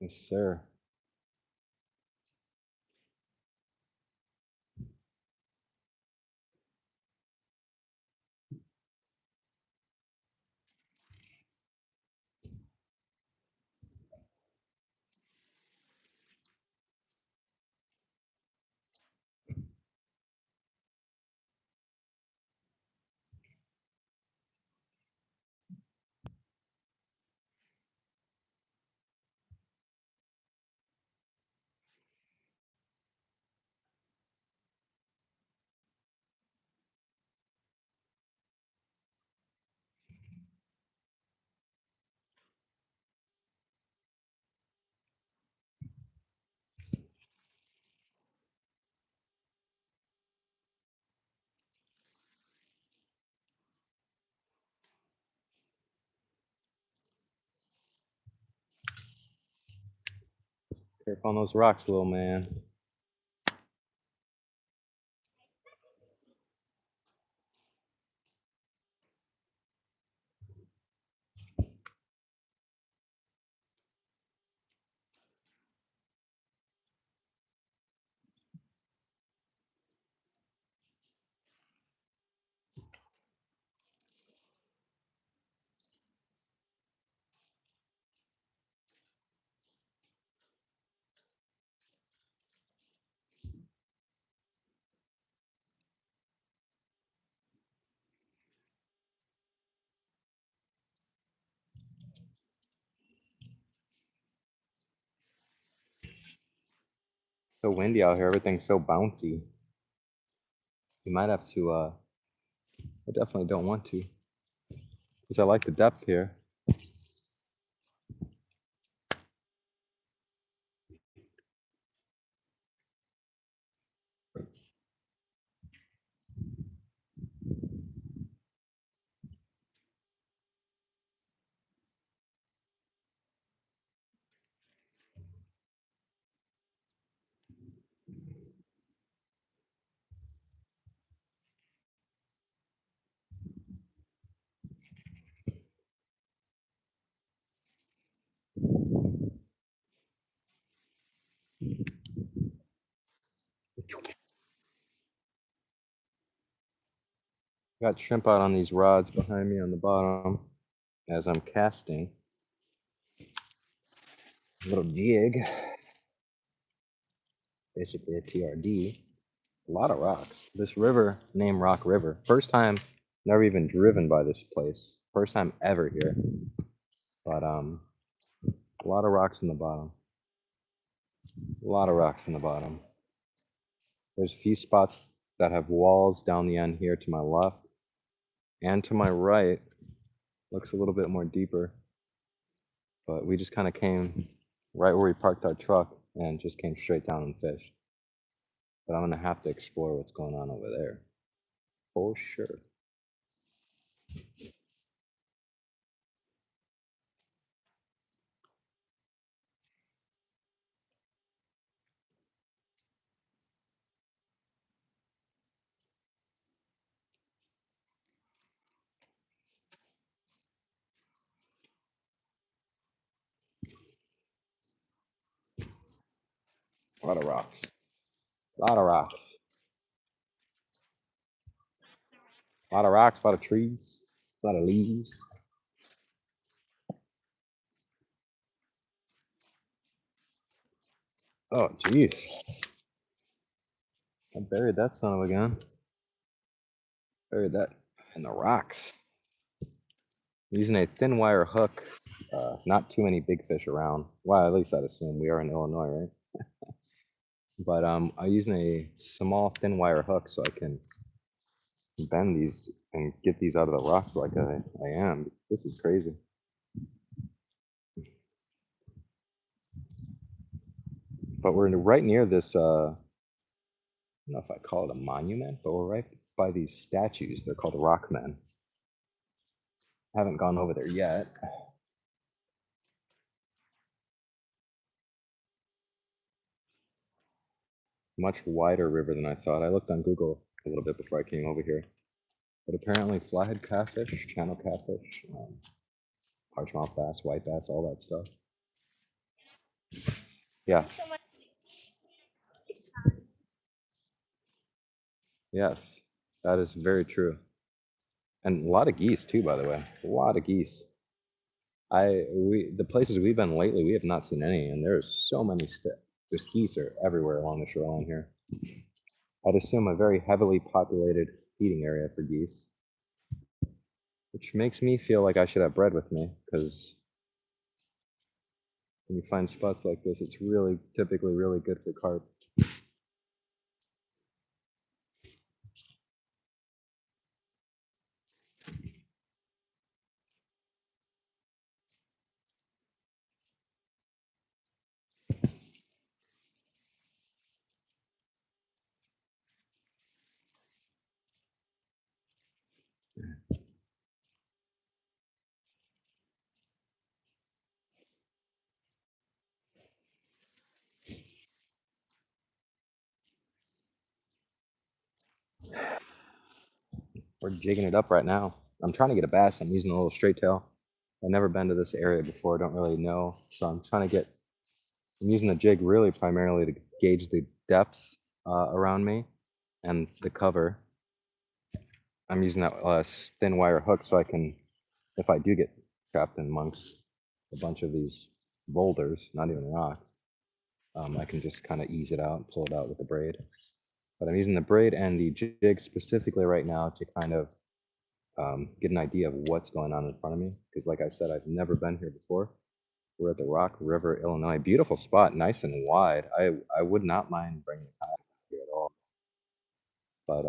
Yes, sir. Careful on those rocks, little man. So windy out here. Everything's so bouncy. You might have to. I definitely don't want to, because I like the depth here. Got shrimp out on these rods behind me on the bottom as I'm casting. A little jig, basically a TRD. A lot of rocks. This river named Rock River. First time, never even driven by this place. First time ever here. But a lot of rocks in the bottom. A lot of rocks in the bottom. There's a few spots that have walls down the end here to my left and to my right. Looks a little bit more deeper. But we just kind of came right where we parked our truck and just came straight down and fished. But I'm gonna have to explore what's going on over there. For sure. A lot of rocks. A lot of rocks. A lot of rocks, a lot of trees, a lot of leaves. Oh, jeez. I buried that son of a gun. Buried that in the rocks. Using a thin wire hook. Not too many big fish around. Well, at least I'd assume we are in Illinois, right? But I'm using a small thin wire hook so I can bend these and get these out of the rocks like I am. This is crazy. But we're right near this, I don't know if I call it a monument, but we're right by these statues. They're called rockmen. Haven't gone over there yet. Much wider river than I thought. I looked on Google a little bit before I came over here. But apparently flathead catfish, channel catfish, largemouth bass, white bass, all that stuff. Yeah. Yes, that is very true. And a lot of geese too, by the way. A lot of geese. The places we've been lately, we have not seen any, and there's so many just geese are everywhere along the shoreline here. I'd assume a very heavily populated feeding area for geese, which makes me feel like I should have bread with me, because when you find spots like this, it's really typically really good for carp. We're jigging it up right now. I'm trying to get a bass. I'm using a little straight tail. I've never been to this area before. I don't really know, so I'm trying to get. I'm using the jig really primarily to gauge the depths around me and the cover. I'm using that thin wire hook so I can, if I do get trapped in amongst a bunch of these boulders, not even rocks, I can just kind of ease it out and pull it out with the braid. But I'm using the braid and the jig specifically right now to kind of get an idea of what's going on in front of me. Because like I said, I've never been here before. We're at the Rock River, Illinois. Beautiful spot, nice and wide. I would not mind bringing a kayak here at all. But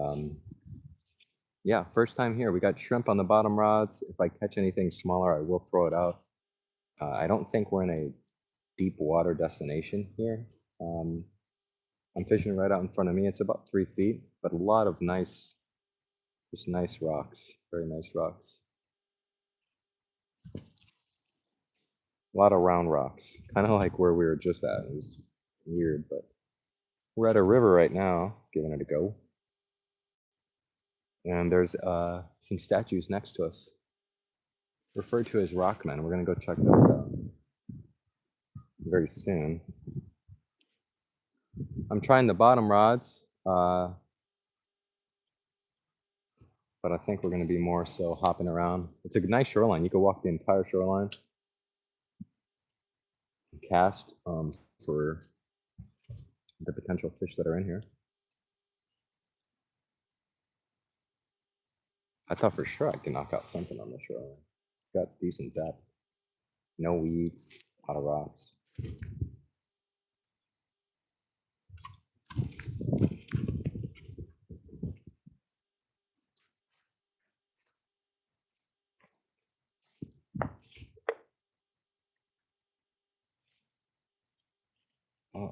yeah, first time here. We got shrimp on the bottom rods. If I catch anything smaller, I will throw it out. I don't think we're in a deep water destination here. I'm fishing right out in front of me. It's about 3 feet, but a lot of nice, just nice rocks. Very nice rocks. A lot of round rocks, kind of like where we were just at. It was weird, but we're at a river right now, giving it a go. And there's some statues next to us, referred to as rockmen. We're gonna go check those out very soon. I'm trying the bottom rods, but I think we're gonna be more so hopping around. It's a nice shoreline. You could walk the entire shoreline, cast for the potential fish that are in here. I thought for sure I could knock out something on the shoreline. It's got decent depth. No weeds, a lot of rocks. Oh,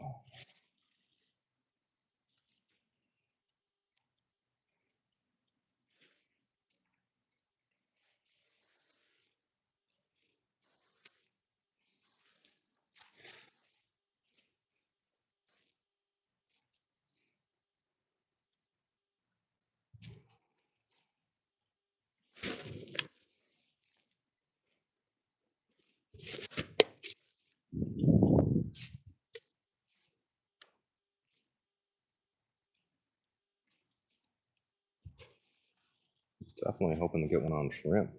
definitely hoping to get one on shrimp.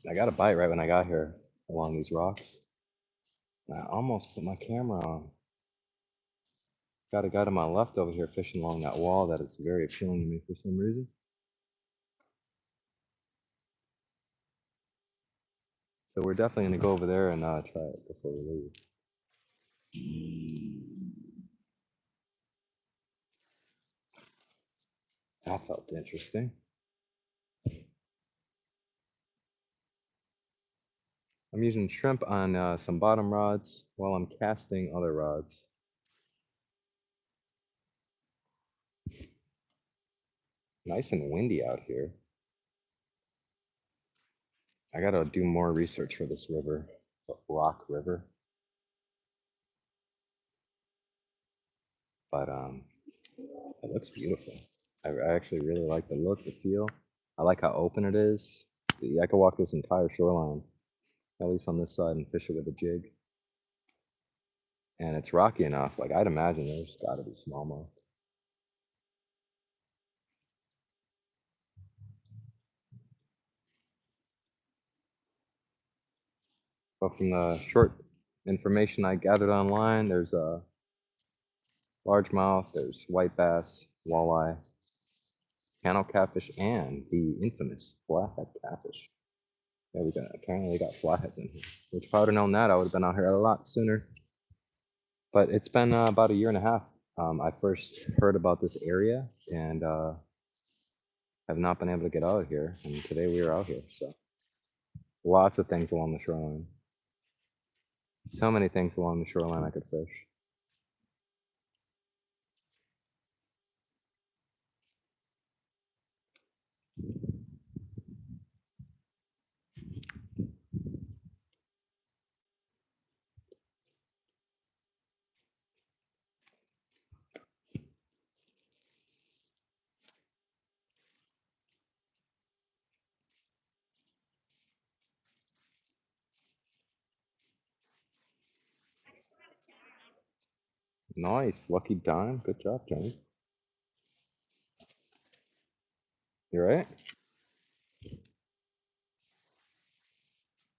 I got a bite right when I got here along these rocks. I almost put my camera on. Got a guy to my left over here fishing along that wall that is very appealing to me for some reason. So we're definitely gonna go over there and try it before we leave. That felt interesting. I'm using shrimp on some bottom rods while I'm casting other rods. Nice and windy out here. I gotta do more research for this river, the Rock River. But it looks beautiful. I actually really like the look, the feel. I like how open it is. I could walk this entire shoreline, at least on this side, and fish it with a jig. And it's rocky enough. Like I'd imagine there's got to be smallmouth. But from the short information I gathered online, there's a largemouth, there's white bass, walleye, channel catfish, and the infamous flathead catfish. Yeah, apparently got flatheads in here. Which if I would have known that, I would have been out here a lot sooner. But it's been about a year and a half. I first heard about this area and have not been able to get out here. And today we are out here. So lots of things along the shoreline. So many things along the shoreline I could fish. Nice, lucky dime. Good job, Johnny. You right?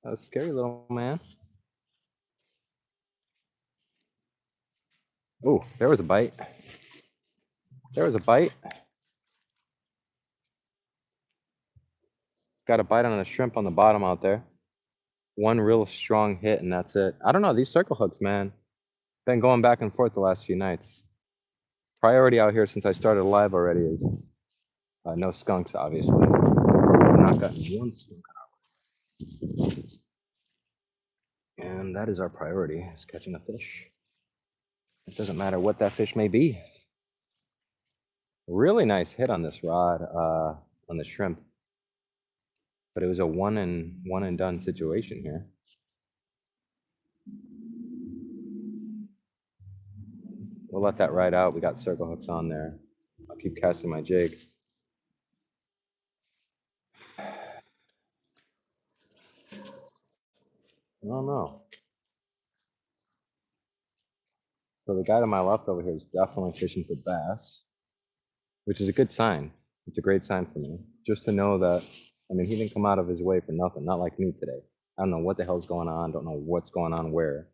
That was scary, little man. Oh, there was a bite. There was a bite. Got a bite on a shrimp on the bottom out there. One real strong hit, and that's it. I don't know, these circle hooks, man. Been going back and forth the last few nights. Priority out here since I started live already is no skunks, obviously. I've not gotten one skunk out. And that is our priority, is catching a fish. It doesn't matter what that fish may be. Really nice hit on this rod, on the shrimp. But it was a one and done situation here. We'll let that ride out. We got circle hooks on there. I'll keep casting my jig. I don't know. So the guy to my left over here is definitely fishing for bass, which is a good sign. It's a great sign for me. Just to know that, I mean, he didn't come out of his way for nothing, not like me today. I don't know what the hell's going on, don't know what's going on where.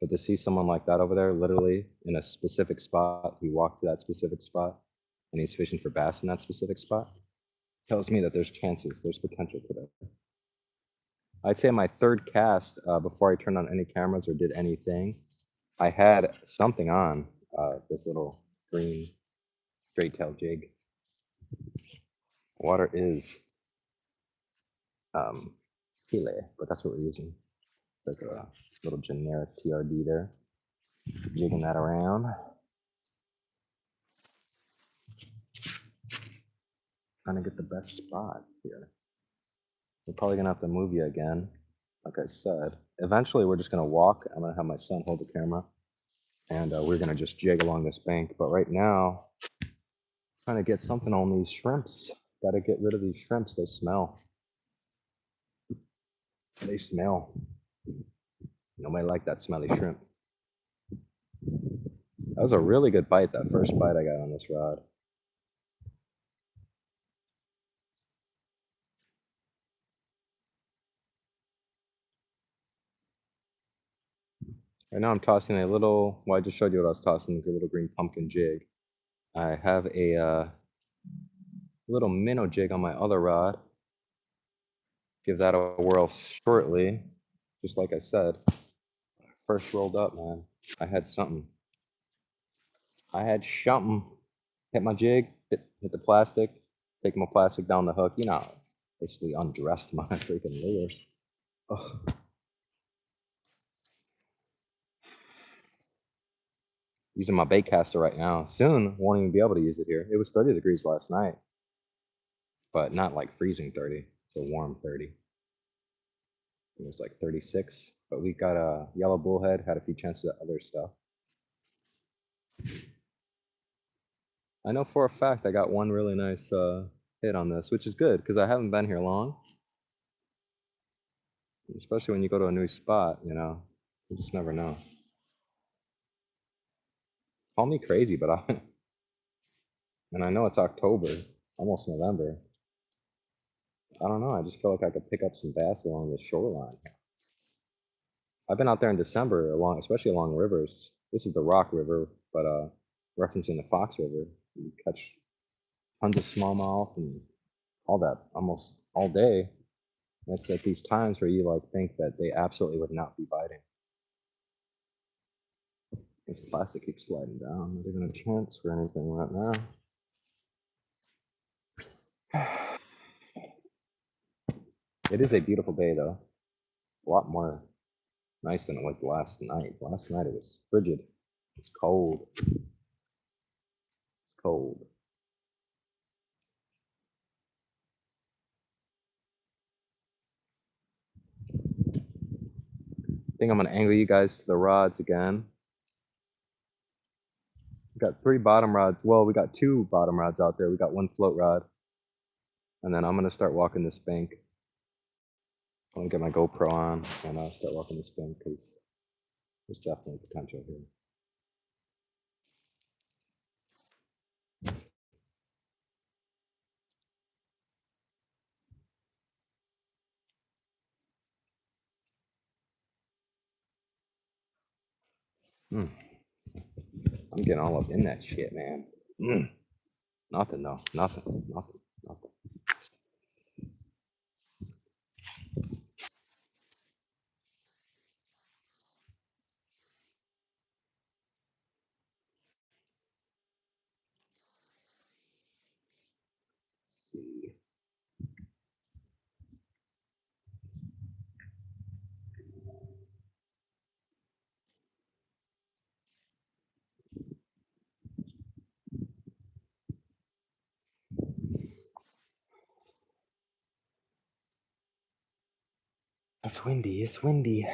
But to see someone like that over there, literally in a specific spot, he walked to that specific spot, and he's fishing for bass in that specific spot, tells me that there's chances, there's potential today. I'd say my third cast, before I turned on any cameras or did anything, I had something on this little green straight tail jig. Water is Chile, but that's what we're using. It's like a little generic TRD there. Jigging that around. Trying to get the best spot here. We're probably gonna have to move you again, like I said. Eventually, we're just gonna walk. I'm gonna have my son hold the camera, and we're gonna just jig along this bank. But right now, trying to get something on these shrimps. Got to get rid of these shrimps. They smell. They smell. Nobody like that smelly shrimp. That was a really good bite, that first bite I got on this rod. Right now I'm tossing a little, well, I just showed you what I was tossing, the little green pumpkin jig. I have a little minnow jig on my other rod. Give that a whirl shortly. Just like I said, first rolled up, man, I had something. I had something. Hit my jig, hit the plastic, take my plastic down the hook. You know, basically undressed my freaking lures. Ugh. Using my bait caster right now. Soon, won't even be able to use it here. It was 30 degrees last night, but not like freezing 30. It's a warm 30. It was like 36, but we got a yellow bullhead, had a few chances at other stuff. I know for a fact I got one really nice hit on this, which is good because I haven't been here long. Especially when you go to a new spot, you know, you just never know. Call me crazy, but and I know it's October, almost November. I don't know. I just feel like I could pick up some bass along the shoreline. I've been out there in December, especially along rivers. This is the Rock River, but referencing the Fox River, you catch tons of smallmouth and all that almost all day. And it's at these times where you like think that they absolutely would not be biting. This plastic keeps sliding down. Not even a chance for anything right now. It is a beautiful day though. A lot more nice than it was last night. Last night it was frigid. It's cold. It's cold. I think I'm gonna angle you guys to the rods again. We got 3 bottom rods. Well, we got 2 bottom rods out there. We got 1 float rod. And then I'm gonna start walking this bank. I'm gonna get my GoPro on and start walking this bank because there's definitely potential here. Mm. I'm getting all up in that shit, man. Mm. Nothing though. Nothing. Nothing. Nothing. Let's see. It's windy. It's windy.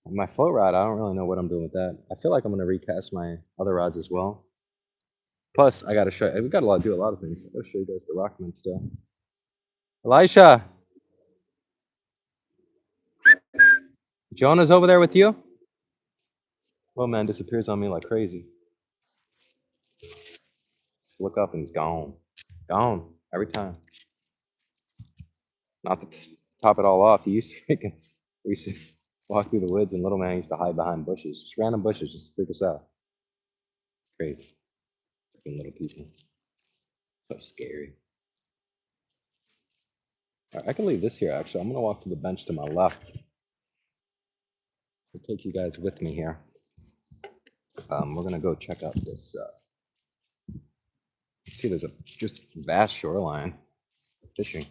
My float rod, I don't really know what I'm doing with that. I feel like I'm gonna recast my other rods as well. Plus, I gotta show. We got do a lot of things. I gotta show you guys the Rockman still. Elisha, Jonah's over there with you. Little man disappears on me like crazy. Just look up and he's gone. Gone every time. Not to top it all off, he used to we used to walk through the woods and little man used to hide behind bushes, just random bushes, just to freak us out. It's crazy. Freaking little people. So scary. All right, I can leave this here actually. I'm gonna walk to the bench to my left. I'll take you guys with me here. We're gonna go check out this. See, there's a just vast shoreline fishing.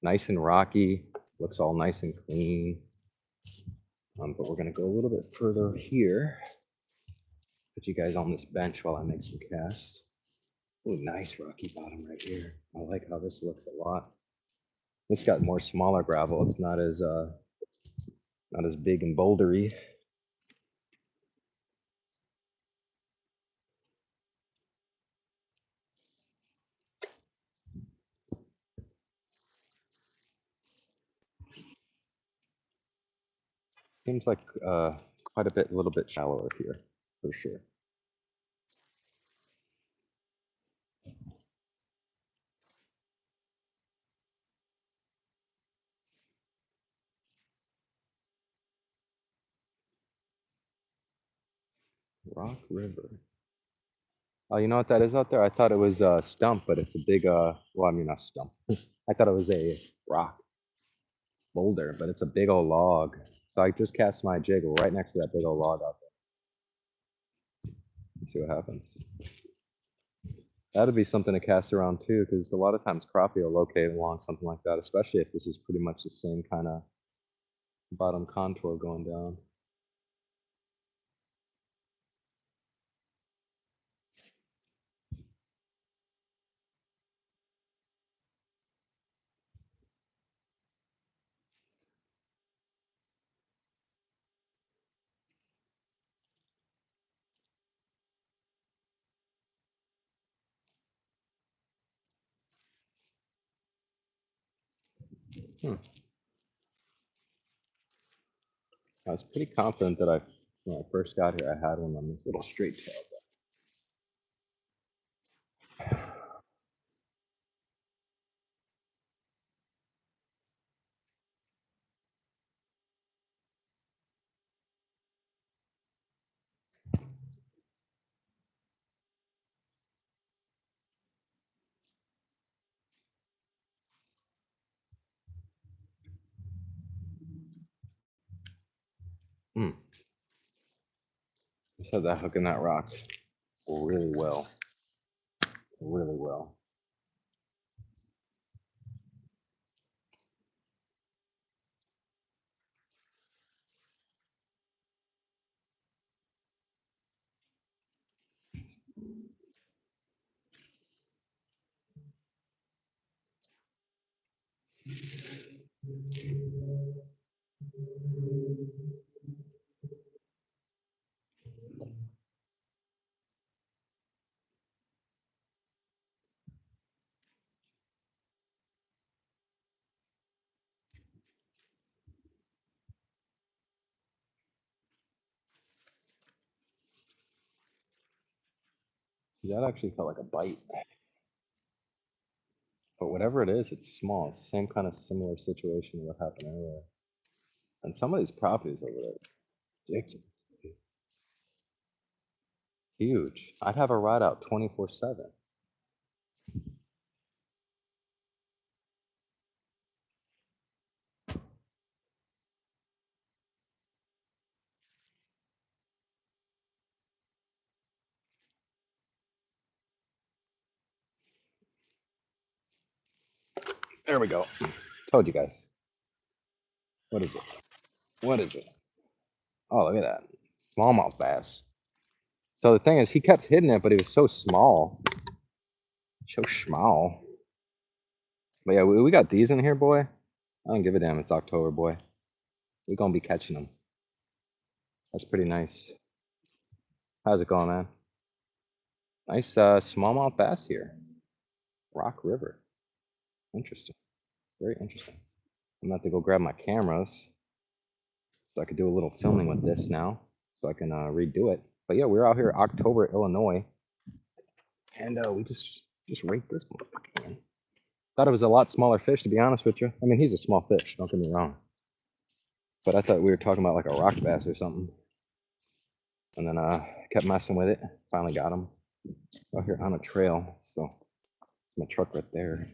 Nice and rocky. Looks all nice and clean. But we're gonna go a little bit further here. Put you guys on this bench while I make some casts. Ooh, nice rocky bottom right here. I like how this looks a lot. It's got more smaller gravel. It's not as big and bouldery. Seems like quite a little bit shallower here, for sure. Rock River. Oh, you know what that is out there? I thought it was a stump, but it's a big, well, I mean, not stump. I thought it was a rock boulder, but it's a big old log. So I just cast my jig right next to that big old log out there. Let's see what happens. That'd be something to cast around too, because a lot of times crappie will locate along something like that, especially if this is pretty much the same kind of bottom contour going down. Hmm. I was pretty confident that when I first got here, I had one on this little straight tail. Hmm. I said that hook in that rock really well, really well. See, that actually felt like a bite. But whatever it is, it's small. It's the same kind of similar situation to what happened earlier. And some of these properties over there are ridiculous. Dude. Huge. I'd have a ride out 24/7. There we go. Told you guys. What is it? What is it? Oh, look at that. Smallmouth bass. So the thing is, he kept hitting it, but he was so small. So small. But yeah, we got these in here, boy. I don't give a damn. It's October, boy. We're going to be catching them. That's pretty nice. How's it going, man? Nice smallmouth bass here. Rock River. Interesting. Very interesting. I'm going to have to go grab my cameras so I could do a little filming with this now so I can redo it. But yeah, we're out here October, Illinois. And we just raked this motherfucker, man. Thought it was a lot smaller fish, to be honest with you. I mean, he's a small fish, don't get me wrong. But I thought we were talking about like a rock bass or something. And then kept messing with it. Finally got him out here on a trail. So it's my truck right there.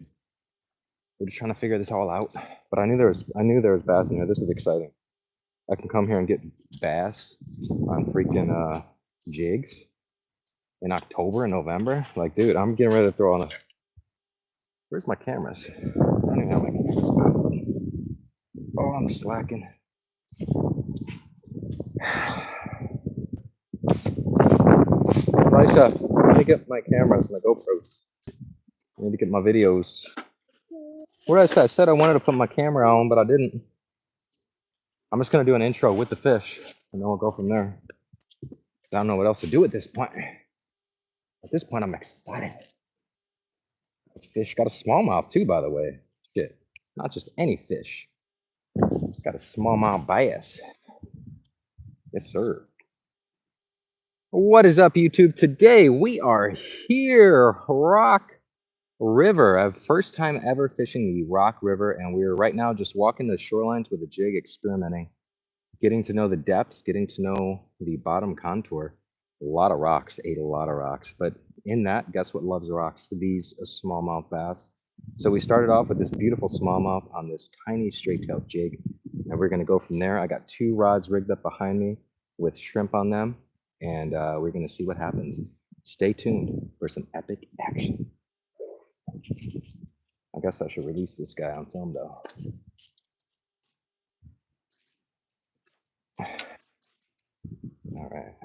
We're just trying to figure this all out. But I knew there was bass in here. This is exciting. I can come here and get bass on freaking jigs in October and November. Like, dude, I'm getting ready to throw on a. Where's my cameras? I don't even have my cameras. Oh, I'm slacking. Elisha, let me get my cameras, my GoPros. I need to get my videos. What did I say? I said I wanted to put my camera on, but I didn't. I'm just gonna do an intro with the fish, and then we'll go from there. So I don't know what else to do at this point. At this point, I'm excited. The fish got a smallmouth too, by the way. Shit, not just any fish. It's got a smallmouth bass. Yes, sir. What is up, YouTube? Today we are here, Rock River. I've first time ever fishing the Rock River, and we're right now just walking the shorelines with a jig, experimenting, getting to know the depths, getting to know the bottom contour. A lot of rocks, ate a lot of rocks. But in that, guess what loves rocks? These smallmouth bass. So we started off with this beautiful smallmouth on this tiny straight-tailed jig, and we're gonna go from there. I got 2 rods rigged up behind me with shrimp on them, and we're gonna see what happens. Stay tuned for some epic action. I guess I should release this guy on film though. All right.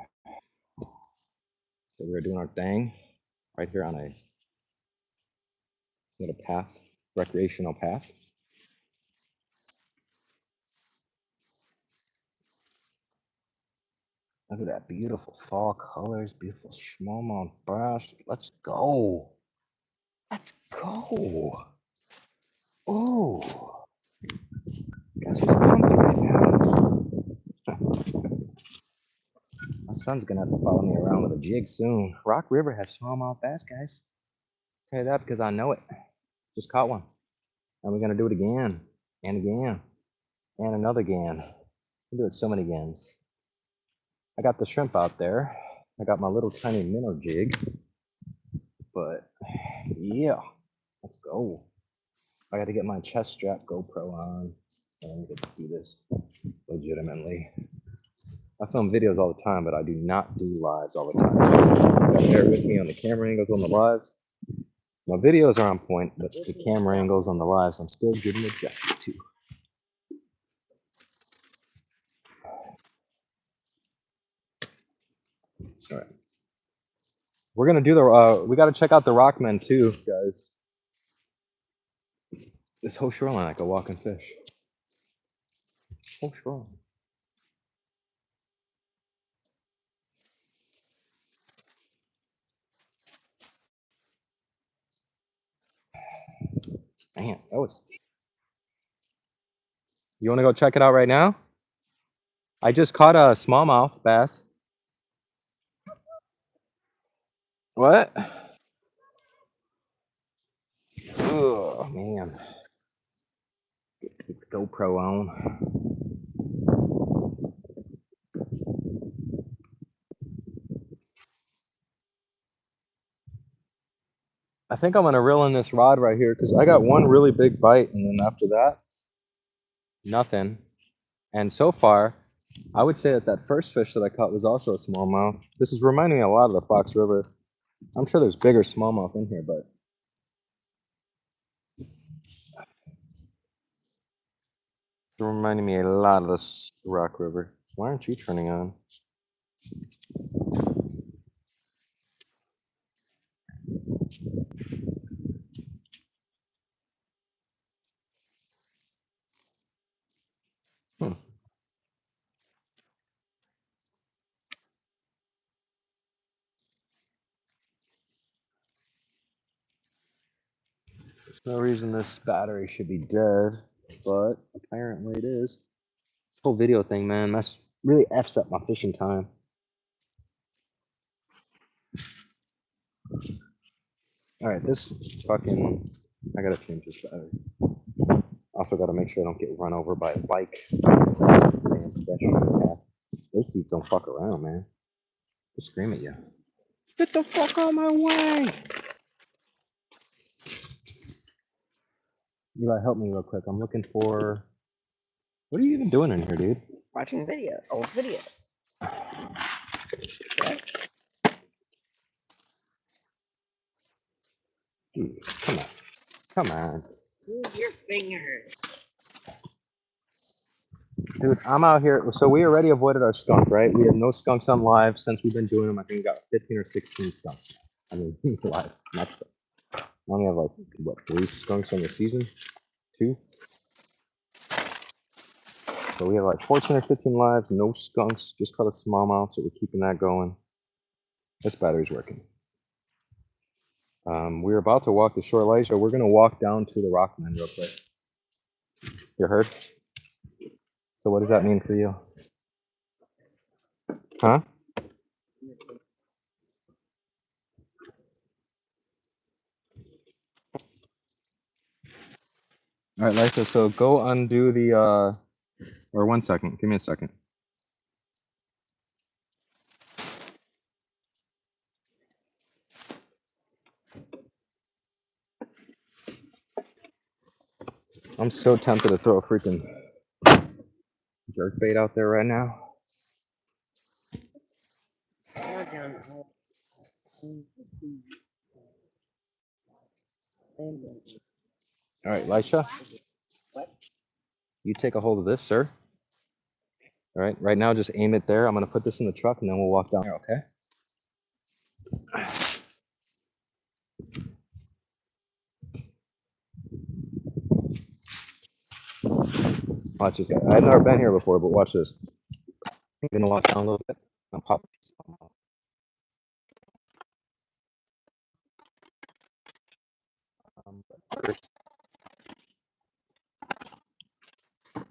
So we're doing our thing right here on a little path, recreational path. Look at that beautiful fall colors, beautiful smallmouth bass. Let's go. Let's go. Oh, guess what's hungry right now? My son's gonna have to follow me around with a jig soon. Rock River has smallmouth bass, guys. I'll tell you that because I know it. Just caught one. And we're gonna do it again and again and another again. We'll do it so many agains. I got the shrimp out there. I got my little tiny minnow jig. But yeah, let's go. I got to get my chest strap GoPro on and get to do this legitimately. I film videos all the time, but I do not do lives all the time. You gotta bear with me on the camera angles on the lives. My videos are on point, but the camera angles on the lives, I'm still getting adjusted to. All right. We're gonna do the. We got to check out the Rockmen too, guys. This whole shoreline I could walk and fish. Whole shoreline. Man, that was. You want to go check it out right now? I just caught a smallmouth bass. What? Oh man. Get the GoPro on. I think I'm gonna reel in this rod right here because I got one really big bite, and then after that, nothing. And so far, I would say that that first fish that I caught was also a smallmouth. This is reminding me a lot of the Fox River. I'm sure there's bigger smallmouth in here, but it's reminding me a lot of this Rock River. Why aren't you turning on? Hmm. There's no reason this battery should be dead, but apparently it is. This whole video thing, man, that's really F's up my fishing time. All right, this fucking, I gotta change this battery. Also gotta make sure I don't get run over by a bike. Those dudes don't fuck around, man. They scream at you. Get the fuck out of my way! Eli, help me real quick. I'm looking for. What are you even doing in here, dude? Watching videos, old videos. Dude, come on. Come on. Use your fingers. Dude, I'm out here. So we already avoided our skunk, right? We have no skunks on live since we've been doing them. I think we got 15 or 16 skunks. I mean, live, not stuff. I only have like, what, 3 skunks on the season? 2? So we have like 14 or 15 lives, no skunks, just caught a smallmouth, so we're keeping that going. This battery's working. We're about to walk the shoreline, so we're gonna walk down to the Rockman real quick. You heard? So what does that mean for you? Huh? All right, Lysa, so go undo the, or 1 second, give me a second. I'm so tempted to throw a freaking jerk bait out there right now. Now down. All right, Lisha, What? you take a hold of this, sir. All right, right now just aim it there. I'm gonna put this in the truck and then we'll walk down there, okay? Watch this guy. I've never been here before, but watch this. I'm gonna walk down a little bit. I'm popping. First, all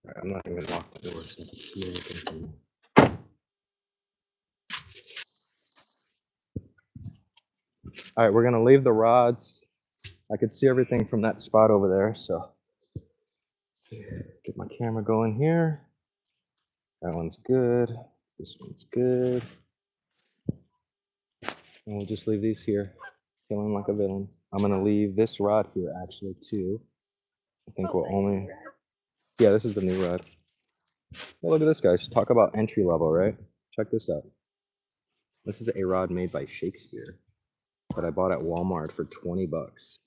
right, I'm not even gonna lock the door so I can see everything from there. All right, we're gonna leave the rods. I could see everything from that spot over there, so let's see. Get my camera going here. That one's good. This one's good. And we'll just leave these here, feeling like a villain. I'm gonna leave this rod here actually too. I think we'll only, yeah, this is the new rod. Oh, look at this, guys. Talk about entry level, right? Check this out. This is a rod made by Shakespeare that I bought at Walmart for 20 bucks.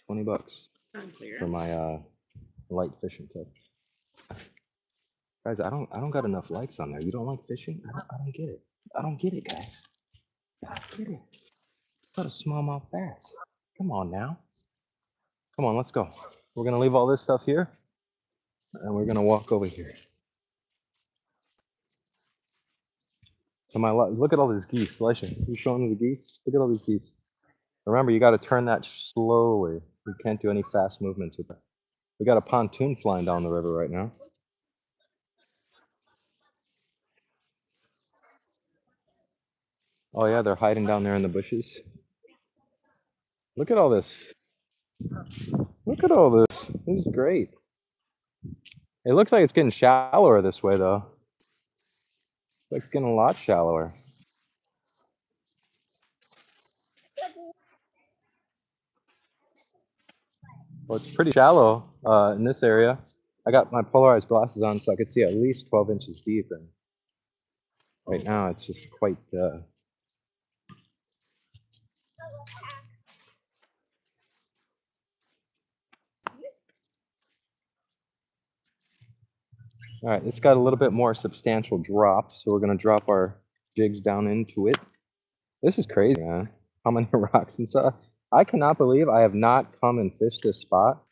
20 bucks for my light fishing tip. Guys, I don't got enough likes on there. You don't like fishing? I don't get it. I don't get it, guys. I don't get it. It's not a smallmouth bass. Come on now. Come on, let's go. We're gonna leave all this stuff here, and we're gonna walk over here. To my left, look at all these geese. Elisha, you showing me the geese? Look at all these geese. Remember, you got to turn that slowly. You can't do any fast movements with that. We got a pontoon flying down the river right now. Oh yeah, they're hiding down there in the bushes. Look at all this. Look at all this. This is great. It looks like it's getting shallower this way though. It's getting a lot shallower. Well, it's pretty shallow in this area. I got my polarized glasses on so I could see at least 12 inches deep. And right now it's just quite... All right, it's got a little bit more substantial drop, so we're gonna drop our jigs down into it. This is crazy, man. How many rocks and stuff. I cannot believe I have not come and fished this spot.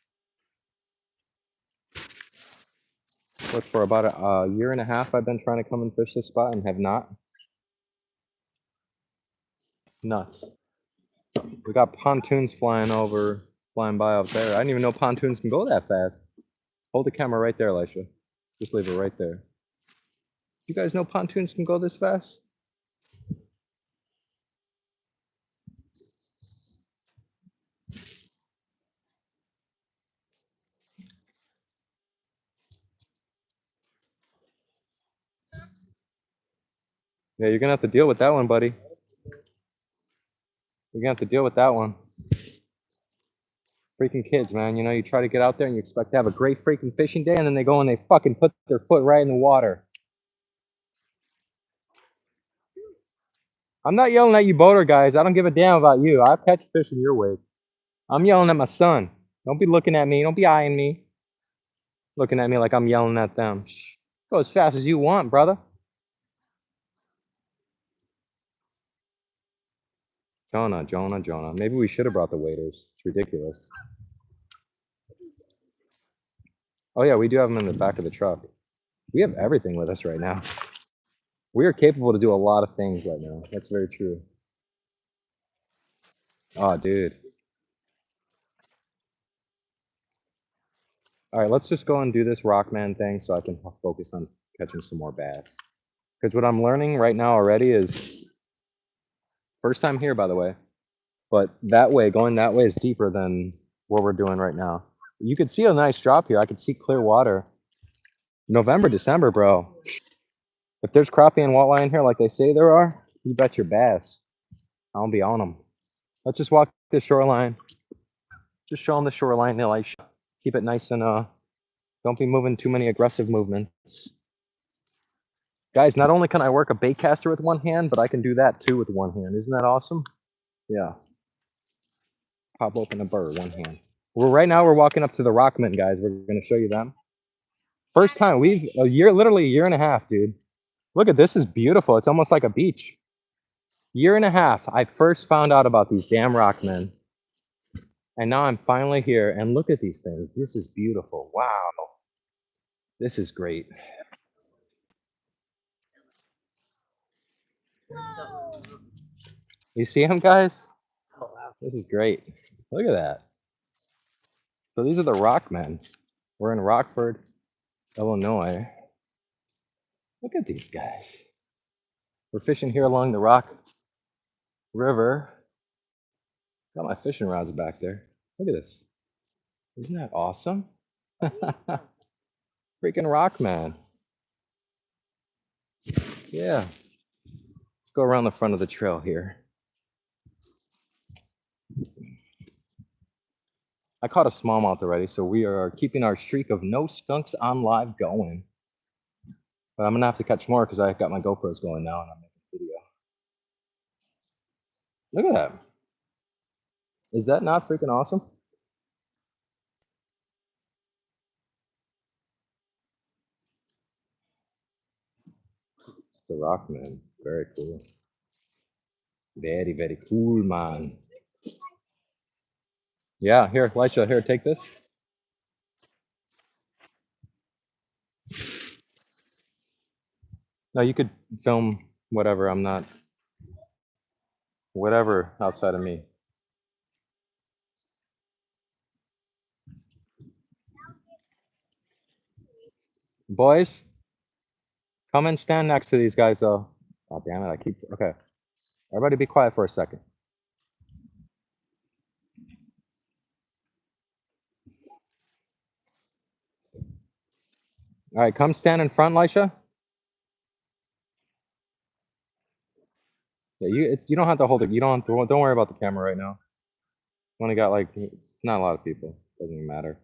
But for about a year and a half, I've been trying to come and fish this spot and have not. It's nuts. We got pontoons flying by up there. I didn't even know pontoons can go that fast. Hold the camera right there, Elisha. Just leave it right there. You guys know pontoons can go this fast? Yeah, you're gonna have to deal with that one, buddy. You're gonna have to deal with that one. Freaking kids, man. You know, you try to get out there and you expect to have a great freaking fishing day, and then they go and they fucking put their foot right in the water. I'm not yelling at you boater guys. I don't give a damn about you. I'll catch fish in your wake. I'm yelling at my son. Don't be looking at me. Don't be eyeing me. Looking at me like I'm yelling at them. Shh. Go as fast as you want, brother. Jonah. Maybe we should have brought the waiters. It's ridiculous. Oh yeah, we do have them in the back of the truck. We have everything with us right now. We are capable to do a lot of things right now. That's very true. Oh, dude. All right, let's just go and do this Rockman thing so I can focus on catching some more bass. Because what I'm learning right now already is, first time here, by the way, but that way, going that way is deeper than what we're doing right now. You could see a nice drop here. I could see clear water. November, December, bro. If there's crappie and walleye in here like they say there are, you bet your bass. I'll be on them. Let's just walk the shoreline. Just showing the shoreline, like keep it nice and don't be moving too many aggressive movements. Guys, not only can I work a bait caster with one hand, but I can do that too with one hand. Isn't that awesome? Yeah. Pop open a burr, one hand. Well, right now we're walking up to the Rockmen, guys. We're gonna show you them. First time, literally a year and a half, dude. Look at this, is beautiful. It's almost like a beach. Year and a half, I first found out about these damn Rockmen. And now I'm finally here, and look at these things. This is beautiful. Wow. This is great. You see them, guys? This is great. Look at that. So these are the Rockmen. We're in Rockford, Illinois. Look at these guys. We're fishing here along the Rock River. Got my fishing rods back there. Look at this. Isn't that awesome? Freaking Rockman. Yeah. Let's go around the front of the trail here. I caught a smallmouth already, so we are keeping our streak of no skunks on live going. But I'm gonna have to catch more because I got my GoPros going now and I'm making a video. Look at that. Is that not freaking awesome? It's the Rockman. Very cool. Very, very cool, man. Yeah, here, Elisha, here, take this. No, you could film whatever. I'm not, whatever outside of me. Boys, come and stand next to these guys, though. Oh, damn it, okay. Everybody be quiet for a second. All right, come stand in front, Elisha. Yeah, you don't have to hold it. You don't worry about the camera right now. Only got like, it's not a lot of people. Doesn't even matter.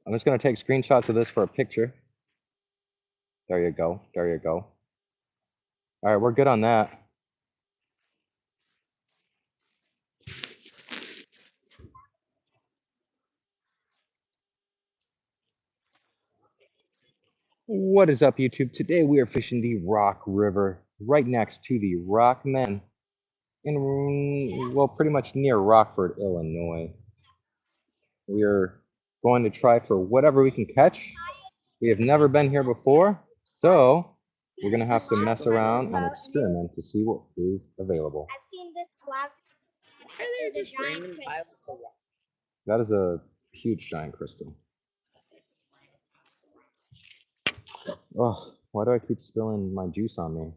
I'm just gonna take screenshots of this for a picture. There you go. There you go. All right, we're good on that. What is up, YouTube? Today we are fishing the Rock River, right next to the Rockmen, in, well, pretty much near Rockford, Illinois. We are going to try for whatever we can catch. We have never been here before, so we're gonna have to mess around and experiment to see what is available. I've seen this a lot. That is a huge giant crystal. Oh, why do I keep spilling my juice on me?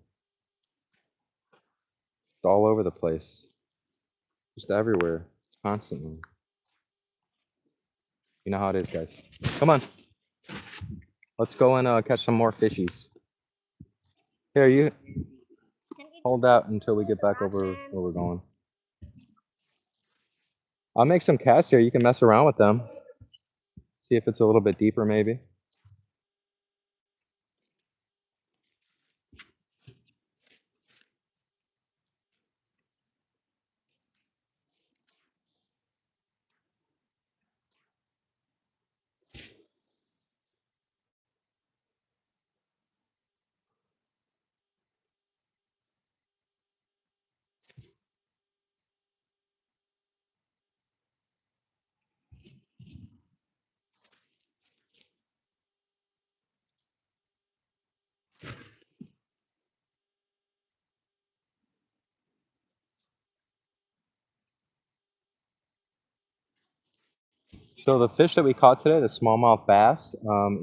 Just all over the place. Just everywhere, constantly. You know how it is, guys. Come on. Let's go and catch some more fishies. Here, you hold out until we get back over where we're going. I'll make some casts here. You can mess around with them. See if it's a little bit deeper, maybe. So the fish that we caught today, the smallmouth bass,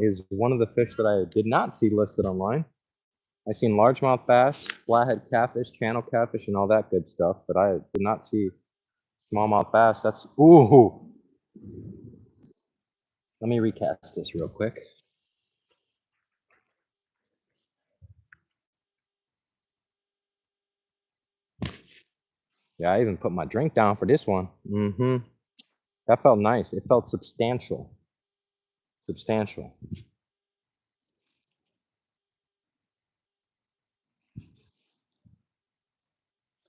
is one of the fish that I did not see listed online. I seen largemouth bass, flathead catfish, channel catfish, and all that good stuff, but I did not see smallmouth bass. That's, ooh. Let me recast this real quick. Yeah, I even put my drink down for this one. Mm-hmm. That felt nice. It felt substantial. Substantial.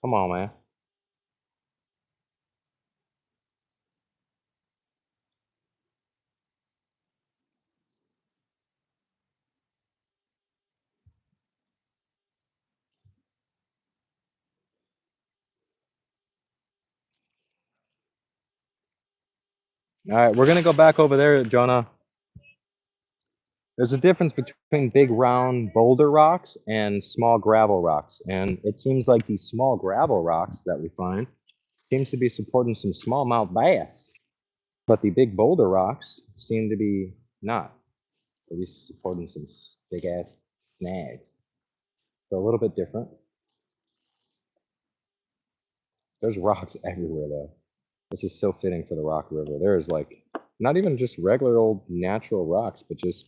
Come on, man. All right, we're gonna go back over there, Jonah. There's a difference between big round boulder rocks and small gravel rocks. And it seems like these small gravel rocks that we find seems to be supporting some smallmouth bass. But the big boulder rocks seem to be not. At least supporting some big ass snags. So a little bit different. There's rocks everywhere though. This is so fitting for the Rock River. There is like not even just regular old natural rocks, but just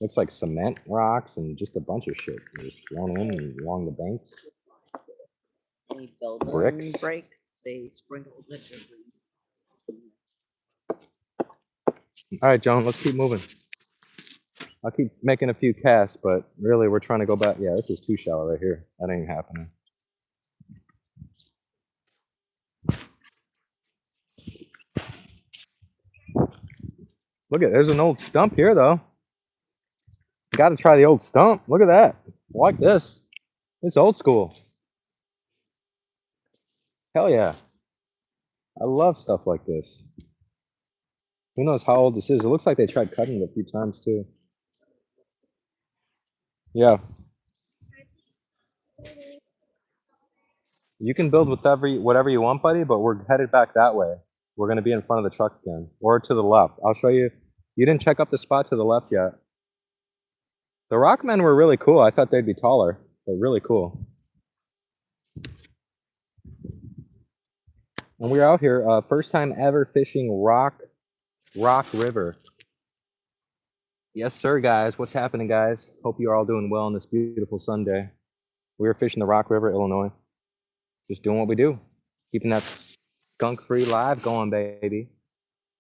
looks like cement rocks and just a bunch of shit just thrown in and along the banks. Any building Bricks. breaks, they sprinkle with All right, John, let's keep moving. I'll keep making a few casts, but really we're trying to go back. Yeah, this is too shallow right here. That ain't happening. Look at, there's an old stump here though. Got to try the old stump. Look at that. I like this. It's old school. Hell yeah. I love stuff like this. Who knows how old this is? It looks like they tried cutting it a few times too. Yeah. You can build with whatever you want, buddy, but we're headed back that way. We're going to be in front of the truck again, or to the left. I'll show you. You didn't check up the spot to the left yet. The Rockmen were really cool. I thought they'd be taller, but really cool. And we're out here, first time ever fishing Rock River. Yes, sir, guys. What's happening, guys? Hope you're all doing well on this beautiful Sunday. We're fishing the Rock River, Illinois. Just doing what we do. Keeping that skunk-free live going, baby.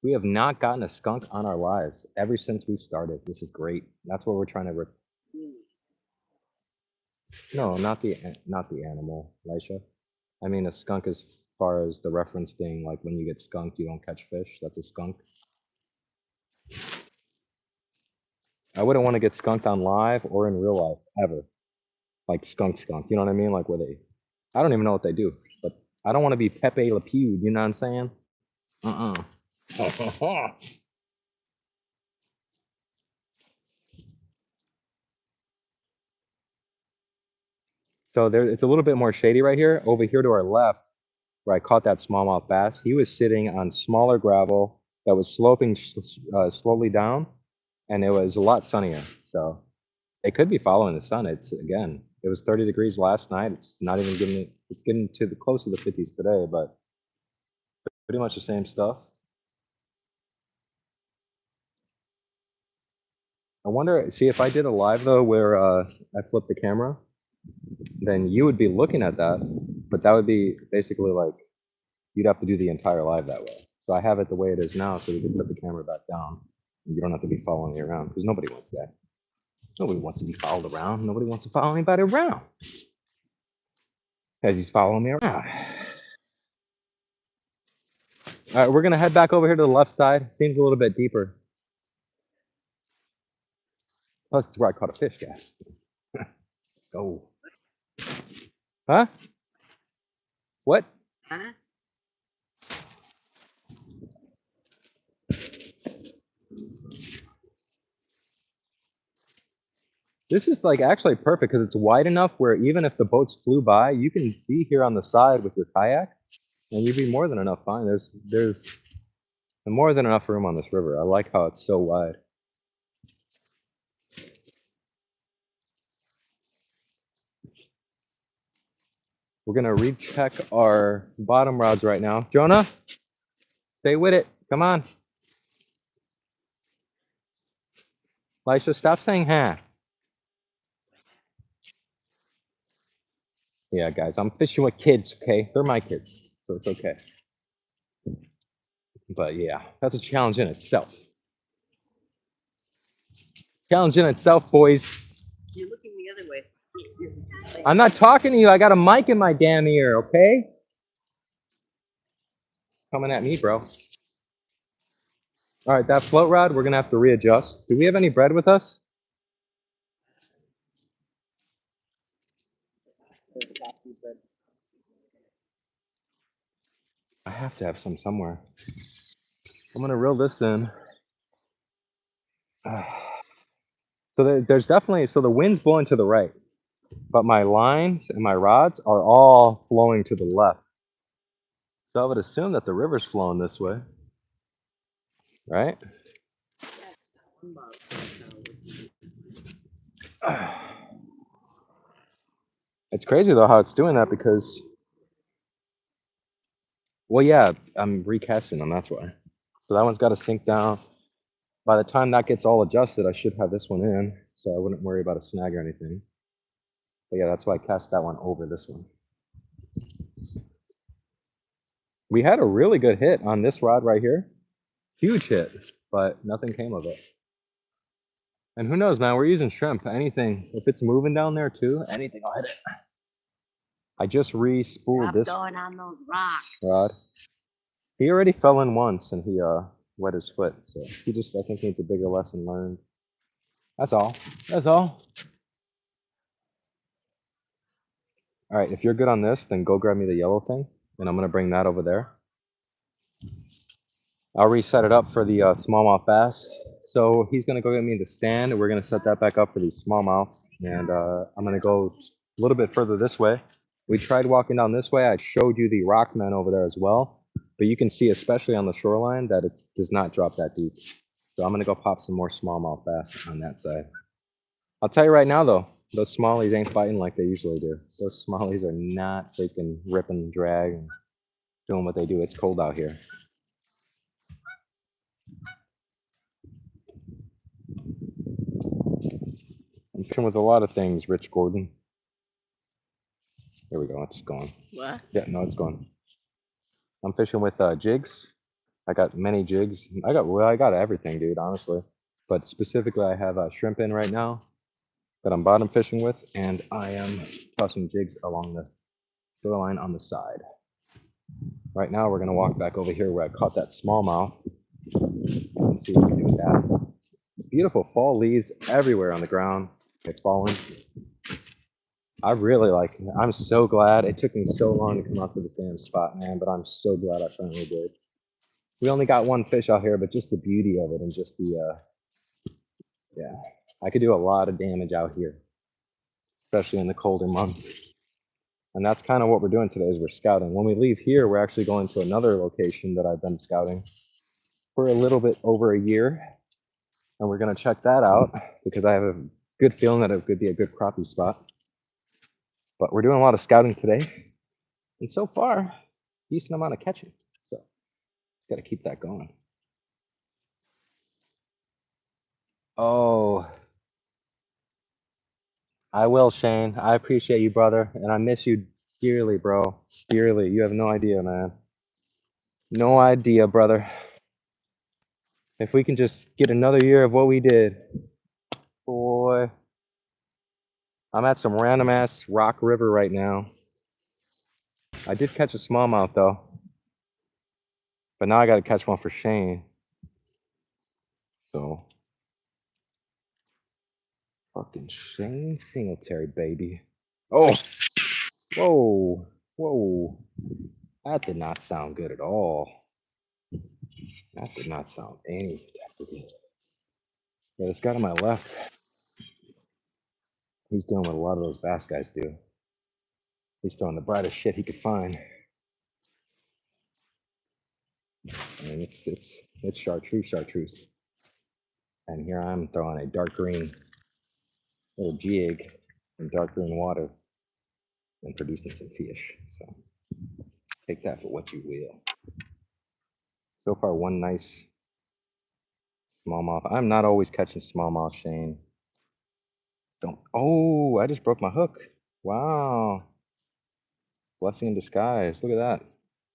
We have not gotten a skunk on our lives ever since we started. This is great. That's what we're trying to. No, not the animal, Lisha. I mean a skunk as far as the reference being like when you get skunked, you don't catch fish. That's a skunk. I wouldn't want to get skunked on live or in real life ever. Like skunk. You know what I mean? Like where they, I don't even know what they do, but I don't want to be Pepe Le Pew. You know what I'm saying? So there, it's a little bit more shady right here. Over here to our left, where I caught that smallmouth bass, he was sitting on smaller gravel that was sloping slowly down, and it was a lot sunnier. So it could be following the sun. It's again, it was 30 degrees last night. It's not even getting it. It's getting to the close to the 50s today, but pretty much the same stuff. I wonder, see if I did a live though where I flipped the camera, then you would be looking at that, but that would be basically like you'd have to do the entire live that way. So I have it the way it is now, so we can set the camera back down. And you don't have to be following me around because nobody wants that. Nobody wants to be followed around. Nobody wants to follow anybody around as he's following me around. All right, we're gonna head back over here to the left side. Seems a little bit deeper. Plus, it's where I caught a fish, guys. Let's go. Huh? What? Huh? This is like actually perfect because it's wide enough where even if the boats flew by, you can be here on the side with your kayak, and you'd be more than enough fine. There's more than enough room on this river. I like how it's so wide. We're gonna recheck our bottom rods right now. Jonah, stay with it. Come on. Lisha, stop saying huh. Yeah, guys, I'm fishing with kids, okay? They're my kids, so it's okay. But yeah, that's a challenge in itself. Challenge in itself, boys. You're looking the other way. I'm not talking to you. I got a mic in my damn ear, okay? Coming at me, bro. All right, that float rod, we're gonna have to readjust. Do we have any bread with us? There's a coffee bread. I have to have some somewhere. I'm gonna reel this in. So there's definitely, so the wind's blowing to the right, but my lines and my rods are all flowing to the left. So I would assume that the river's flowing this way, right? One box. It's crazy though how it's doing that because, well, yeah, I'm recasting them, that's why. So that one's got to sink down. By the time that gets all adjusted, I should have this one in, so I wouldn't worry about a snag or anything. But yeah, that's why I cast that one over this one. We had a really good hit on this rod right here. Huge hit, but nothing came of it. And who knows, man, we're using shrimp. Anything, if it's moving down there too, anything will hit it. I just re-spooled Stop this going on those rocks. rod. He already fell in once and he wet his foot. So he just, I think, needs a bigger lesson learned. That's all. That's all. All right, if you're good on this, then go grab me the yellow thing, and I'm gonna bring that over there. I'll reset it up for the smallmouth bass. So he's gonna go get me the stand, and we're gonna set that back up for these smallmouth. And I'm gonna go a little bit further this way. We tried walking down this way. I showed you the rock men over there as well, but you can see, especially on the shoreline, that it does not drop that deep. So I'm gonna go pop some more smallmouth bass on that side. I'll tell you right now, though, those smallies ain't fighting like they usually do. Those smallies are not freaking ripping and drag and doing what they do. It's cold out here. I'm fishing with a lot of things, Rich Gordon. There we go. It's gone. What? Yeah, no, it's gone. I'm fishing with jigs. I got many jigs. I got everything, dude, honestly. But specifically, I have shrimp in right now that I'm bottom fishing with, and I am tossing jigs along the shoreline on the side. Right now, we're gonna walk back over here where I caught that smallmouth and see what we can do with that. Beautiful fall leaves everywhere on the ground. They've fallen. I really like it. I'm so glad. It took me so long to come out to this damn spot, man, but I'm so glad I finally did. We only got one fish out here, but just the beauty of it and just the, yeah, I could do a lot of damage out here, especially in the colder months. And that's kind of what we're doing today is we're scouting. When we leave here, we're actually going to another location that I've been scouting for a little bit over a year. And we're going to check that out because I have a good feeling that it could be a good crappie spot. But we're doing a lot of scouting today. And so far, decent amount of catching. So just got to keep that going. Oh, I will, Shane. I appreciate you, brother. And I miss you dearly, bro. Dearly. You have no idea, man. No idea, brother. If we can just get another year of what we did, boy. I'm at some random ass rock river right now. I did catch a smallmouth though. But now I got to catch one for Shane. So, fucking Shane Singletary, baby. Oh, whoa, whoa. That did not sound good at all. That did not sound any type of good. Yeah, this guy to my left, he's doing what a lot of those bass guys do. He's throwing the brightest shit he could find. And it's chartreuse. And here I'm throwing a dark green little jig in dark green water and producing some fish. So take that for what you will. So far, one nice smallmouth. I'm not always catching smallmouth, Shane. Don't. Oh, I just broke my hook. Wow. Blessing in disguise. Look at that.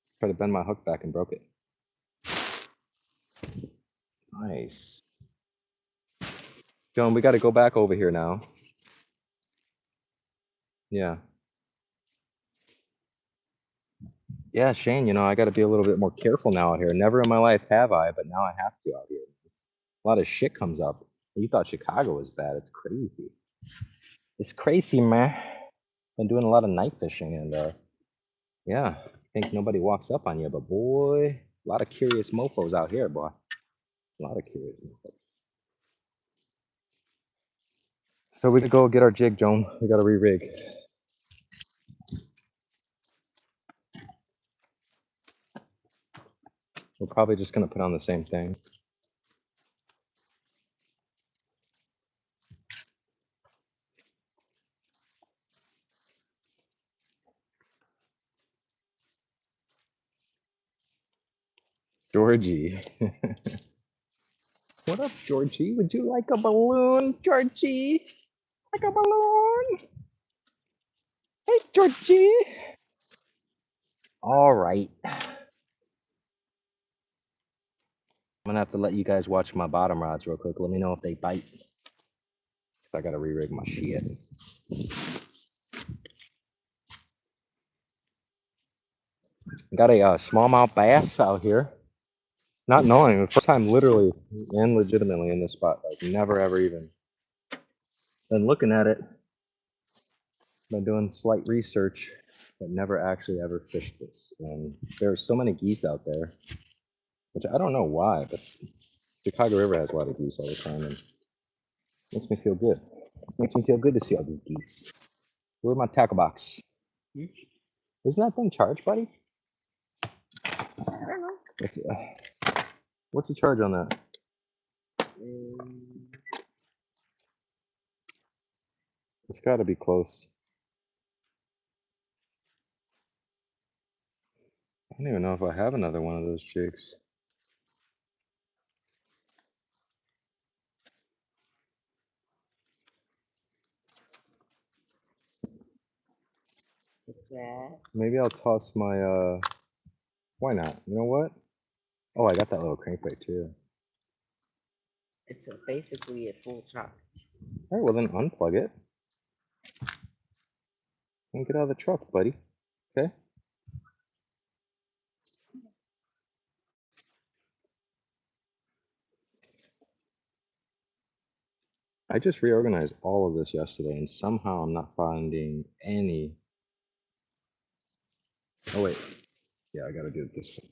Just tried to bend my hook back and broke it. Nice. Joan, we got to go back over here now. Yeah. Yeah, Shane, you know, I got to be a little bit more careful now out here. Never in my life have I, but now I have to out here. A lot of shit comes up. You thought Chicago was bad. It's crazy. It's crazy, man. Been doing a lot of night fishing and yeah, I think nobody walks up on you, but boy, a lot of curious mofos out here, boy. A lot of curious mofos. So we could go get our jig, Joan. We got to re-rig. We're probably just gonna put on the same thing. Georgie. What up, Georgie? Would you like a balloon, Georgie? Like a balloon? Hey, Georgie. All right. I'm gonna have to let you guys watch my bottom rods real quick. Let me know if they bite. Cause I gotta re-rig my shit. Got a smallmouth bass out here. Not knowing, the first time literally and legitimately in this spot. Like never ever even been looking at it. Been doing slight research, but never actually ever fished this. And there's so many geese out there, which I don't know why, but Chicago River has a lot of geese all the time, and makes me feel good. Makes me feel good to see all these geese. Where's my tackle box? Isn't that thing charged, buddy? I don't know. What's the charge on that? It's got to be close. I don't even know if I have another one of those jigs. What's that? Maybe I'll toss my why not? You know what? Oh, I got that little crankbait too. It's basically a full charge. All right, well then unplug it and get out of the truck, buddy. Okay. I just reorganized all of this yesterday, and somehow I'm not finding any. Oh wait, yeah, I gotta do it this way.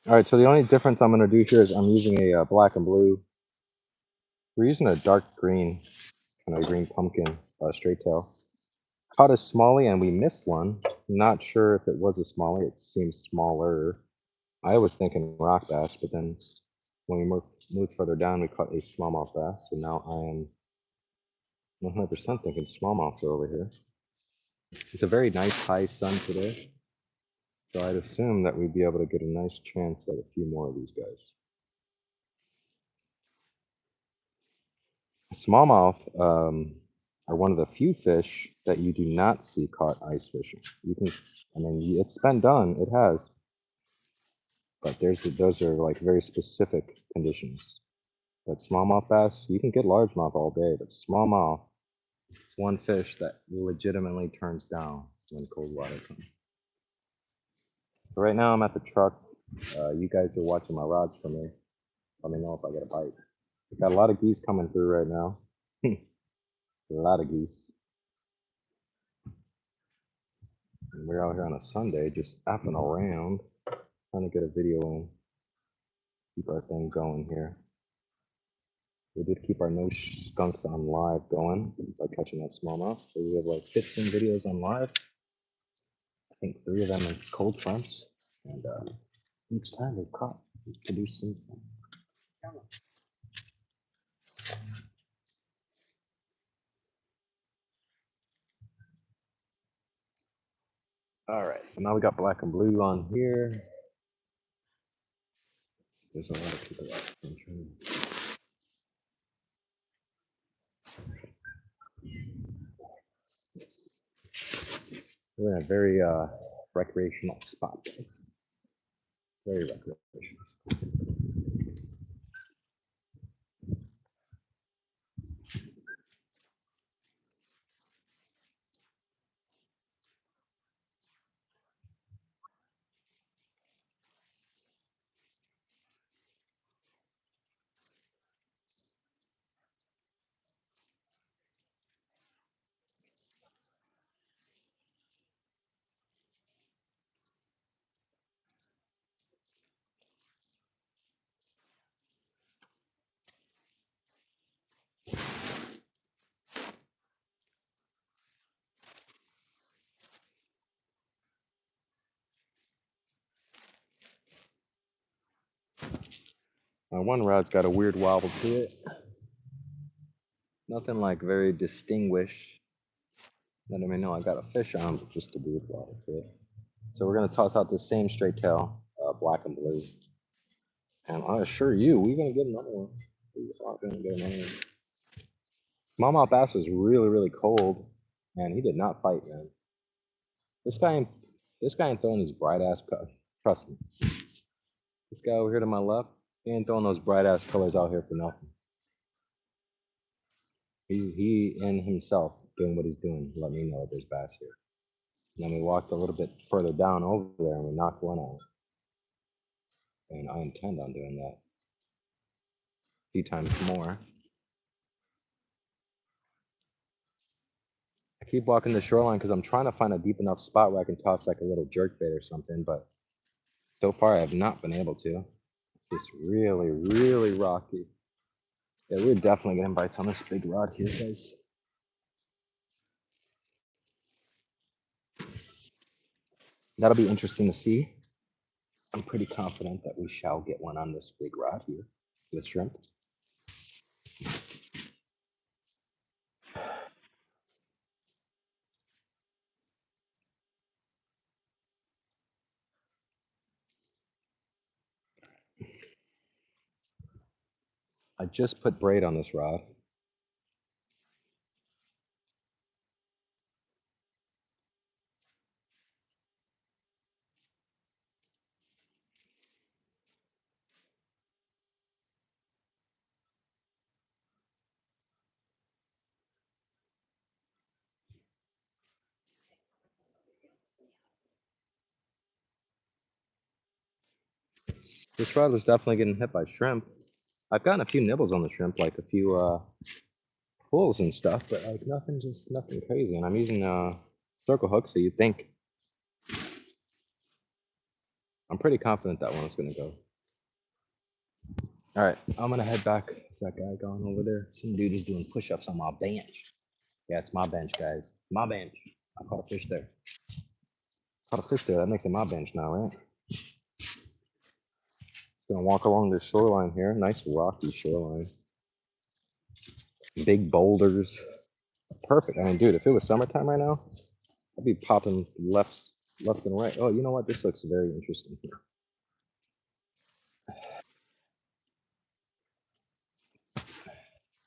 All right, so the only difference I'm gonna do here is I'm using a black and blue. We're using a dark green, kind of green pumpkin straight tail. Caught a smallie and we missed one. Not sure if it was a smallie. It seems smaller. I was thinking rock bass, but then when we moved further down, we caught a smallmouth bass. So now I am 100% thinking smallmouths are over here. It's a very nice high sun today, so I'd assume that we'd be able to get a nice chance at a few more of these guys. Smallmouth are one of the few fish that you do not see caught ice fishing. You can, I mean, it's been done, it has, but those are like very specific conditions. But smallmouth bass, you can get largemouth all day, but smallmouth is one fish that legitimately turns down when cold water comes. So right now I'm at the truck. You guys are watching my rods for me. Let me know if I get a bite. We've got a lot of geese coming through right now. A lot of geese. And we're out here on a Sunday just effing around, trying to get a video in, keep our thing going here. We did keep our no skunks on live going by catching that smallmouth. So we have like 15 videos on live. I think 3 of them are cold fronts, and each time they've caught, we produced some. All right, so now we got black and blue on here. There's a lot of people out, so I'm trying We're in a very recreational spot, guys. Very recreational spot. One rod's got a weird wobble to it. Nothing like very distinguished. Let me know I got a fish on, but just a weird wobble to it. So we're gonna toss out the same straight tail, black and blue. And I assure you, we're gonna get another one. We're just not gonna get another one. Smallmouth bass was really, really cold, and he did not fight, man. This guy ain't throwing these bright ass colors. Trust me. This guy over here to my left, he ain't throwing those bright ass colors out here for nothing. He in himself doing what he's doing. Let me know there's bass here. And then we walked a little bit further down over there, and we knocked one out. And I intend on doing that a few times more. I keep walking the shoreline because I'm trying to find a deep enough spot where I can toss like a little jerk bait or something, but so far I have not been able to. It's just really, really rocky. Yeah, we're definitely getting bites on this big rod here, guys. That'll be interesting to see. I'm pretty confident that we shall get one on this big rod here with shrimp. I just put braid on this rod. This rod was definitely getting hit by shrimp. I've gotten a few nibbles on the shrimp, like a few pulls and stuff, but like nothing crazy. And I'm using circle hooks, so you think I'm pretty confident that one's gonna go. All right, I'm gonna head back. Is that guy gone over there? Some dude is doing push-ups on my bench. Yeah, it's my bench, guys. My bench. I caught a fish there. Caught a fish there. That makes it my bench now, right? Gonna walk along this shoreline here. Nice rocky shoreline. Big boulders. Perfect. I mean, dude, if it was summertime right now, I'd be popping left and right. Oh, you know what? This looks very interesting here.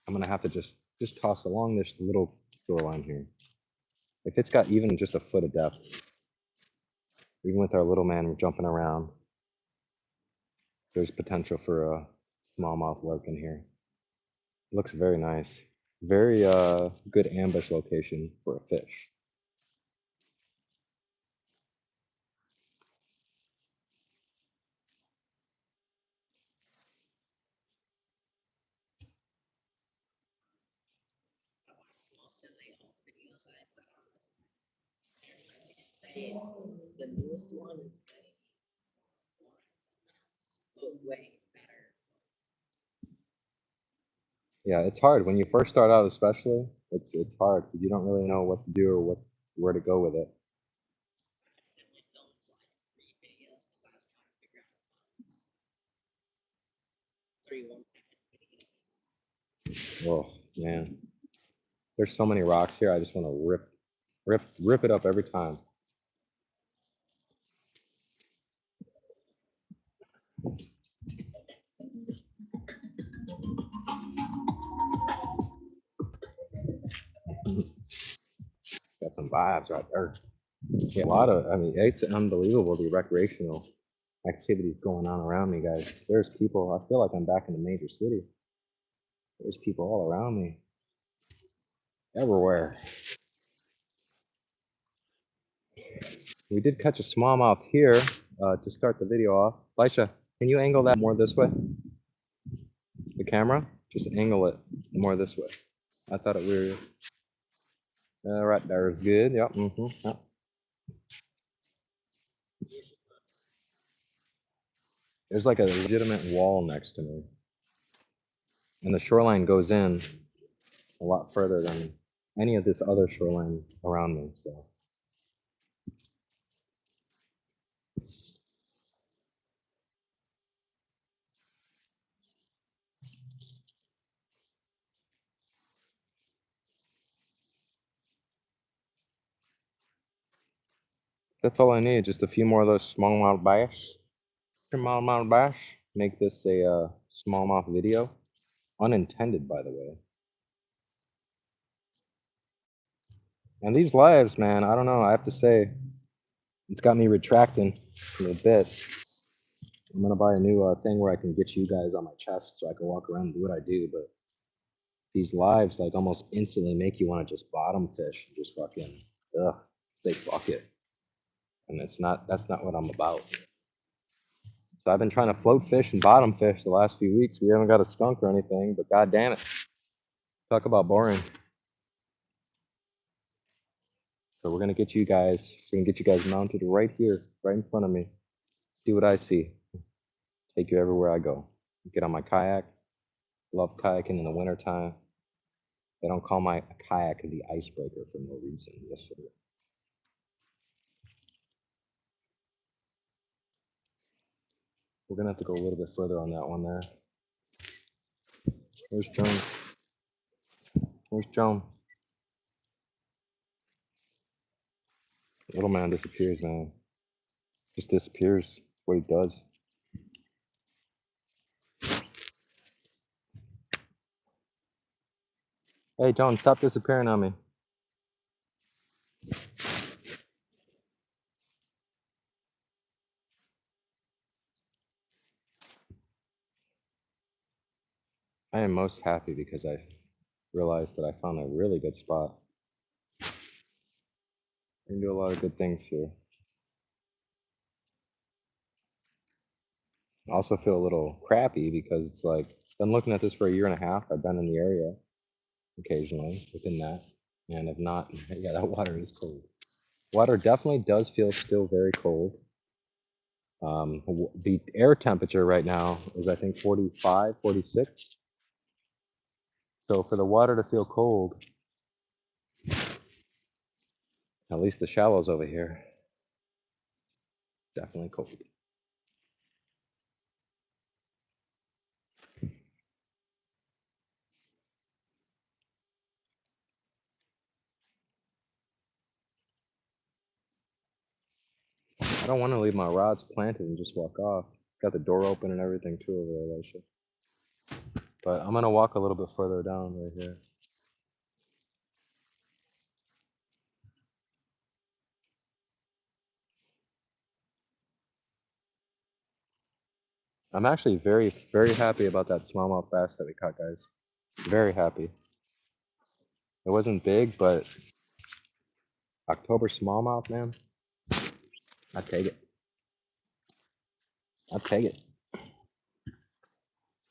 I'm gonna have to just toss along this little shoreline here. If it's got even just a foot of depth, even with our little man jumping around, there's potential for a smallmouth lurking here. Looks very nice. Very good ambush location for a fish. The newest one is way better. Yeah, it's hard when you first start out, especially. It's hard because you don't really know what to do or where to go with it. Oh man, there's so many rocks here. I just want to rip it up every time. Got some vibes right there. Yeah, a lot of, I mean, it's unbelievable the recreational activities going on around me, guys. There's people, I feel like I'm back in a major city. There's people all around me, everywhere. We did catch a smallmouth here to start the video off. Lisha, can you angle that more this way? The camera? Just angle it more this way. I thought it weird. Right there is good. Yep. Yep. There's like a legitimate wall next to me. And the shoreline goes in a lot further than any of this other shoreline around me. So that's all I need. Just a few more of those smallmouth bass. Smallmouth bass. Make this a smallmouth video. Unintended, by the way. And these lives, man, I don't know. I have to say, it's got me retracting a little bit. I'm gonna buy a new thing where I can get you guys on my chest so I can walk around and do what I do. But these lives like almost instantly make you want to just bottom fish and just fucking say fuck it. And that's not what I'm about. So I've been trying to float fish and bottom fish the last few weeks. We haven't got a skunk or anything, but god damn it. Talk about boring. So we're gonna get you guys mounted right here, right in front of me. See what I see. Take you everywhere I go. Get on my kayak. Love kayaking in the wintertime. They don't call my kayak the icebreaker for no reason. Yes, sir. We're gonna have to go a little bit further on that one there. Where's Joan? Where's Joan? Little man disappears, man. Just disappears. What he does. Hey, Joan, stop disappearing on me. I am most happy because I realized that I found a really good spot. I can do a lot of good things here. I also feel a little crappy because it's like, I've been looking at this for a year and a half. I've been in the area occasionally within that, and have not, yeah, that water is cold. Water definitely does feel still very cold. The air temperature right now is, I think, 45, 46. So for the water to feel cold, at least the shallows over here, definitely cold. I don't want to leave my rods planted and just walk off. Got the door open and everything too over there, Alicia. But I'm gonna walk a little bit further down right here. I'm actually very, very happy about that smallmouth bass that we caught, guys. Very happy. It wasn't big, but October smallmouth, man, I'd take it. I'd take it.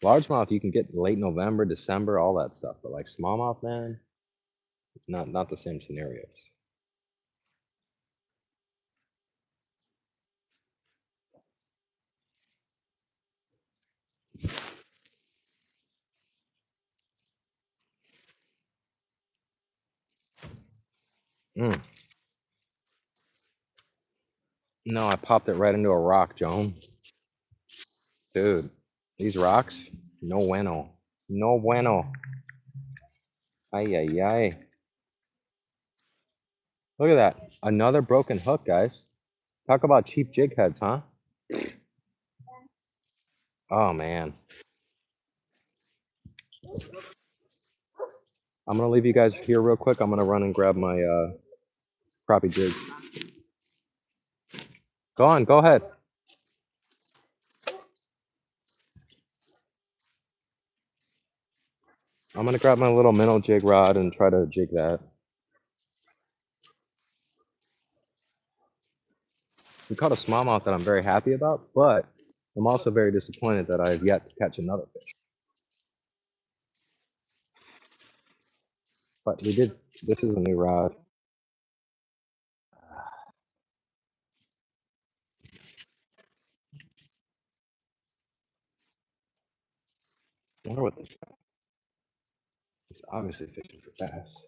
Largemouth you can get late November, December, all that stuff, but like smallmouth, man, not the same scenarios. Mm. No, I popped it right into a rock, Joan. Dude, these rocks, no bueno. No bueno. Ay, ay, ay. Look at that. Another broken hook, guys. Talk about cheap jig heads, huh? Oh, man. I'm going to leave you guys here real quick. I'm going to run and grab my crappie jig. Go on, go ahead. I'm gonna grab my little minnow jig rod and try to jig that. We caught a smallmouth that I'm very happy about, but I'm also very disappointed that I have yet to catch another fish. But we did, this is a new rod. I wonder what this is. He's obviously fishing for bass.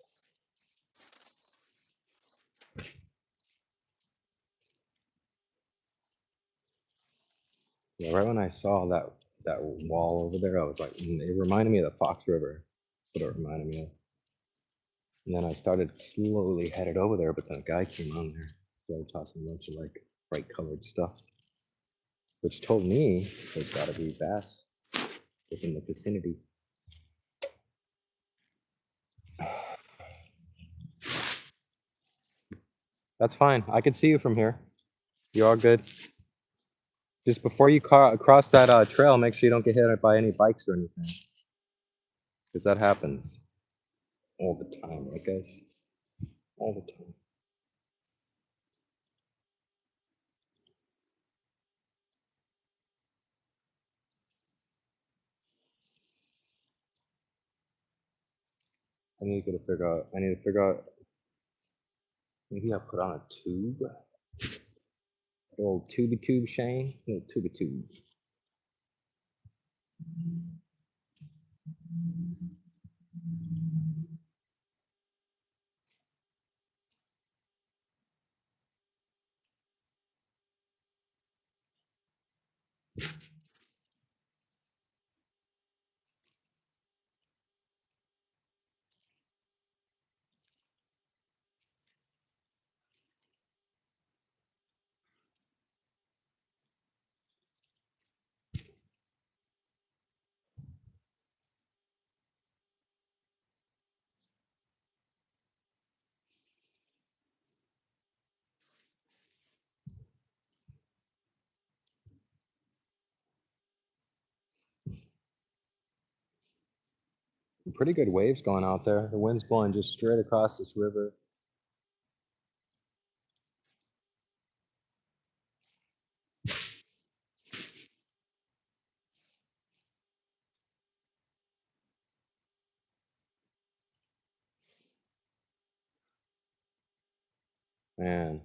Yeah, right when I saw that wall over there, I was like, it reminded me of the Fox River. That's what it reminded me of. And then I started slowly headed over there, but then a guy came on there, started tossing a bunch of like bright colored stuff, which told me there's got to be bass within the vicinity. That's fine. I can see you from here. You're all good. Just before you cross that trail, make sure you don't get hit by any bikes or anything, because that happens all the time, right, guys? All the time. I need to figure out. I need to figure out. Maybe I put on a tube. A little tubey tube, Shane. A little tubey tube. Pretty good waves going out there. The wind's blowing just straight across this river. Man,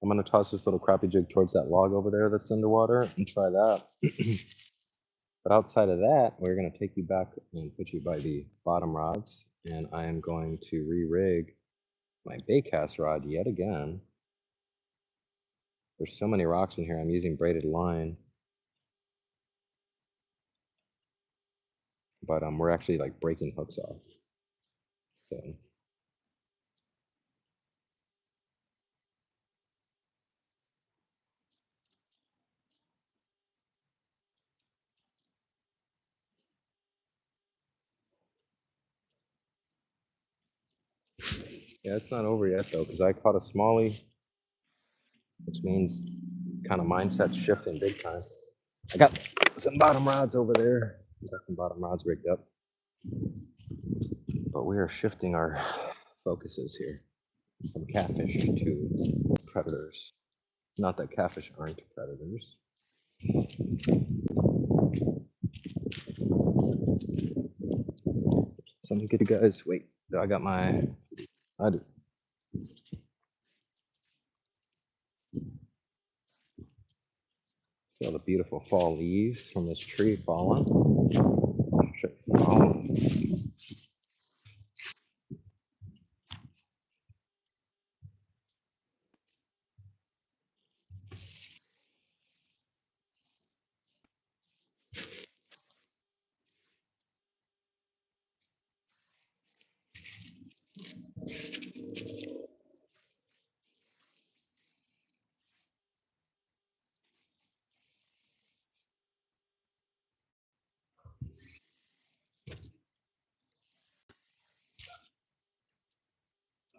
I'm gonna toss this little crappie jig towards that log over there that's underwater and try that. But outside of that, we're gonna take you back and put you by the bottom rods, and I am going to re-rig my baitcast rod yet again. There's so many rocks in here. I'm using braided line, but we're actually like breaking hooks off. So yeah, it's not over yet though, because I caught a smallie, which means kind of mindset shifting big time. I got some bottom rods over there. Got some bottom rods rigged up, but we are shifting our focuses here from catfish to predators. Not that catfish aren't predators. Something good, guys. Wait, I got my. I do. See all the beautiful fall leaves from this tree falling.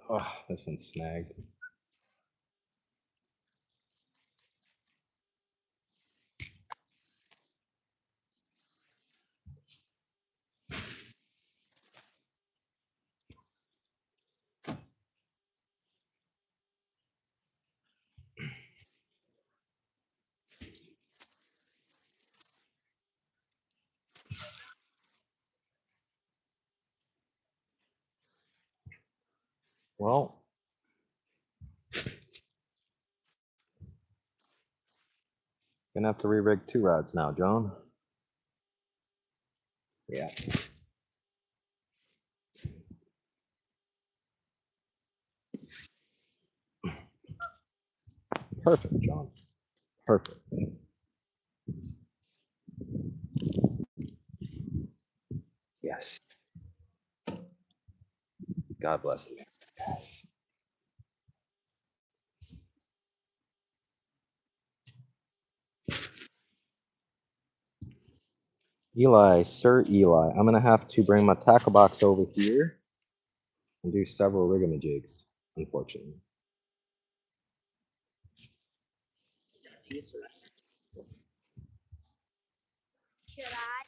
Oh, this one's snagged. Well, gonna have to re-rig 2 rods now, John. Yeah. Perfect, John. Perfect. Yes. God bless you. Eli, Sir Eli, I'm gonna have to bring my tackle box over here and do several rigamajigs, unfortunately. Should I?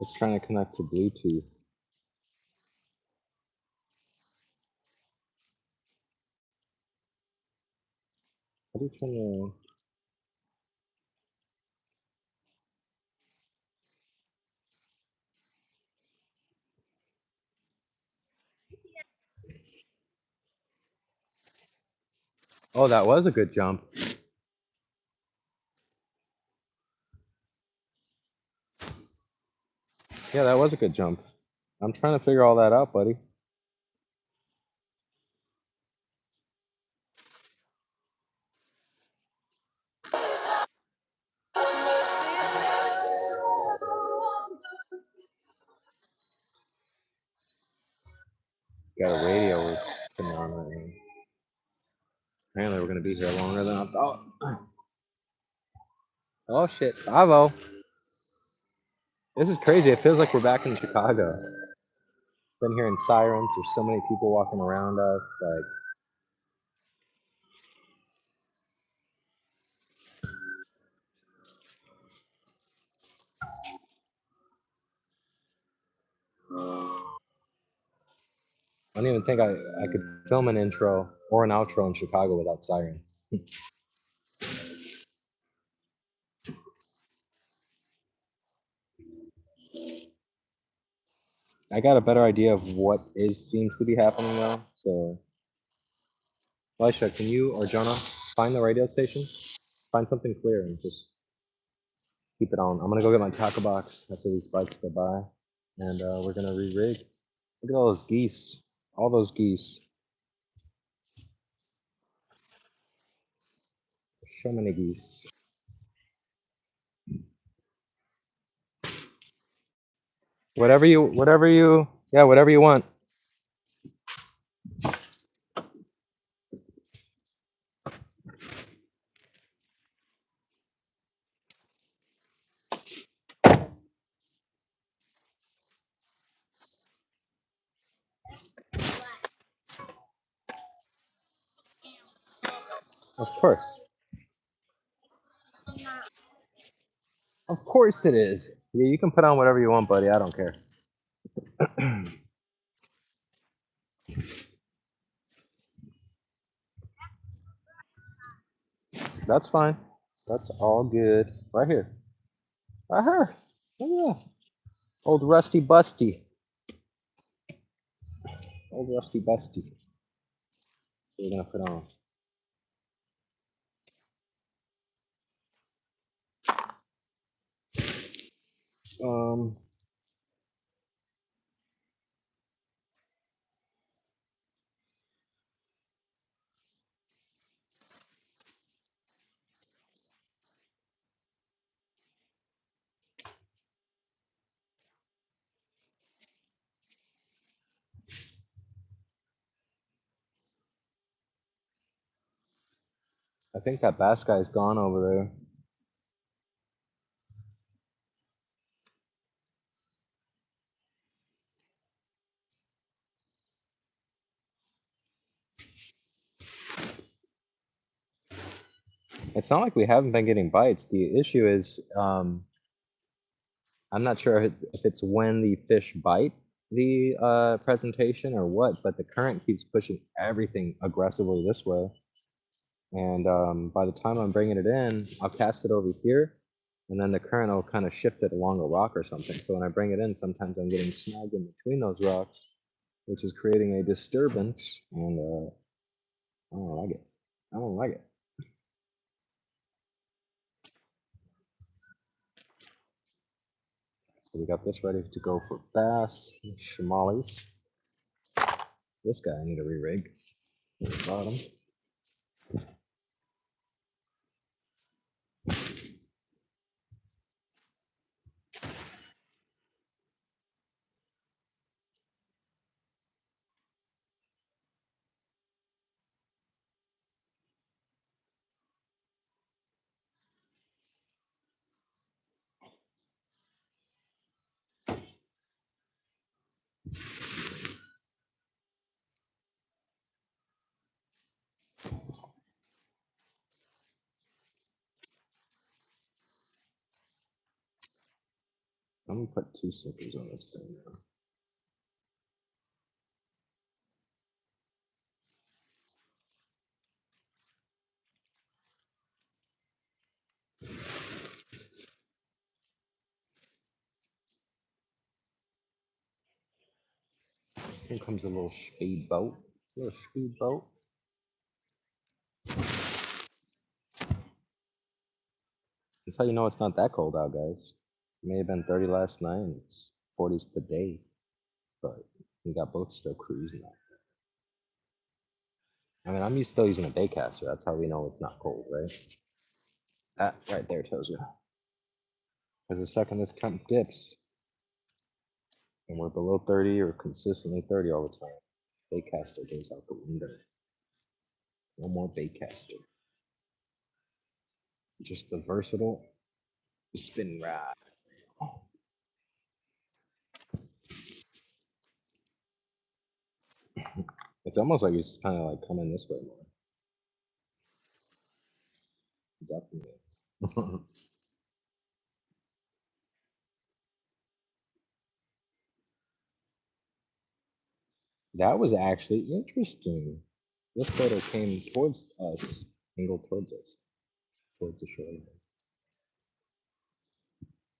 It's trying to connect to Bluetooth. How do you turn the... Oh, that was a good jump. Yeah, that was a good jump. I'm trying to figure all that out, buddy. Got a radio we're putting on right now. Apparently, we're gonna be here longer than I thought. Oh shit, Bravo. This is crazy. It feels like we're back in Chicago. Been hearing sirens. There's so many people walking around us. Like, I don't even think I could film an intro or an outro in Chicago without sirens. I got a better idea of what seems to be happening now. So, Elisha, can you or Jonah find the radio station? Find something clear and just keep it on. I'm gonna go get my tackle box after these bikes go by, and we're gonna re-rig. Look at all those geese. All those geese. So many geese. Whatever you want. Of course. Of course it is. Yeah, you can put on whatever you want, buddy. I don't care. That's fine. That's all good. Right here. Right here. Oh, yeah. Old Rusty Busty. Old Rusty Busty. So we're gonna put on. Um, I think that bass guy's gone over there. It's not like we haven't been getting bites. The issue is, I'm not sure if it's when the fish bite the presentation or what, but the current keeps pushing everything aggressively this way. And by the time I'm bringing it in, I'll cast it over here, and then the current will kind of shift it along a rock or something. So when I bring it in, sometimes I'm getting snagged in between those rocks, which is creating a disturbance, and I don't like it. I don't like it. So we got this ready to go for bass, shamalies. This guy I need a re-rig. Bottom. I'm gonna put 2 sinkers on this thing now. Here comes a little speed boat. Little speed boat. That's how you know it's not that cold out, guys. It may have been 30 last night, and it's 40s today, but we got boats still cruising out. I mean, I'm still using a baitcaster. That's how we know it's not cold, right? That right there tells you. Because the second this temp dips, and we're below 30 or consistently 30 all the time, baitcaster goes out the window. No more baitcaster. Just the versatile spin rod. It's almost like he's kind of like coming this way more. Definitely is. That was actually interesting. This photo came towards us, angled towards us, towards the shoreline.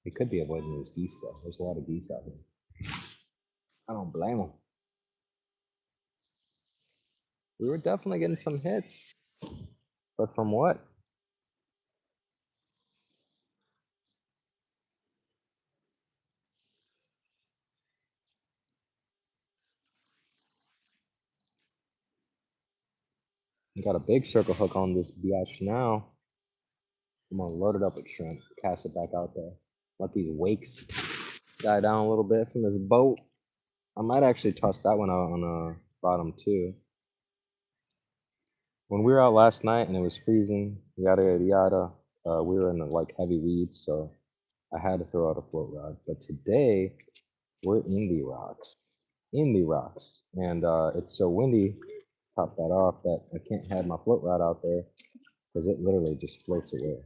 He could be avoiding these geese though. There's a lot of geese out here. I don't blame him. We were definitely getting some hits, but from what? We got a big circle hook on this biatch now. I'm gonna load it up with shrimp, cast it back out there. Let these wakes die down a little bit from this boat. I might actually toss that one out on the bottom too. When we were out last night and it was freezing, yada yada yada, we were in the like heavy weeds, so I had to throw out a float rod. But today we're in the rocks, and it's so windy. Top that off that I can't have my float rod out there because it literally just floats away.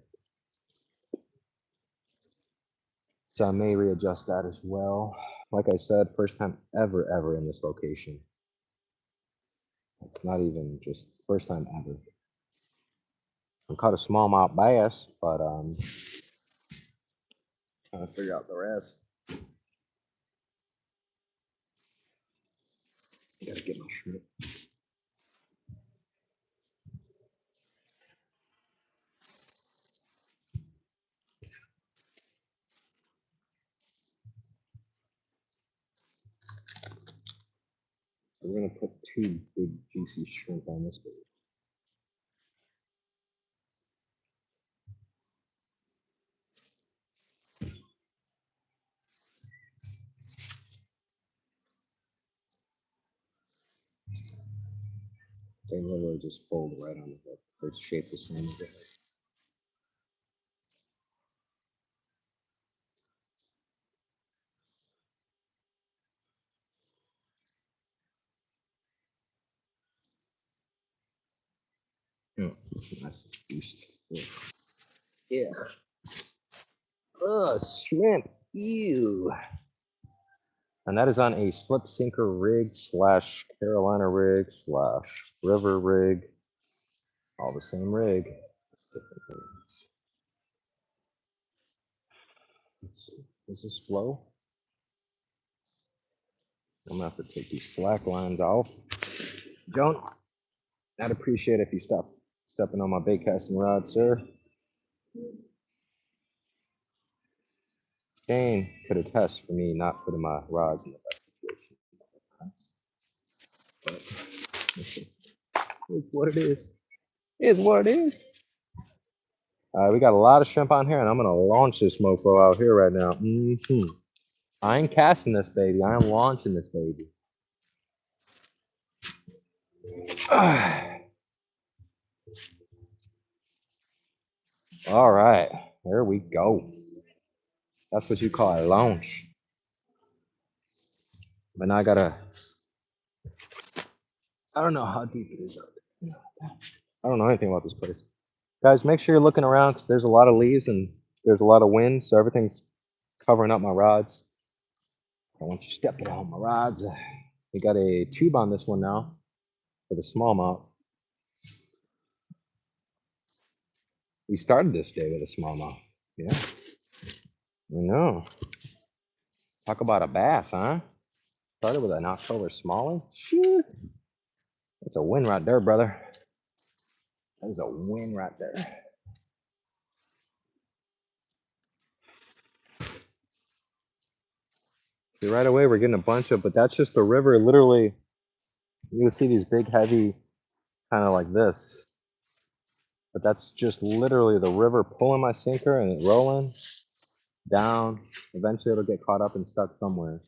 So I may readjust that as well. Like I said, first time ever in this location. It's not even just first time ever. I caught a smallmouth bass, but trying to figure out the rest. I gotta get my shrimp. We're gonna put 2 big juicy shrimp on this bait. They literally just fold right on the hook. They're shaped the same as the hook. Nice boost. Yeah. Ugh, shrimp. Ew. And that is on a slip sinker rig slash Carolina rig slash river rig. All the same rig. Just different things. Let's see. Does this flow? I'm gonna have to take these slack lines off. Don't. I'd appreciate it if you stop stepping on my bait casting rod, sir. Shane could attest for me not putting my rods in the best situation. But it's what it is. It's what it is. We got a lot of shrimp on here, and I'm gonna launch this mofo out here right now. I ain't casting this baby. I am launching this baby. All right, there we go. That's what you call a launch. But now I gotta. I don't know how deep it is out there. I don't know anything about this place. Guys, make sure you're looking around because there's a lot of leaves and there's a lot of wind, so everything's covering up my rods. I don't want you stepping on my rods. We got a tube on this one now for the smallmouth. We started this day with a smallmouth. Yeah, I know. Talk about a bass, huh? Started with an October smallie. Shoot. That's a win right there, brother. That is a win right there. See, right away we're getting a bunch of, but that's just the river. Literally, you can see these big, heavy, kind of like this. But that's just literally the river pulling my sinker and it rolling down. Eventually it'll get caught up and stuck somewhere.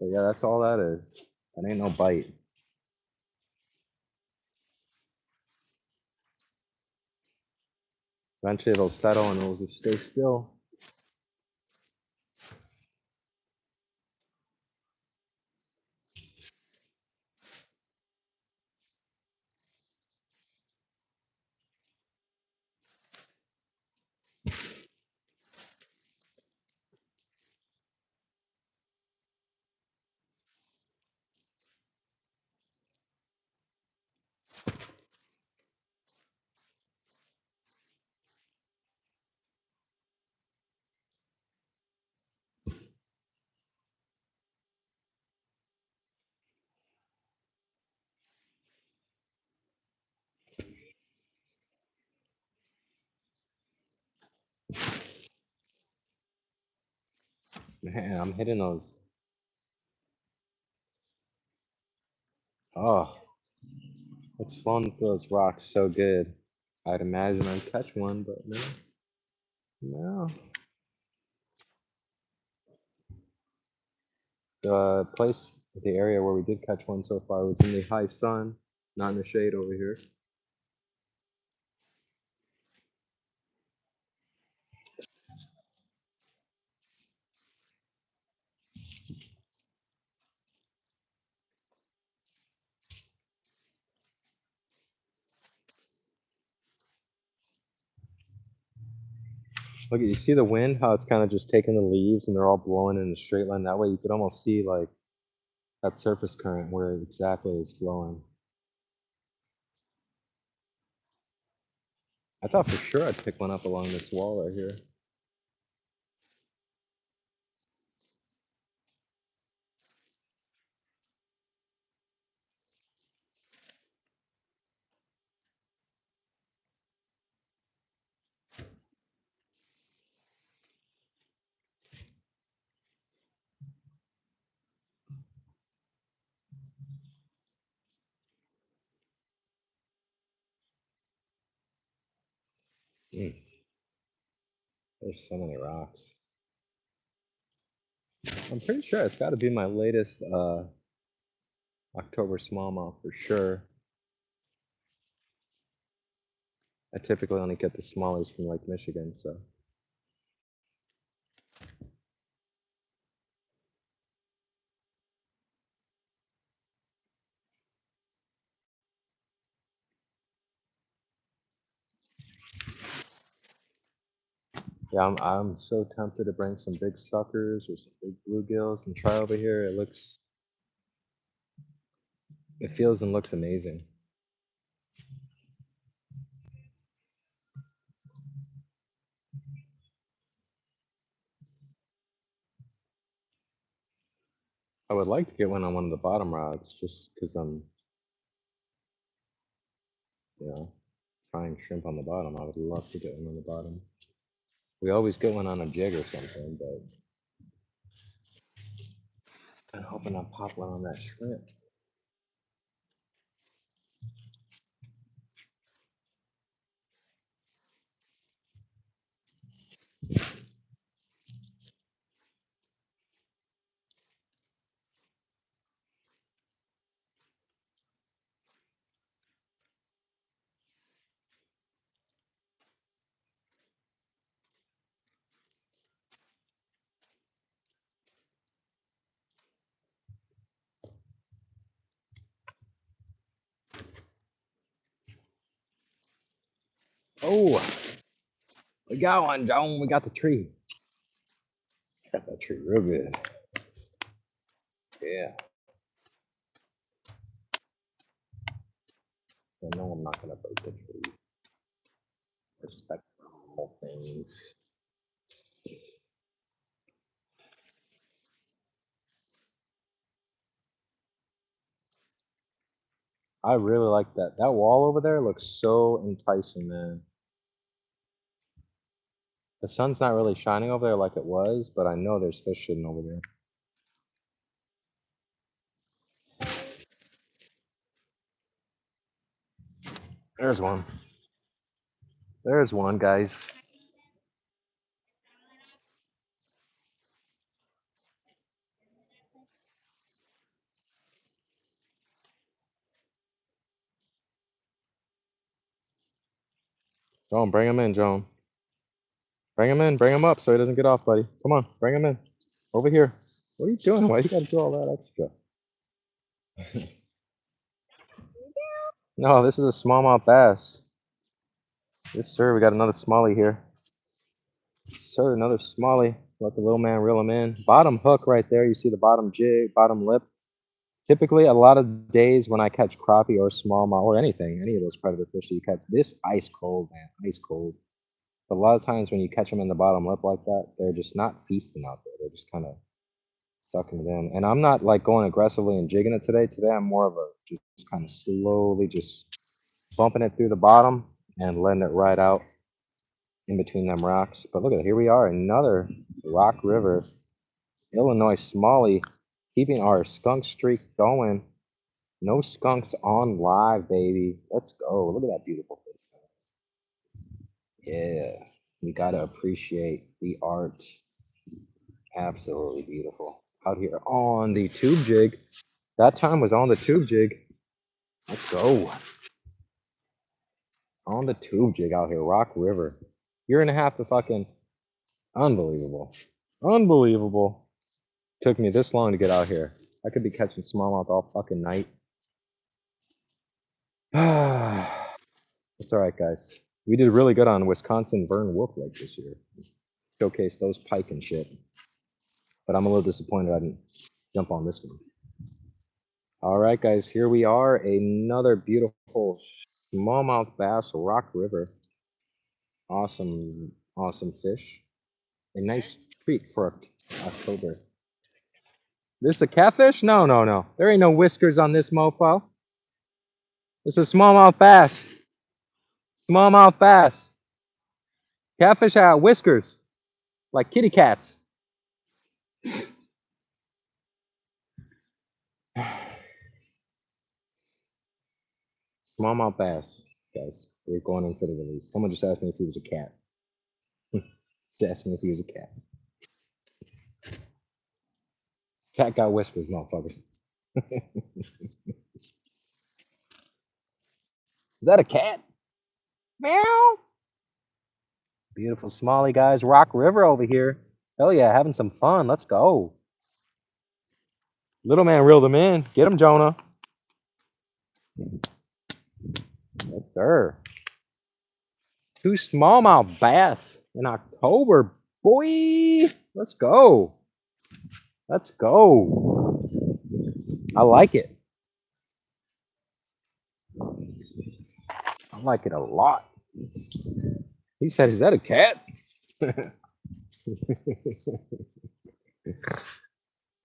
But yeah, that's all that is. That ain't no bite. Eventually it'll settle and it'll just stay still. Man, I'm hitting those. Oh, it's fun with those rocks so good. I'd imagine I'd catch one, but no. No. The place, the area where we did catch one so far was in the high sun, not in the shade over here. Look, you see the wind, how it's kind of just taking the leaves and they're all blowing in a straight line. That way you could almost see like that surface current where it exactly is flowing. I thought for sure I'd pick one up along this wall right here. Mm, there's so many rocks. I'm pretty sure it's got to be my latest October smallmouth for sure. I typically only get the smallies from Lake Michigan, so. Yeah, I'm so tempted to bring some big suckers or some big bluegills and try over here. It feels and looks amazing. I would like to get one on one of the bottom rods just because I'm, you know, trying shrimp on the bottom. I would love to get one on the bottom. We always get one on a jig or something, but just kind of hoping I'll pop one on that shrimp. Oh, we got one, Joan. We got the tree. Got that tree real good. Yeah. I know I'm not gonna break the tree. Respect for all things. I really like that. That wall over there looks so enticing, man. The sun's not really shining over there like it was, but I know there's fish sitting over there. There's one. There's one, guys. Joan, bring him in, Joan. Bring him in. Bring him up so he doesn't get off, buddy. Come on, bring him in. Over here. What are you doing? Why you gotta do all that extra? No, this is a smallmouth bass. Yes, sir. We got another smallie here. Yes, sir, another smallie. Let the little man reel him in. Bottom hook right there. You see the bottom jig, bottom lip. Typically, a lot of days when I catch crappie or smallmouth or anything, any of those predator fish that you catch, this ice cold, man, ice cold. But a lot of times when you catch them in the bottom lip like that, they're just not feasting out there. They're just kind of sucking it in. And I'm not like going aggressively and jigging it today. Today I'm more of a just kind of slowly just bumping it through the bottom and letting it ride out in between them rocks. But look at it, here we are, another Rock River, Illinois smallie, keeping our skunk streak going. No skunks on live, baby. Let's go. Look at that beautiful face, guys. Yeah, you gotta appreciate the art. Absolutely beautiful. Out here on the tube jig. That time was on the tube jig. Let's go. On the tube jig out here, Rock River. Year and a half to fucking unbelievable. Unbelievable. Took me this long to get out here. I could be catching smallmouth all fucking night. It's all right, guys. We did really good on Wisconsin Vern Wolf Lake this year. Showcased those pike and shit. But I'm a little disappointed I didn't jump on this one. All right, guys, here we are. Another beautiful smallmouth bass, Rock River. Awesome, awesome fish. A nice treat for October. This a catfish? No, no, no. There ain't no whiskers on this mofo. This is a smallmouth bass. Smallmouth bass. Catfish have whiskers, like kitty cats. Smallmouth bass, guys. We're going in for the release. Someone just asked me if he was a cat. Just asked me if he was a cat. Cat got whiskers, motherfuckers. Is that a cat? Meow. Beautiful smallie, guys. Rock River over here. Hell yeah, having some fun. Let's go. Little man reeled him in. Get him, Jonah. Yes, sir. Two smallmouth bass. in October, boy. Let's go. Let's go. I like it. I like it a lot. He said, "Is that a cat?"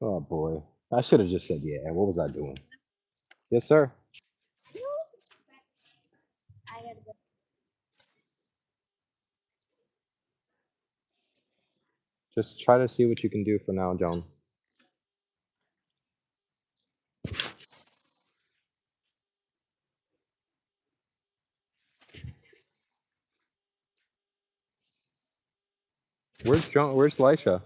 Oh boy. I should have just said yeah. What was I doing? Yes, sir. I gotta go. Just try to see what you can do for now, John. Where's John? Where's Lisha?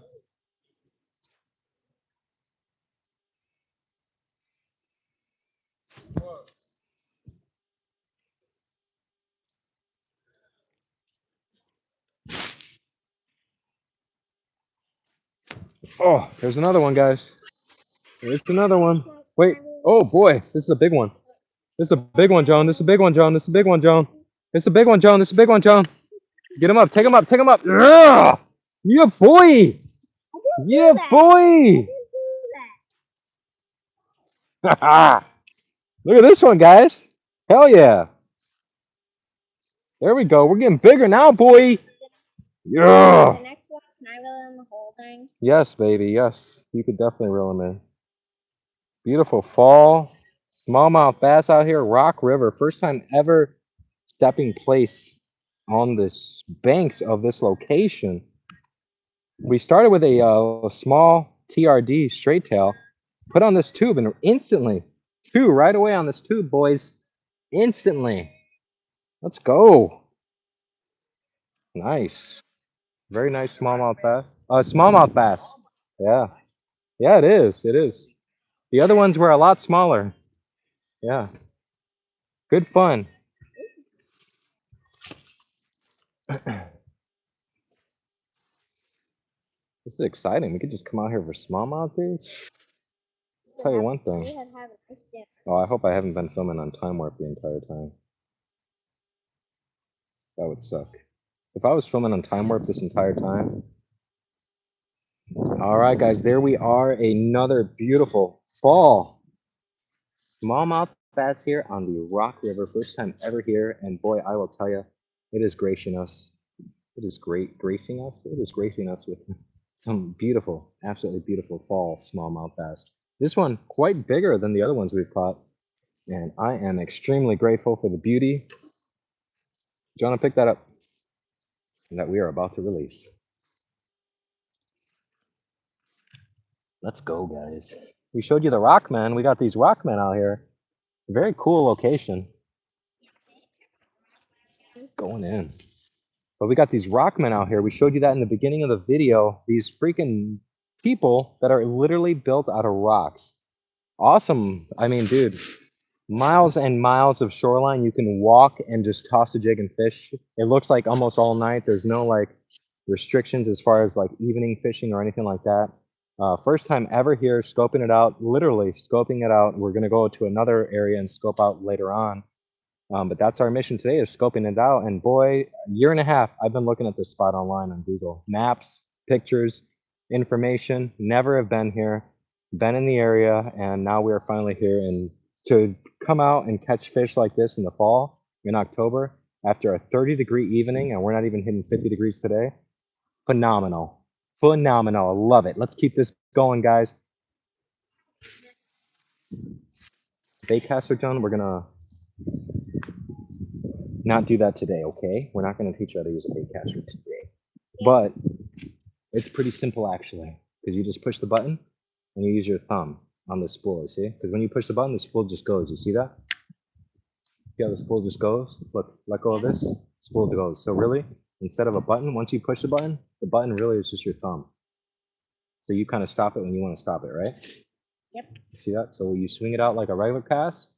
Oh, there's another one, guys. There's another one. Wait. Oh boy, this is a big one. This is a big one, John. This is a big one, John. This is a big one, John. This is a big one, John. This is a big one, John. Get him up. Take him up. Take him up. Yeah, yeah, boy. Yeah, boy. Look at this one, guys. Hell yeah. There we go. We're getting bigger now, boy. Yeah. The next one, can I reel in the whole thing? Yes, baby. Yes. You could definitely reel him in. Beautiful fall. Smallmouth bass out here. Rock River. First time ever stepping place on this banks of this location. We started with a small TRD straight tail, put on this tube, and instantly, two right away on this tube, boys. Instantly. Let's go. Nice. Very nice smallmouth bass. Smallmouth bass. Yeah. Yeah, it is. It is. The other ones were a lot smaller. Yeah. Good fun. This is exciting. We could just come out here for smallmouth, dude. I'll tell you one We thing. have a nice dinner. Oh, I hope I haven't been filming on time warp the entire time. That would suck. If I was filming on time warp this entire time. All right, guys, there we are. Another beautiful fall smallmouth bass here on the Rock River. First time ever here. And boy, I will tell you, it is gracing us. It is gracing us. It is gracing us with some beautiful, absolutely beautiful fall smallmouth bass. This one quite bigger than the other ones we've caught. And I am extremely grateful for the beauty. Do you want to pick that up? That we are about to release. Let's go, guys. We showed you the Rockmen. We got these Rockmen out here. Very cool location. Going in. But we got these Rockmen out here. We showed you that in the beginning of the video. These freaking people that are literally built out of rocks. Awesome. I mean, dude, miles and miles of shoreline. You can walk and just toss a jig and fish. It looks like almost all night. There's no like restrictions as far as like evening fishing or anything like that. First time ever here, scoping it out, literally scoping it out. We're gonna go to another area and scope out later on. But that's our mission today, is scoping it out. And boy, a year and a half, I've been looking at this spot online on Google Maps, pictures, information. Never have been here, been in the area, and now we are finally here. And to come out and catch fish like this in the fall, in October, after a 30-degree evening, and we're not even hitting 50 degrees today, phenomenal. Phenomenal. I love it. Let's keep this going, guys. Baitcaster John, we're gonna not do that today, okay? We're not gonna teach you how to use a baitcaster today. But it's pretty simple actually, because you just push the button and you use your thumb on the spool, you see? Because when you push the button, the spool just goes. You see that? See how the spool just goes? Look, let go of this, spool goes. So really, instead of a button, once you push the button really is just your thumb. So you kind of stop it when you want to stop it, right? Yep. See that? So you swing it out like a regular cast,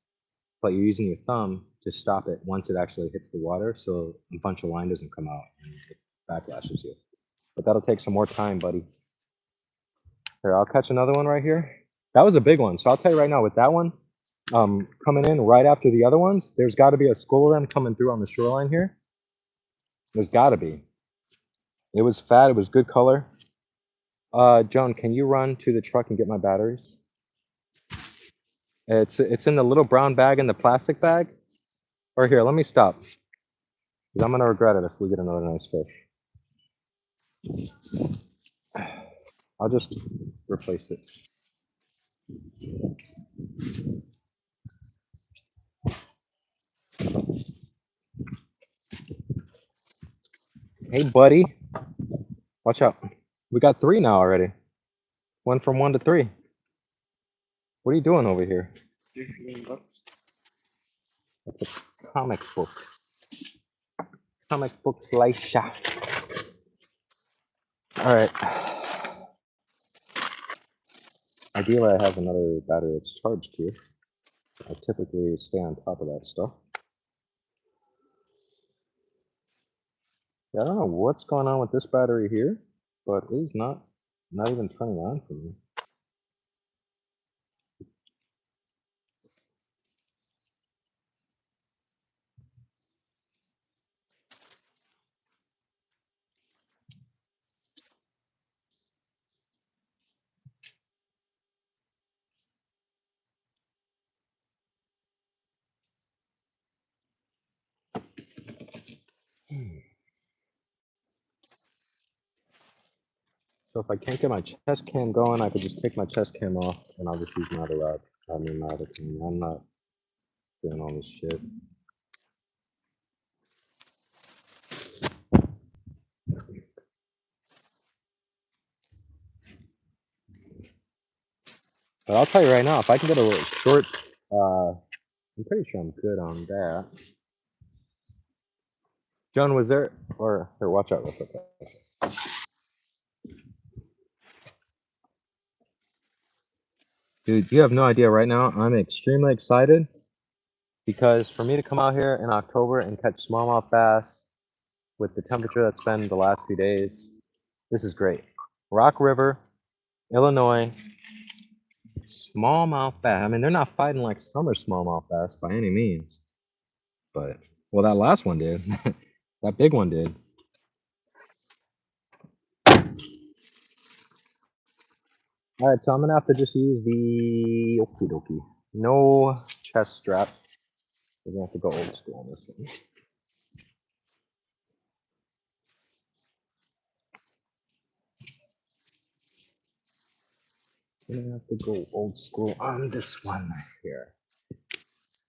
but you're using your thumb to stop it once it actually hits the water, so a bunch of line doesn't come out and it backlashes you. But that'll take some more time, buddy. Here, I'll catch another one right here. That was a big one. So I'll tell you right now, with that one coming in right after the other ones, there's got to be a school of them coming through on the shoreline here. There's got to be. It was fat. It was good color. Joan, can you run to the truck and get my batteries? It's in the little brown bag in the plastic bag. Or here, let me stop. Because I'm gonna regret it if we get another nice fish. I'll just replace it. Hey, buddy. Watch out. We got 3 now already. Went from 1 to 3. What are you doing over here? That's a comic book. Comic book Fleischer. Alright. Ideally, I have another battery that's charged here. I typically stay on top of that stuff. Yeah, I don't know what's going on with this battery here, but it is not even turning on for me. So if I can't get my chest cam going, I could just take my chest cam off and I'll just use my other rod. I mean, my other cam. I'm not doing all this shit. But I'll tell you right now, if I can get a short, I'm pretty sure I'm good on that. John, was there, or here, watch out real quick. Dude, you have no idea right now. I'm extremely excited because for me to come out here in October and catch smallmouth bass with the temperature that's been the last few days, this is great. Rock River, Illinois, smallmouth bass. I mean, they're not fighting like summer smallmouth bass by any means, but well, that last one did. That big one did. All right, so I'm gonna have to just use the okie dokie. No chest strap. We're gonna have to go old school on this one. We're gonna have to go old school on this one here.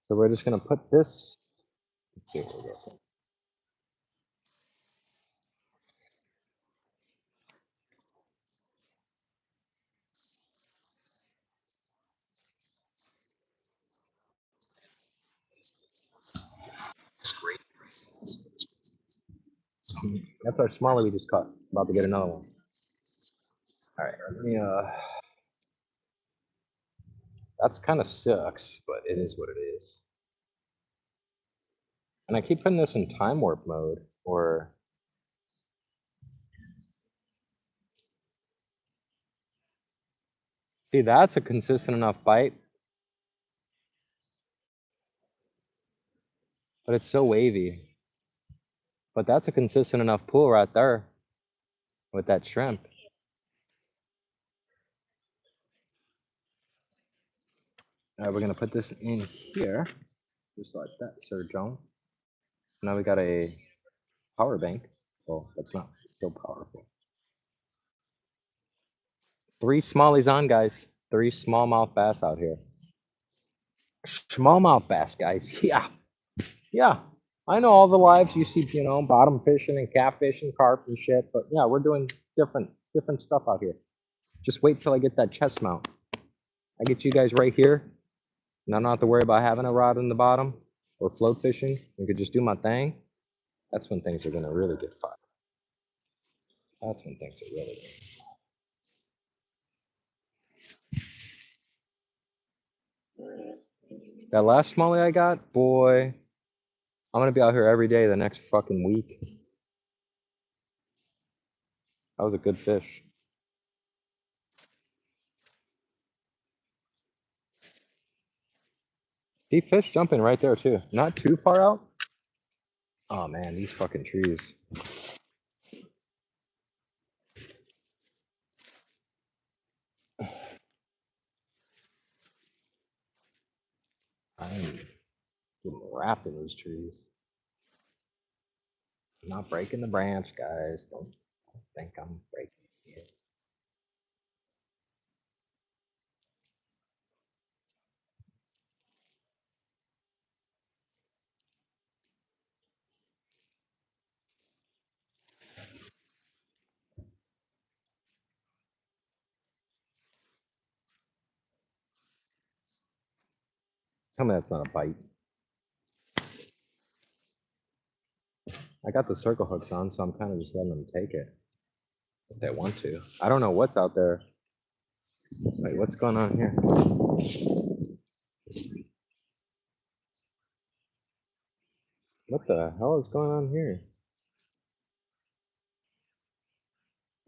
So we're just gonna put this. Let's see what we got. That's our smaller we just caught. About to get another one. All right, let me. That's kind of sucks, but it is what it is. And I keep putting this in time warp mode, or see, that's a consistent enough bite, but it's so wavy. But that's a consistent enough pool right there with that shrimp. All right, we're gonna put this in here, just like that, Sir John. Now we got a power bank. Well, that's not so powerful. 3 smallies on, guys. 3 smallmouth bass out here. Smallmouth bass, guys. Yeah, yeah. I know all the lives you see, you know, bottom fishing and catfish and carp and shit, but yeah, we're doing different stuff out here. Just wait till I get that chest mount. I get you guys right here, and I don't have to worry about having a rod in the bottom or float fishing. I could just do my thing. That's when things are gonna really get fire. That's when things are really good. That last smallie I got, boy, I'm gonna be out here every day the next fucking week. That was a good fish. See fish jumping right there too. Not too far out. Oh man, these fucking trees. I'm getting wrapped in these trees. I'm not breaking the branch, guys. Don't think I'm breaking it. Tell me that's not a bite. I got the circle hooks on, so I'm kind of just letting them take it if they want to. I don't know what's out there. Wait, what's going on here? What the hell is going on here?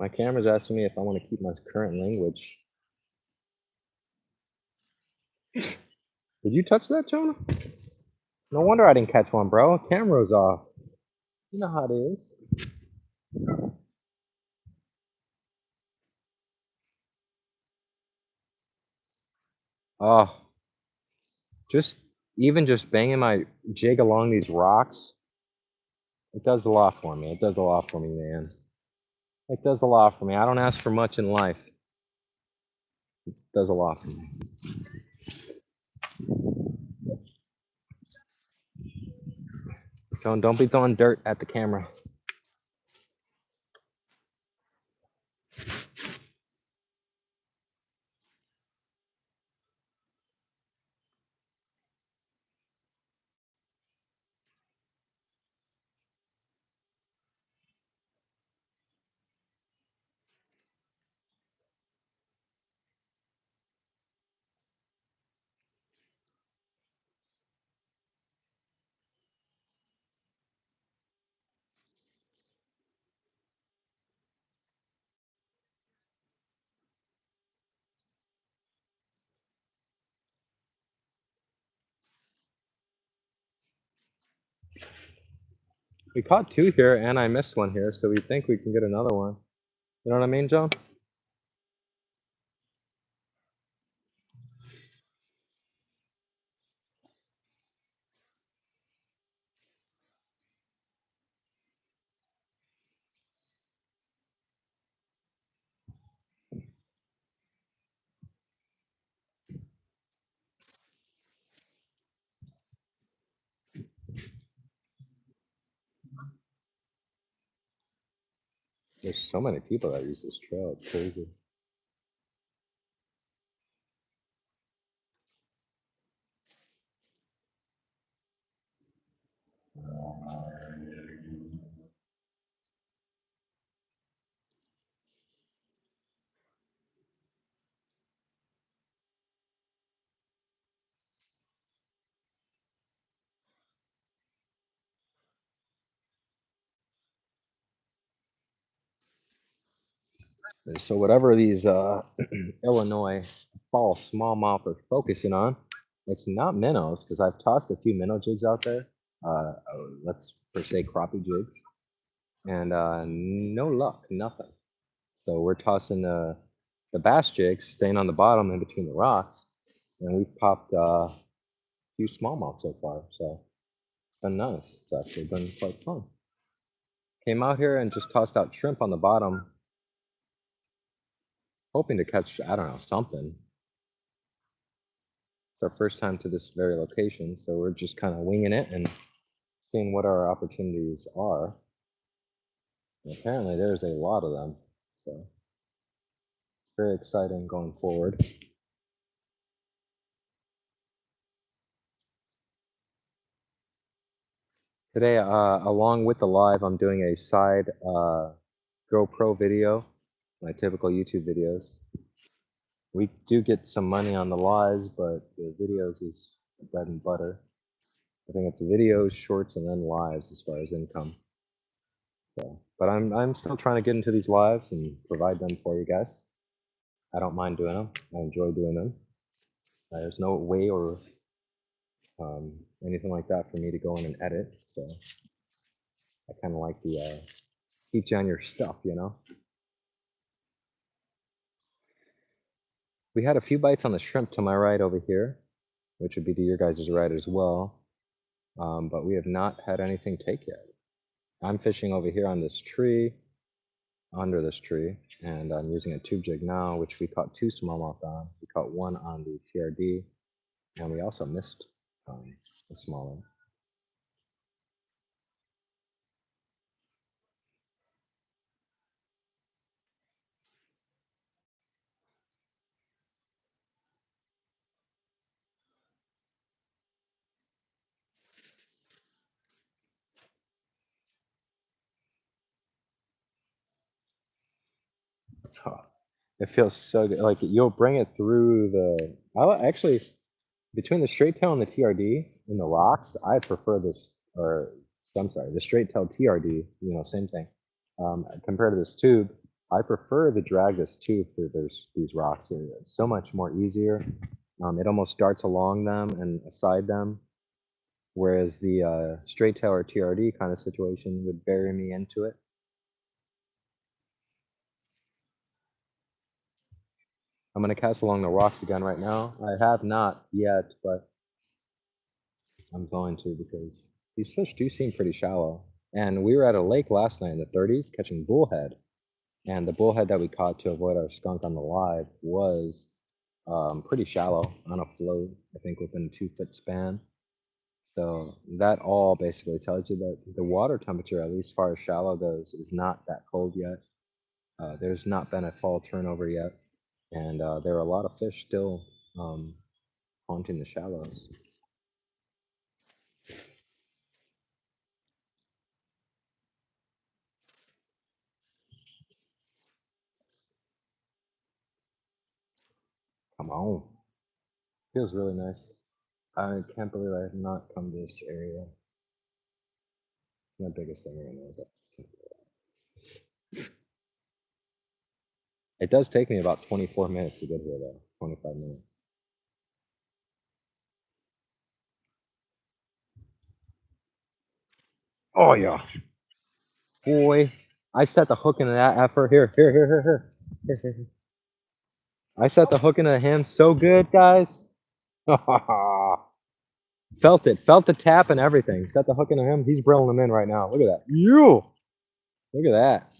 My camera's asking me if I want to keep my current language. Did you touch that, Jonah? No wonder I didn't catch one, bro. Camera's off. You know how it is. Oh, just banging my jig along these rocks, it does a lot for me. It does a lot for me, man. It does a lot for me. I don't ask for much in life. It does a lot for me. Don't be throwing dirt at the camera. We caught two here, and I missed one here, so we think we can get another one. You know what I mean, John? There's so many people that use this trail. It's crazy. And so whatever these Illinois fall smallmouth are focusing on, it's not minnows, because I've tossed a few minnow jigs out there. Let's per se crappie jigs, and no luck, nothing. So we're tossing the bass jigs, staying on the bottom in between the rocks, and we've popped a few smallmouth so far. So it's been nice. It's actually been quite fun. Came out here and just tossed out shrimp on the bottom, hoping to catch, I don't know, something. It's our first time to this very location, so we're just kind of winging it and seeing what our opportunities are. And apparently there's a lot of them, so it's very exciting going forward. Today, along with the live, I'm doing a side GoPro video, my typical YouTube videos. We do get some money on the lives, but the videos is bread and butter. I think it's videos, shorts, and then lives as far as income. So, but I'm still trying to get into these lives and provide them for you guys. I don't mind doing them. I enjoy doing them. There's no way or anything like that for me to go in and edit. So I kind of like the keep you on your stuff, you know. We had a few bites on the shrimp to my right over here. which would be to your guys' right as well. But we have not had anything take yet. I'm fishing over here on this tree, under this tree, and I'm using a tube jig now, which we caught 2 smallmouth on. We caught 1 on the TRD, and we also missed a smaller. Oh, it feels so good. Like you'll bring it through the. I actually, between the straight tail and the TRD in the rocks, I prefer this. Or I'm sorry, the straight tail TRD. You know, same thing. Compared to this tube, I prefer to drag this tube through these rocks. It's so much more easier. It almost darts along them and aside them, whereas the straight tail or TRD kind of situation would bury me into it. I'm going to cast along the rocks again right now. I have not yet, but I'm going to because these fish do seem pretty shallow. And we were at a lake last night in the 30s catching bullhead. And the bullhead that we caught to avoid our skunk on the live was pretty shallow on a float, I think within a 2-foot span. So that all basically tells you that the water temperature, at least as far as shallow goes, is not that cold yet. There's not been a fall turnover yet. And there are a lot of fish still haunting the shallows. Come on. Feels really nice. I can't believe I have not come to this area. It's my biggest thing right now is I just can't believe it. It does take me about 24 minutes to get here though, 25 minutes. Oh yeah. Boy, I set the hook into that effort. Here. I set the hook into him so good, guys. Felt it, felt the tap and everything. Set the hook into him. He's brilling him in right now. Look at that. You. Look at that.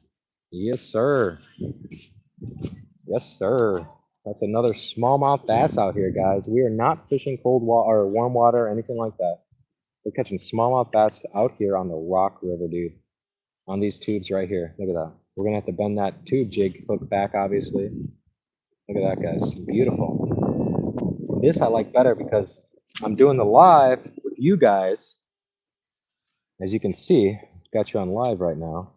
Yes, sir. Yes, sir. That's another smallmouth bass out here, guys. We are not fishing cold water or warm water or anything like that. We're catching smallmouth bass out here on the Rock River, dude. On these tubes right here. Look at that. We're gonna have to bend that tube jig hook back, obviously. Look at that, guys. Beautiful. This I like better because I'm doing the live with you guys. As you can see, got you on live right now.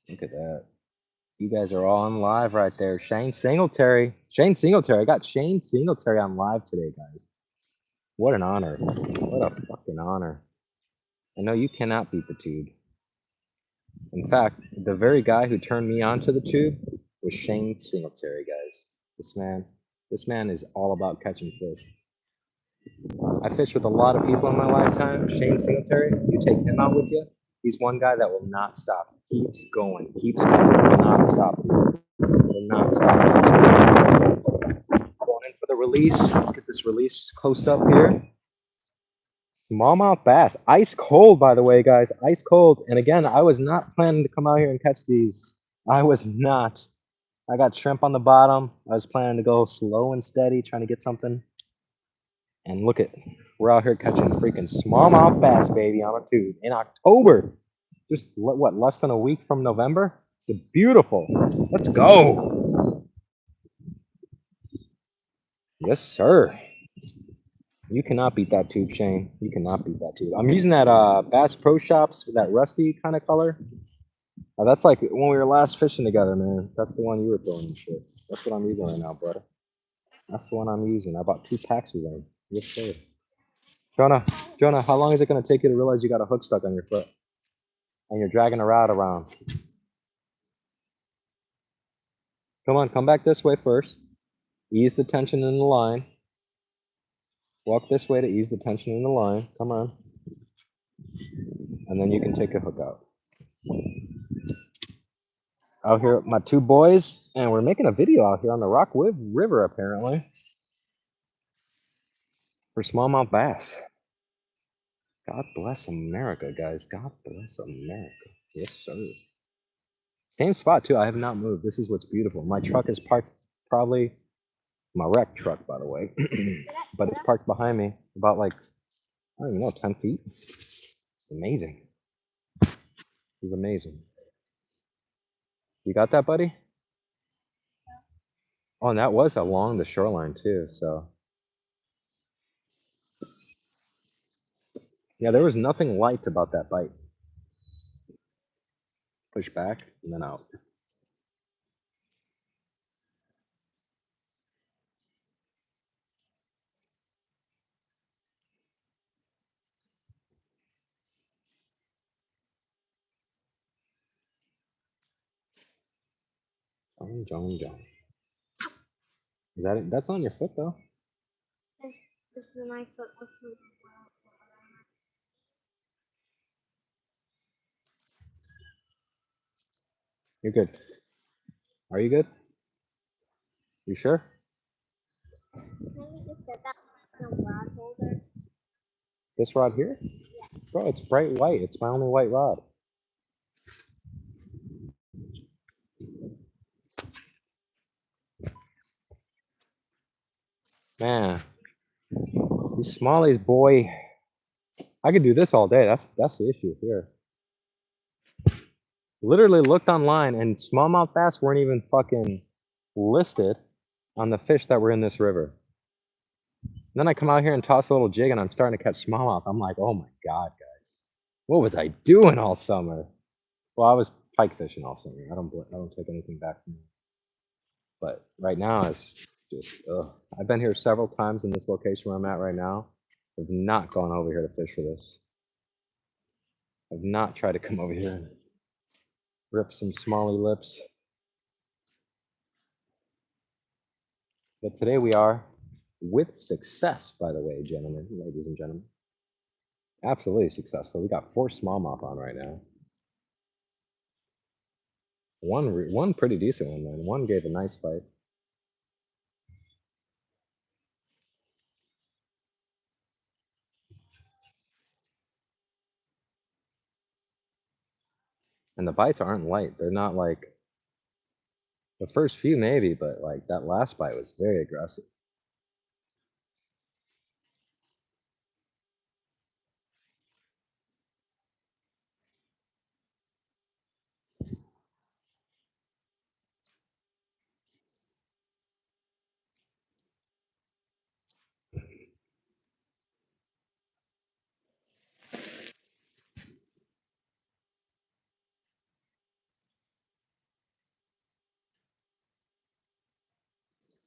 Look at that. You guys are all on live right there. Shane Singletary. I got Shane Singletary on live today, guys. What an honor. What a fucking honor. I know you cannot beat the tube. In fact, the very guy who turned me onto the tube was Shane Singletary, guys. This man is all about catching fish. I fished with a lot of people in my lifetime. Shane Singletary, you take him out with you, he's one guy that will not stop. Keeps going, will not stop. Will not stop. Going in for the release. Let's get this release close up here. Smallmouth bass, ice cold, by the way, guys, ice cold. And again, I was not planning to come out here and catch these. I was not. I got shrimp on the bottom. I was planning to go slow and steady, trying to get something. And look at, we're out here catching freaking smallmouth bass, baby, on a tube in October. Just what, less than a week from November? It's beautiful. Let's go. Yes, sir. You cannot beat that tube, Shane. You cannot beat that tube. I'm using that Bass Pro Shops with that rusty kind of color. That's like when we were last fishing together, man. That's the one you were throwing and shit. That's what I'm using right now, brother. That's the one I'm using. I bought 2 packs of them. Yes, sir. Jonah, how long is it going to take you to realize you got a hook stuck on your foot? And you're dragging a rod around. Come on, come back this way first. Ease the tension in the line. Walk this way to ease the tension in the line. Come on. And then you can take a hook out. Out here with my two boys, and we're making a video out here on the River, apparently, for smallmouth bass. God bless America, guys. God bless America. Yes, sir. Same spot, too. I have not moved. This is what's beautiful. My truck is parked, probably my wrecked truck, by the way, but it's parked behind me about, like, I don't even know, 10 feet. It's amazing. This is amazing. You got that, buddy? Oh, and that was along the shoreline, too, so. Yeah, there was nothing light about that bite. Push back and then out. Jong. Is that it? That's not on your foot though. This is my foot with the You're good. Are you good? You sure? Can you just set that on a rod holder? This rod here? Bro, it's bright white. It's my only white rod. Man, these smallies, boy. I could do this all day. That's the issue here. Literally looked online and smallmouth bass weren't even fucking listed on the fish that were in this river. And then I come out here and toss a little jig and I'm starting to catch smallmouth. I'm like, oh my God, guys. What was I doing all summer? Well, I was pike fishing all summer. I don't take anything back from it. But right now it's just, ugh. I've been here several times in this location where I'm at right now. I've not gone over here to fish for this. I've not tried to come over here and rip some smally lips. But today we are, with success, by the way, gentlemen, ladies and gentlemen. Absolutely successful. We got 4 smallmouth on right now. One pretty decent one, man. One gave a nice bite. And the bites aren't light. They're not like the first few maybe, but like that last bite was very aggressive.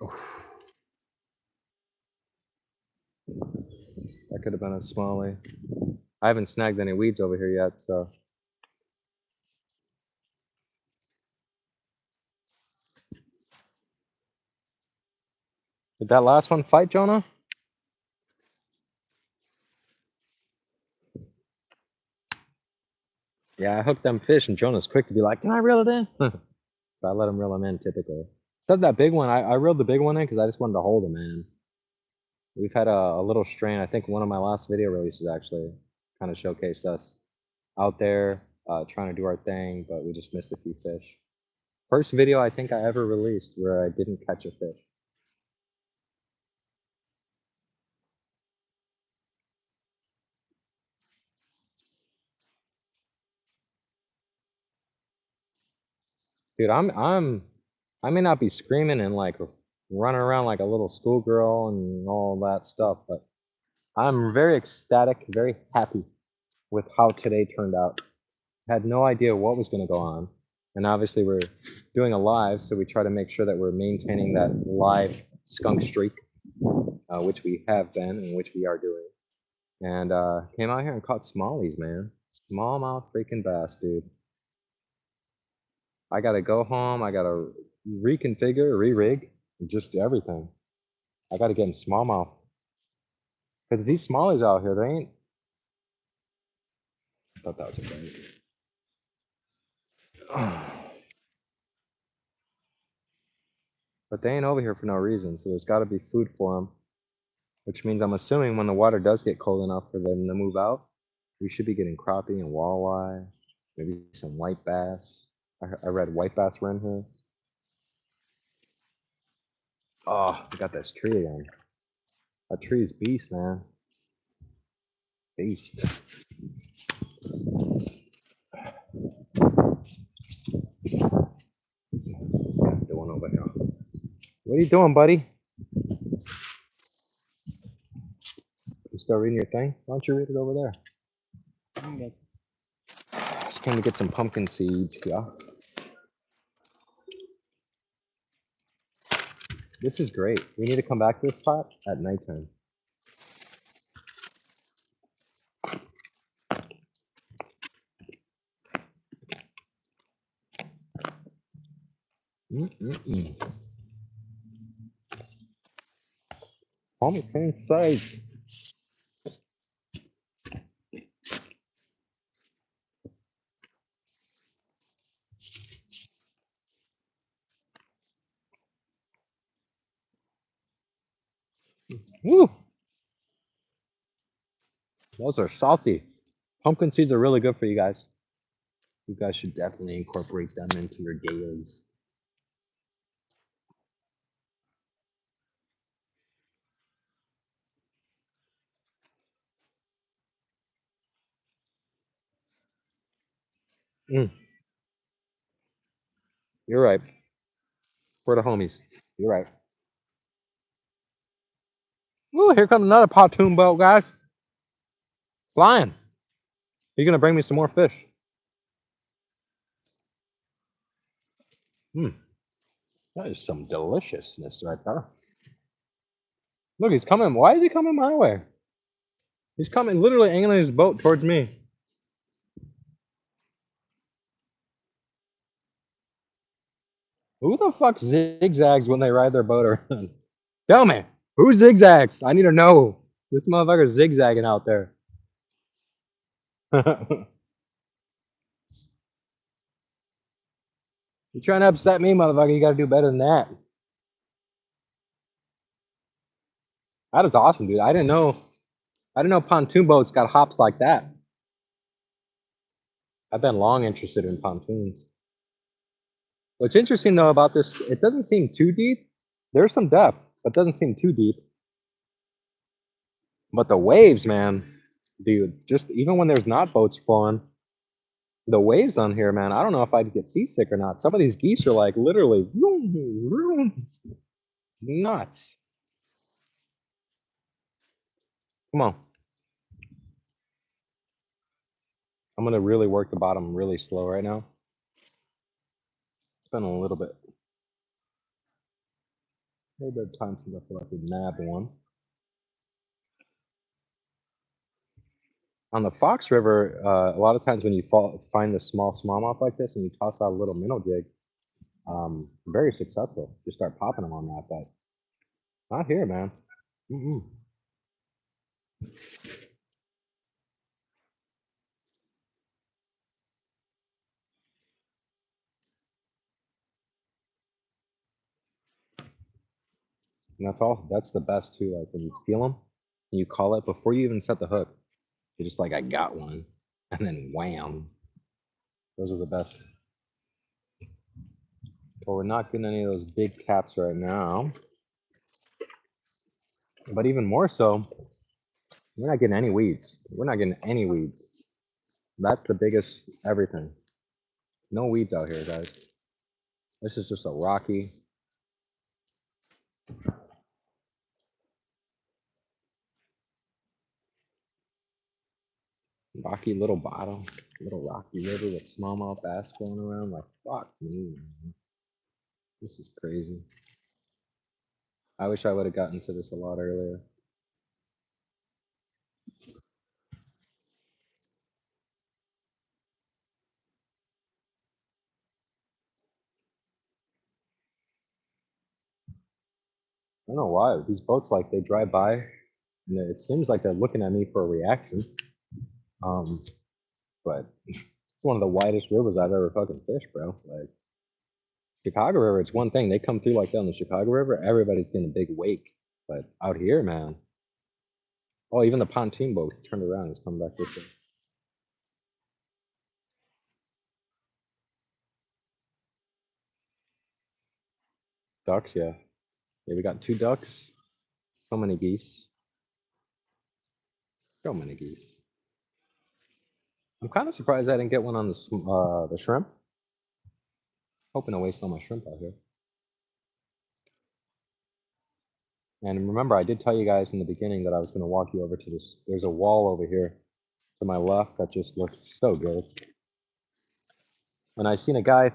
Oof. That could have been a smallie. I haven't snagged any weeds over here yet, so. Did that last one fight, Jonah? Yeah, I hooked them fish, and Jonah's quick to be like, "Can I reel it in?" So I let him reel them in typically. Except that big one, I reeled the big one in because I just wanted to hold him, man. We've had a little strain. I think one of my last video releases actually kind of showcased us out there trying to do our thing, but we just missed a few fish. First video I think I ever released where I didn't catch a fish. Dude, I may not be screaming and like running around like a little schoolgirl and all that stuff, but I'm very ecstatic, very happy with how today turned out. Had no idea what was going to go on. And obviously we're doing a live, so we try to make sure that we're maintaining that live skunk streak, which we have been and which we are doing. And came out here and caught smallies, man. Smallmouth freaking bass, dude. I gotta go home. I gotta reconfigure, re-rig, just everything. I gotta get in smallmouth. Because these smallies out here, they ain't. I thought that was a bait. But they ain't over here for no reason, so there's got to be food for them. Which means I'm assuming when the water does get cold enough for them to move out, we should be getting crappie and walleye, maybe some white bass. I read white bass were in here. Oh, we got this tree again. That tree is beast, man. Beast. What's this guy doing over here? What are you doing, buddy? You still reading your thing? Why don't you read it over there? Okay. Just came to get some pumpkin seeds, yeah. This is great. We need to come back to this spot at nighttime. Pumpkin seeds. Woo! Those are salty. Pumpkin seeds are really good for you guys. You guys should definitely incorporate them into your dailies. Mm, you're right. For the homies. You're right. Ooh, here comes another pontoon boat, guys. Flying. You're gonna bring me some more fish. That is some deliciousness right there. Look, he's coming. Why is he coming my way? He's coming, literally angling his boat towards me. Who the fuck zigzags when they ride their boat around? Tell me, who zigzags? I need to know. This motherfucker's zigzagging out there. You trying to upset me, motherfucker? You gotta do better than that. That is awesome, dude. I didn't know pontoon boats got hops like that. I've been long interested in pontoons. What's interesting though about this, it doesn't seem too deep. There's some depth, but it doesn't seem too deep. But the waves, man, dude, just even when there's not boats flowing, the waves on here, man, I don't know if I'd get seasick or not. Some of these geese are like literally vroom, vroom. It's nuts. Come on. I'm gonna really work the bottom really slow right now. It's been a little bit of time since I feel like we nabbed one. On the Fox River, a lot of times when you find the small smallmouth like this and you toss out a little minnow jig, very successful. You start popping them on that, but not here, man. Mm-mm. And that's all. That's the best too. Like when you feel them and you call it before you even set the hook, you're just like, I got one, and then wham. Those are the best. Well, we're not getting any of those big caps right now, but even more so, we're not getting any weeds. We're not getting any weeds. That's the biggest everything. No weeds out here, guys. This is just a rocky little bottom, little rocky river with smallmouth bass going around. Like, fuck me, man. This is crazy. I wish I would have gotten to this a lot earlier. I don't know why. These boats, like, they drive by, and it seems like they're looking at me for a reaction. But it's one of the widest rivers I've ever fucking fished, bro. Like, Chicago River, it's one thing. They come through like that on the Chicago River, everybody's getting a big wake. But out here, man. Oh, even the pontoon boat turned around and is coming back this way. Ducks, yeah. Yeah, we got 2 ducks. So many geese. So many geese. I'm kind of surprised I didn't get one on the shrimp. Hoping to waste all my shrimp out here. And remember, I did tell you guys in the beginning that I was going to walk you over to this. There's a wall over here to my left that just looks so good. And I seen a guy,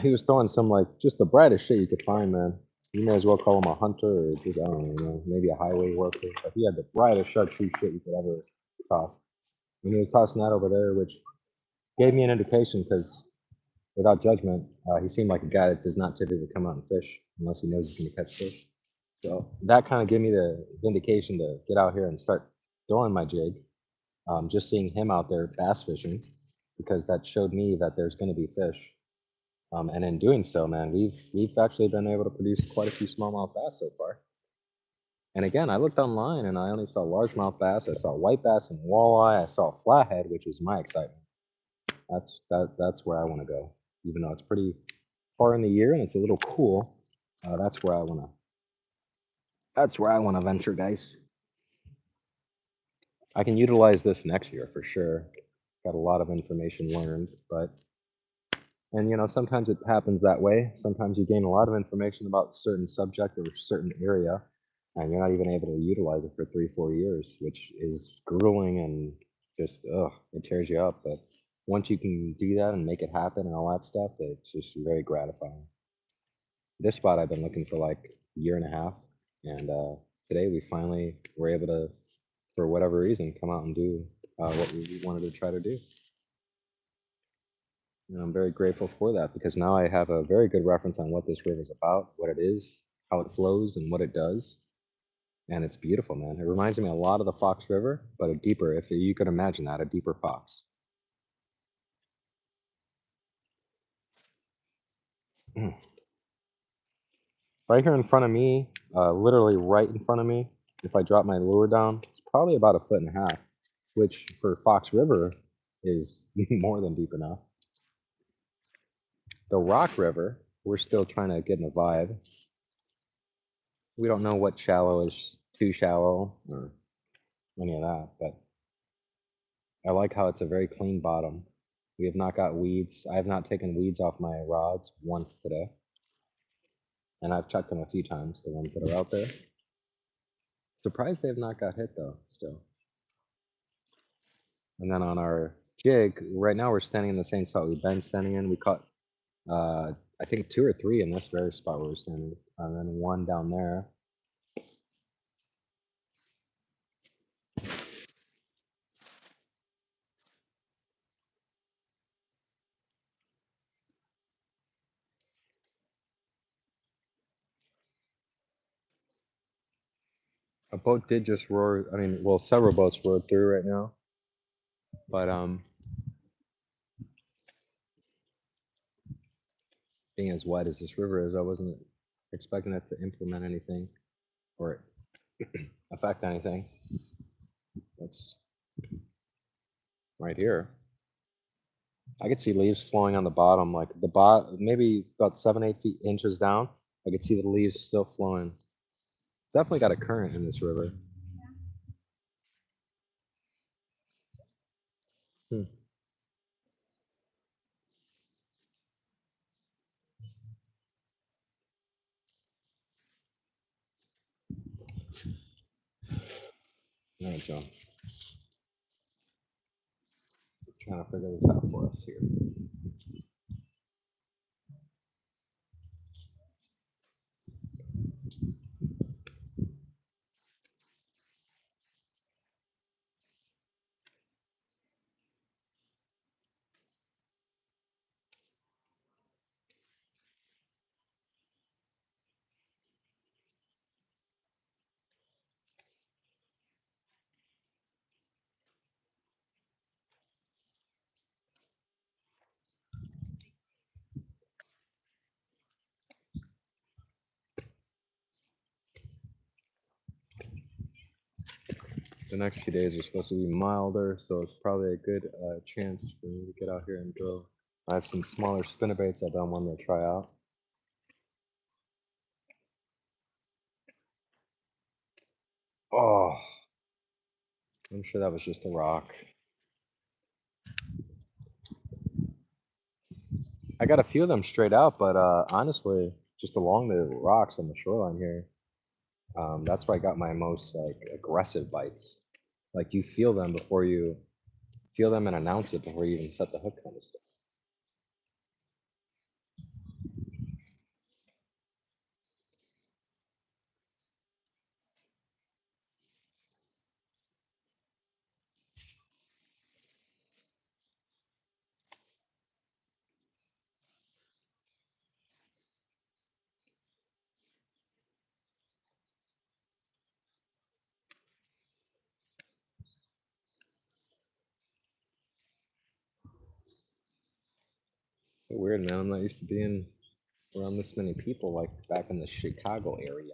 he was throwing some, like, just the brightest shit you could find, man. You may as well call him a hunter or just, I don't know, maybe a highway worker. But he had the brightest chartreuse shit you could ever toss. And he was tossing that over there, which gave me an indication because without judgment, he seemed like a guy that does not typically come out and fish unless he knows he's going to catch fish. So that kind of gave me the indication to get out here and start throwing my jig. Just seeing him out there bass fishing, because that showed me that there's going to be fish. And in doing so, man, we've actually been able to produce quite a few smallmouth bass so far. And again, I looked online and I only saw largemouth bass. I saw white bass and walleye. I saw flathead, which was my excitement. That's where I want to go, even though it's pretty far in the year and it's a little cool. That's where I want to. That's where I want to venture, guys. I can utilize this next year for sure. Got a lot of information learned, but and sometimes it happens that way. Sometimes you gain a lot of information about a certain subject or a certain area, and you're not even able to utilize it for 3-4 years, which is grueling and just it tears you up. But once you can do that and make it happen and all that stuff, it's just very gratifying. This spot I've been looking for like a year and a half, and today we finally were able to, for whatever reason, come out and do what we wanted to try to do. And I'm very grateful for that because now I have a very good reference on what this river is about, what it is, how it flows, and what it does. And it's beautiful, man. It reminds me a lot of the Fox River, but a deeper, if you could imagine that, a deeper Fox. Right here in front of me, literally right in front of me, if I drop my lure down, it's probably about 1.5 feet, which for Fox River is more than deep enough. The Rock River, we're still trying to get in the vibe. We don't know what shallow is too shallow or any of that, but I like how it's a very clean bottom. We have not got weeds. I have not taken weeds off my rods once today. And I've checked them a few times, the ones that are out there. Surprised they have not got hit though, still. And then on our jig, right now we're standing in the same spot we've been standing in. We caught, I think 2 or 3 in this very spot where we're standing, and then 1 down there. A boat did just roar. I mean, well, several boats roared through right now, but being as wide as this river is, I wasn't expecting it to implement anything or affect anything. That's right here. I could see leaves flowing on the bottom, like the maybe about 7-8 inches down. I could see the leaves still flowing. It's definitely got a current in this river. Hmm. All right, John. Trying to figure this out for us here. The next few days are supposed to be milder, so it's probably a good chance for me to get out here and drill. I have some smaller spinnerbaits I've been wanting to try out. Oh, I'm sure that was just a rock. I got a few of them straight out, but honestly, just along the rocks on the shoreline here, that's where I got my most like aggressive bites. Like you feel them before you feel them and announce it before you even set the hook, kind of stuff. So weird, man. I'm not used to being around this many people like back in the Chicago area.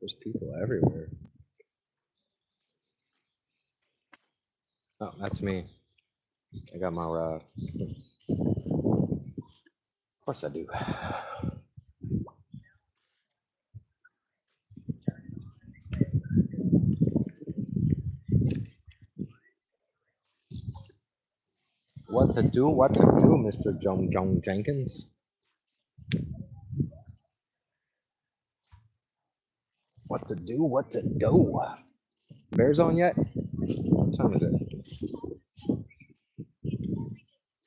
There's people everywhere. Oh, that's me. I got my rod. Of course I do. What to do? What to do, Mr. Jong Jenkins? What to do? What to do? Bears on yet? What time is it?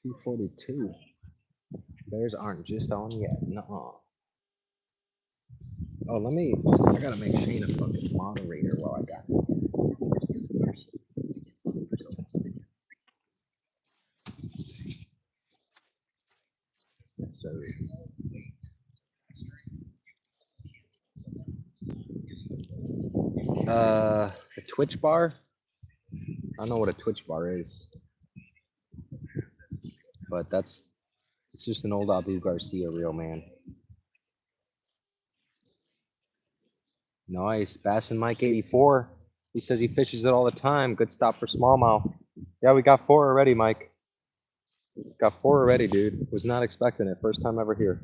2:42. Bears aren't just on yet. Nuh-uh. Oh, I gotta make Shane a fucking moderator while I got it. Yes, sir. A Twitch bar? I don't know what a Twitch bar is, but it's just an old Abu Garcia reel, man. Nice. Bass and Mike 84. He says he fishes it all the time. Good stop for smallmouth. Yeah, we got 4 already, Mike. Got 4 already, dude. Was not expecting it. First time ever here.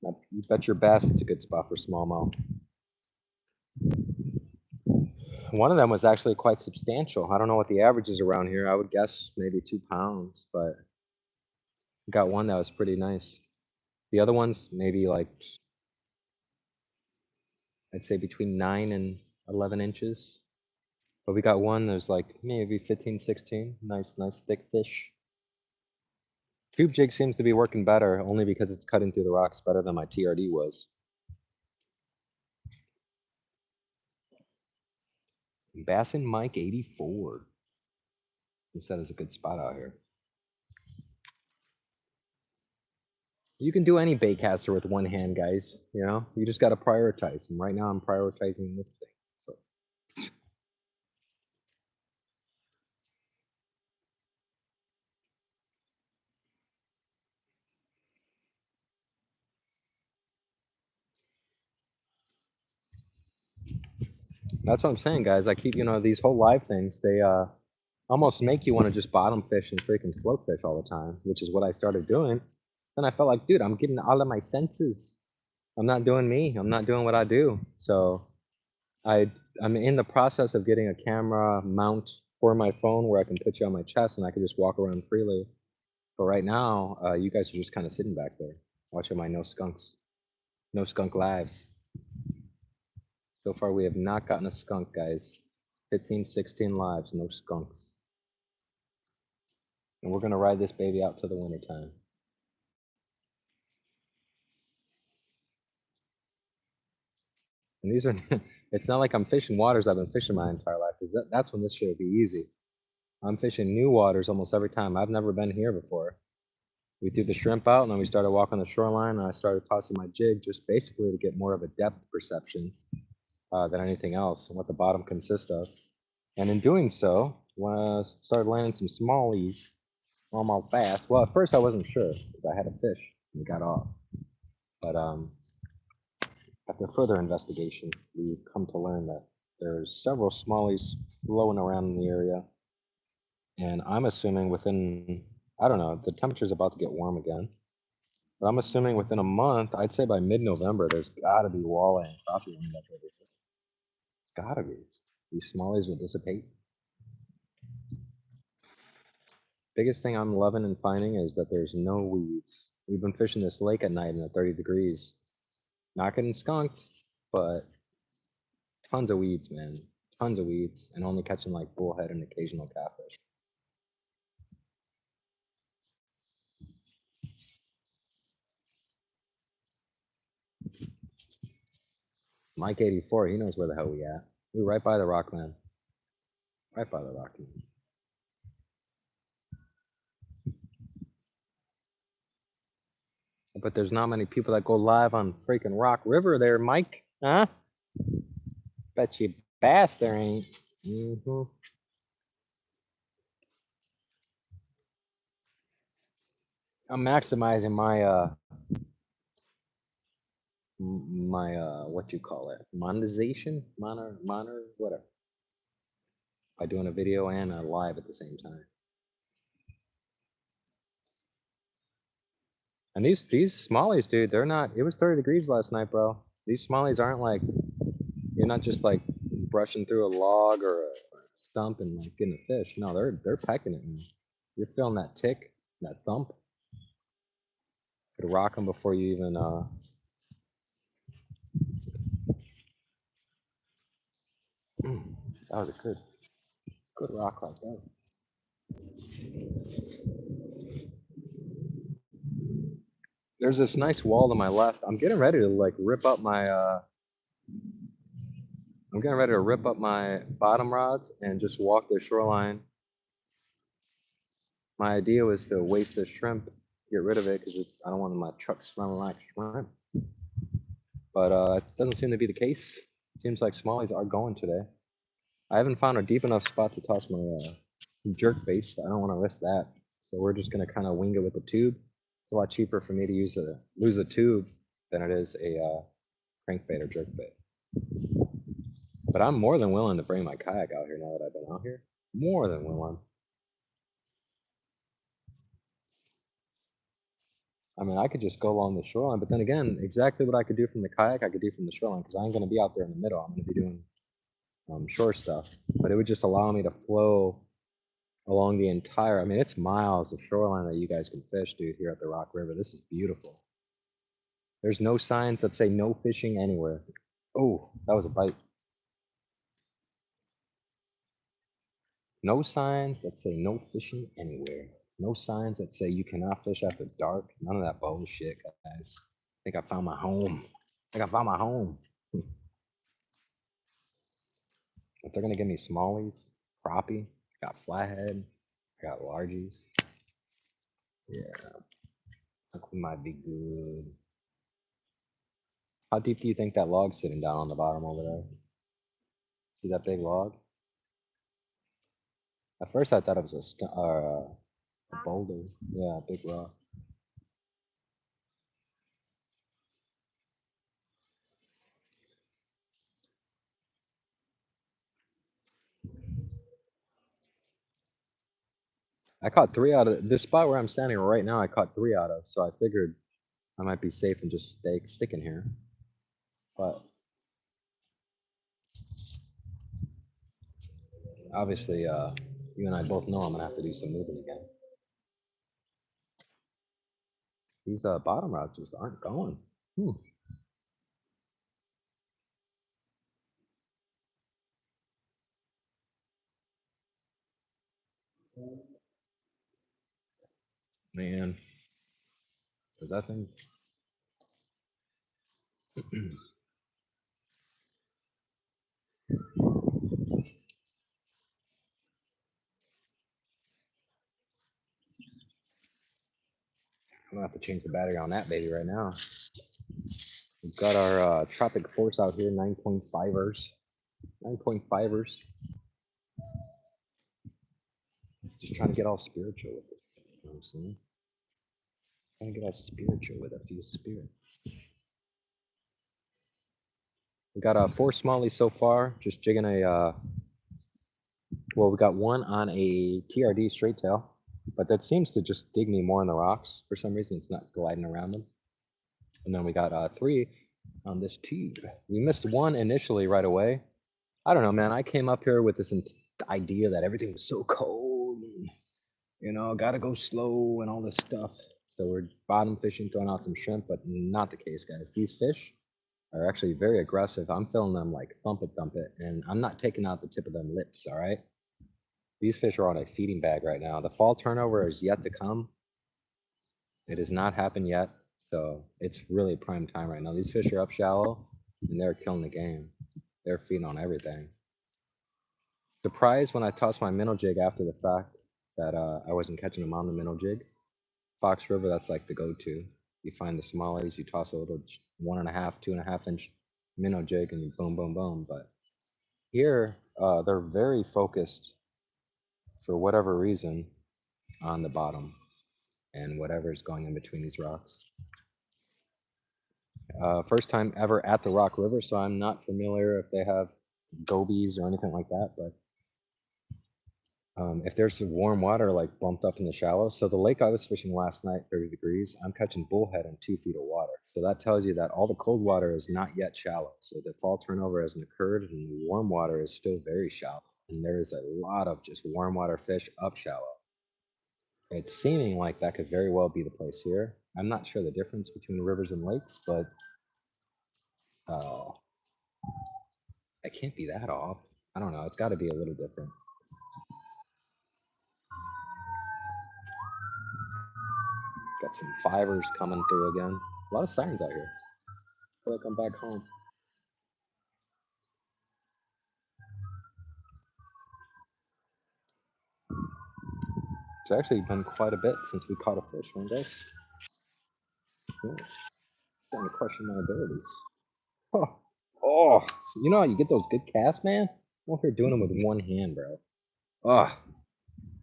You bet your bass it's a good spot for smallmouth. One of them was actually quite substantial. I don't know what the average is around here. I would guess maybe 2 pounds, but got one that was pretty nice. The other ones, maybe like, I'd say between 9 and 11 inches. But we got one that was like maybe 15, 16. Nice thick fish. Tube jig seems to be working better, only because it's cutting through the rocks better than my TRD was. Bassin Mike 84. He said it's a good spot out here. You can do any baitcaster with one hand, guys. You know, you just got to prioritize. And right now, I'm prioritizing this thing. So that's what I'm saying, guys. I keep, these whole live things. They almost make you want to just bottom fish and freaking float fish all the time, which is what I started doing. Then I felt like, dude, I'm getting all of my senses. I'm not doing me. I'm not doing what I do. So I'm in the process of getting a camera mount for my phone where I can put you on my chest and I can just walk around freely. But right now, you guys are just kind of sitting back there watching my no skunks, no skunk lives. So far, we have not gotten a skunk, guys. 15, 16 lives, no skunks. And we're gonna ride this baby out to the wintertime. And these are, it's not like I'm fishing waters I've been fishing my entire life, because that's when this should be easy. I'm fishing new waters almost every time. I've never been here before. We threw the shrimp out, and then we started walking the shoreline, and I started tossing my jig just basically to get more of a depth perception than anything else, and what the bottom consists of. And in doing so, when I started landing some smallies, smallmouth bass. Well, at first I wasn't sure because I had a fish and it got off. But after further investigation, we've come to learn that there's several smallies floating around in the area. And I'm assuming within, I don't know, the temperature's about to get warm again. But I'm assuming within a month, I'd say by mid-November, there's gotta be walleye and crappie lined up over here. It's gotta be. These smallies will dissipate. Biggest thing I'm loving and finding is that there's no weeds. We've been fishing this lake at night in the 30 degrees. Not getting skunked, but tons of weeds, man. Tons of weeds, and only catching like bullhead and occasional catfish. Mike 84, he knows where the hell we at. We're right by the rock, man. Right by the rock, man. But there's not many people that go live on freaking Rock River there, Mike. Huh? Bet you bass there ain't. I'm maximizing my what you call it, monetization, whatever, by doing a video and a live at the same time. And these smallies, dude, they're not. It was 30 degrees last night, bro. These smallies aren't like, you're not just like brushing through a log or a stump and like getting a fish. No, they're pecking it, man. You're feeling that tick, that thump. Could rock them before you even that was a good rock like that. There's this nice wall to my left. I'm getting ready to like rip up my I'm getting ready to rip up my bottom rods and just walk the shoreline. My idea was to waste the shrimp, get rid of it because I don't want my truck smelling like shrimp. But it doesn't seem to be the case. It seems like smallies are going today. I haven't found a deep enough spot to toss my jerk baits. I don't want to risk that. So we're just gonna kind of wing it with the tube. It's a lot cheaper for me to lose a tube than it is a crankbait or jerk bait. But I'm more than willing to bring my kayak out here now that I've been out here. More than willing. I mean, I could just go along the shoreline, but then again, exactly what I could do from the kayak, I could do from the shoreline because I ain't gonna be out there in the middle. I'm gonna be doing shore stuff, but it would just allow me to flow along the entire. I mean, it's miles of shoreline that you guys can fish, dude. Here at the Rock River, this is beautiful. There's no signs that say no fishing anywhere. Oh, that was a bite. No signs that say no fishing anywhere. No signs that say you cannot fish after dark. None of that bullshit, guys. I think I found my home. I think I found my home. If they're gonna give me smallies, crappie, I got flathead, I got largies. Yeah, I think we might be good. How deep do you think that log's sitting down on the bottom over there? See that big log? At first I thought it was a boulder. Yeah, a big rock. I caught 3 out of this spot where I'm standing right now. I caught 3 out of, so I figured I might be safe and just stick in here. But obviously, you and I both know I'm gonna have to do some moving again. These bottom rods just aren't going. Man, is that thing? I'm gonna have to change the battery on that baby right now. We've got our tropic force out here, 9.5ers. 9.5ers. Just trying to get all spiritual with this. You know what I'm saying? Trying to get all spiritual with a few spirit. We got 4 smallies so far, just jigging a, well, we got one on a TRD straight tail, but that seems to just dig me more in the rocks. For some reason, it's not gliding around them. And then we got 3 on this tube. We missed one initially right away. I don't know, man. I came up here with this idea that everything was so cold, and, you know, gotta go slow and all this stuff. So we're bottom fishing, throwing out some shrimp, but not the case, guys. These fish are actually very aggressive. I'm feeling them like thump it, and I'm not taking out the tip of them lips, all right? These fish are on a feeding bag right now. The fall turnover is yet to come. It has not happened yet, so it's really prime time right now. These fish are up shallow, and they're killing the game. They're feeding on everything. Surprised when I tossed my minnow jig after the fact that I wasn't catching them on the minnow jig. Fox River, that's like the go-to. You find the smallies, you toss a little 1.5, 2.5 inch minnow jig, and you boom, boom, boom. But here, they're very focused for whatever reason on the bottom and whatever is going in between these rocks. First time ever at the Rock River, so I'm not familiar if they have gobies or anything like that, but if there's some warm water like bumped up in the shallows. So the lake I was fishing last night, 30 degrees, I'm catching bullhead in 2 feet of water. So that tells you that all the cold water is not yet shallow. So the fall turnover hasn't occurred, and the warm water is still very shallow. And there is a lot of just warm water fish up shallow. It's seeming like that could very well be the place here. I'm not sure the difference between rivers and lakes, but it can't be that off. I don't know. It's got to be a little different. Got some fivers coming through again. A lot of sirens out here. I feel like I'm back home. It's actually been quite a bit since we caught a fish one day. Yeah, starting to question my abilities. Oh, oh, you know how you get those good casts, man? I'm here doing them with one hand, bro. Oh,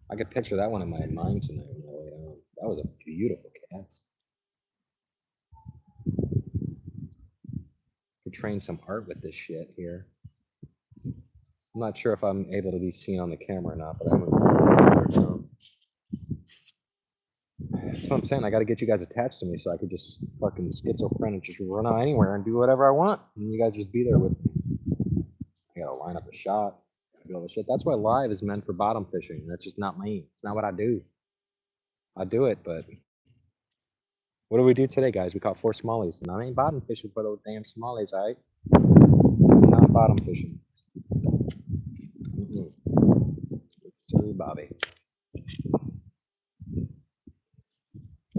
I could picture that one in my mind tonight when I lay down. That was a beautiful cast. Portraying some art with this shit here. I'm not sure if I'm able to be seen on the camera or not, but I'm gonna. That's what I'm saying. I got to get you guys attached to me so I could just fucking schizophrenic, just run out anywhere and do whatever I want, and you guys just be there with me. I gotta line up a shot, do all the shit. That's why live is meant for bottom fishing. That's just not me. It's not what I do. I do it, but what do we do today, guys? We caught 4 smallies, and I ain't bottom fishing for those damn smallies, all right? Not bottom fishing. Sorry, Bobby.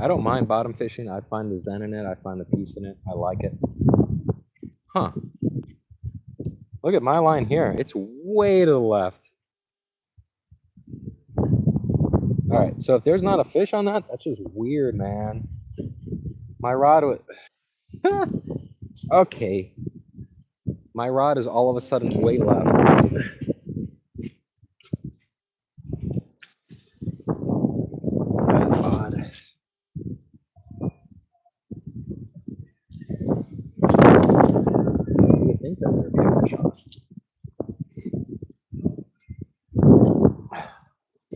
I don't mind bottom fishing. I find the zen in it. I find the peace in it. I like it. Huh. Look at my line here. It's way to the left. All right, so if there's not a fish on that, that's just weird, man. My rod would... Okay. My rod is all of a sudden way left. That is odd. You would think that there'd be a fish on it.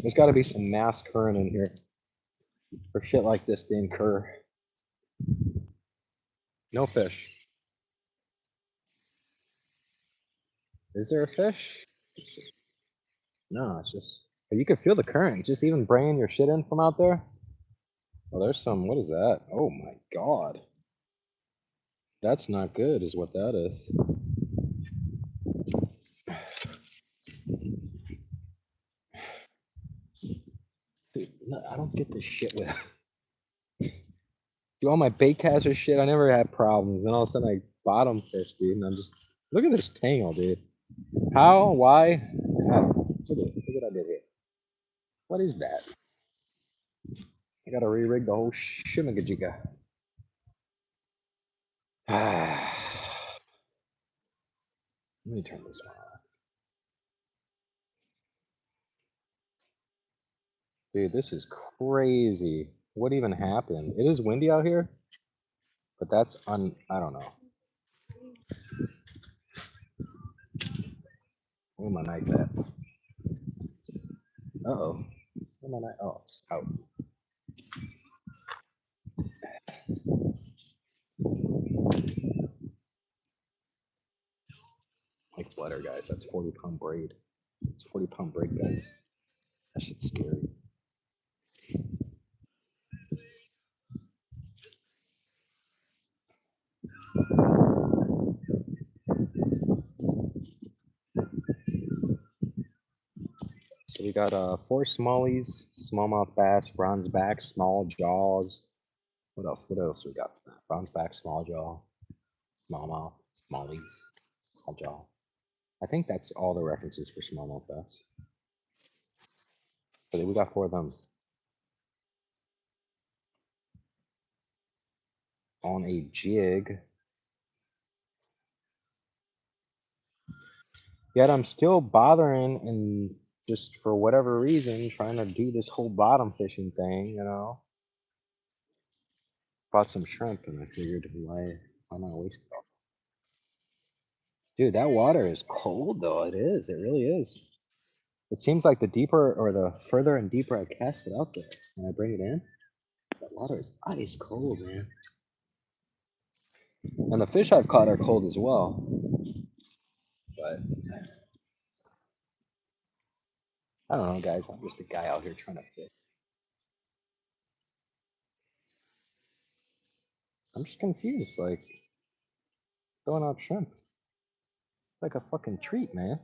There's got to be some mass current in here for shit like this to incur. No fish. Is there a fish? No, it's just... You can feel the current, just even bringing your shit in from out there. Oh, there's some... What is that? Oh my god. That's not good, is what that is. See, no, I don't get this shit with... Do all my bait caster shit, I never had problems. Then all of a sudden I bottom fish, dude, and I'm just... Look at this tangle, dude. How? Why? How? Look what I did here. What is that? I gotta re-rig the whole shimmigajiga. Let me turn this one off. Dude, this is crazy. What even happened? It is windy out here, but that's I don't know. Where my knife at? Uh-oh. Where my knife? Oh, it's out. Like butter, guys. That's 40-pound braid. It's 40-pound braid, guys. That shit's scary. So we got 4 smallies, smallmouth bass, bronze back, small jaws. What else? What else we got? Bronze back, small jaw, smallmouth, smallies, small jaw. I think that's all the references for smallmouth bass. So we got 4 of them on a jig. Yet I'm still bothering and just for whatever reason trying to do this whole bottom fishing thing, you know. Bought some shrimp and I figured why not waste it all? Dude, that water is cold though. It is. It really is. It seems like the deeper or the further and deeper I cast it out there and I bring it in, that water is ice cold, man. And the fish I've caught are cold as well. But I don't know, guys. I'm just a guy out here trying to fish. I'm just confused. Like throwing out shrimp. It's like a fucking treat, man.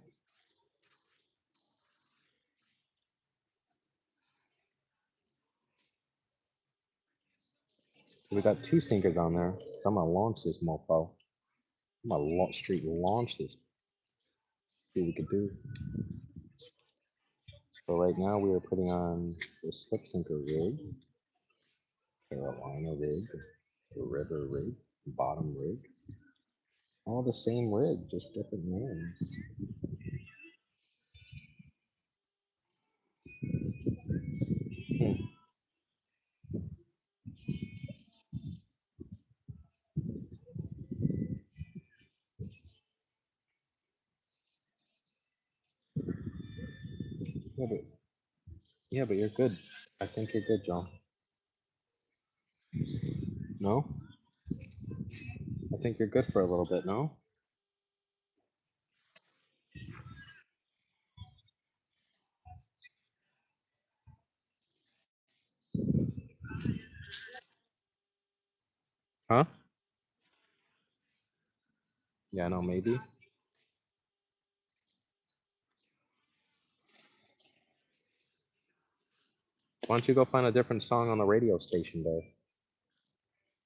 So we got 2 sinkers on there. So I'm gonna launch this mofo. I'm gonna straight launch this. See what we could do. So right now we are putting on the slip sinker rig, Carolina rig, the river rig, bottom rig. All the same rig, just different names. Hmm. Yeah, but you're good. I think you're good, John. No? I think you're good for a little bit, no? Huh? Yeah, no, maybe. Why don't you go find a different song on the radio station there?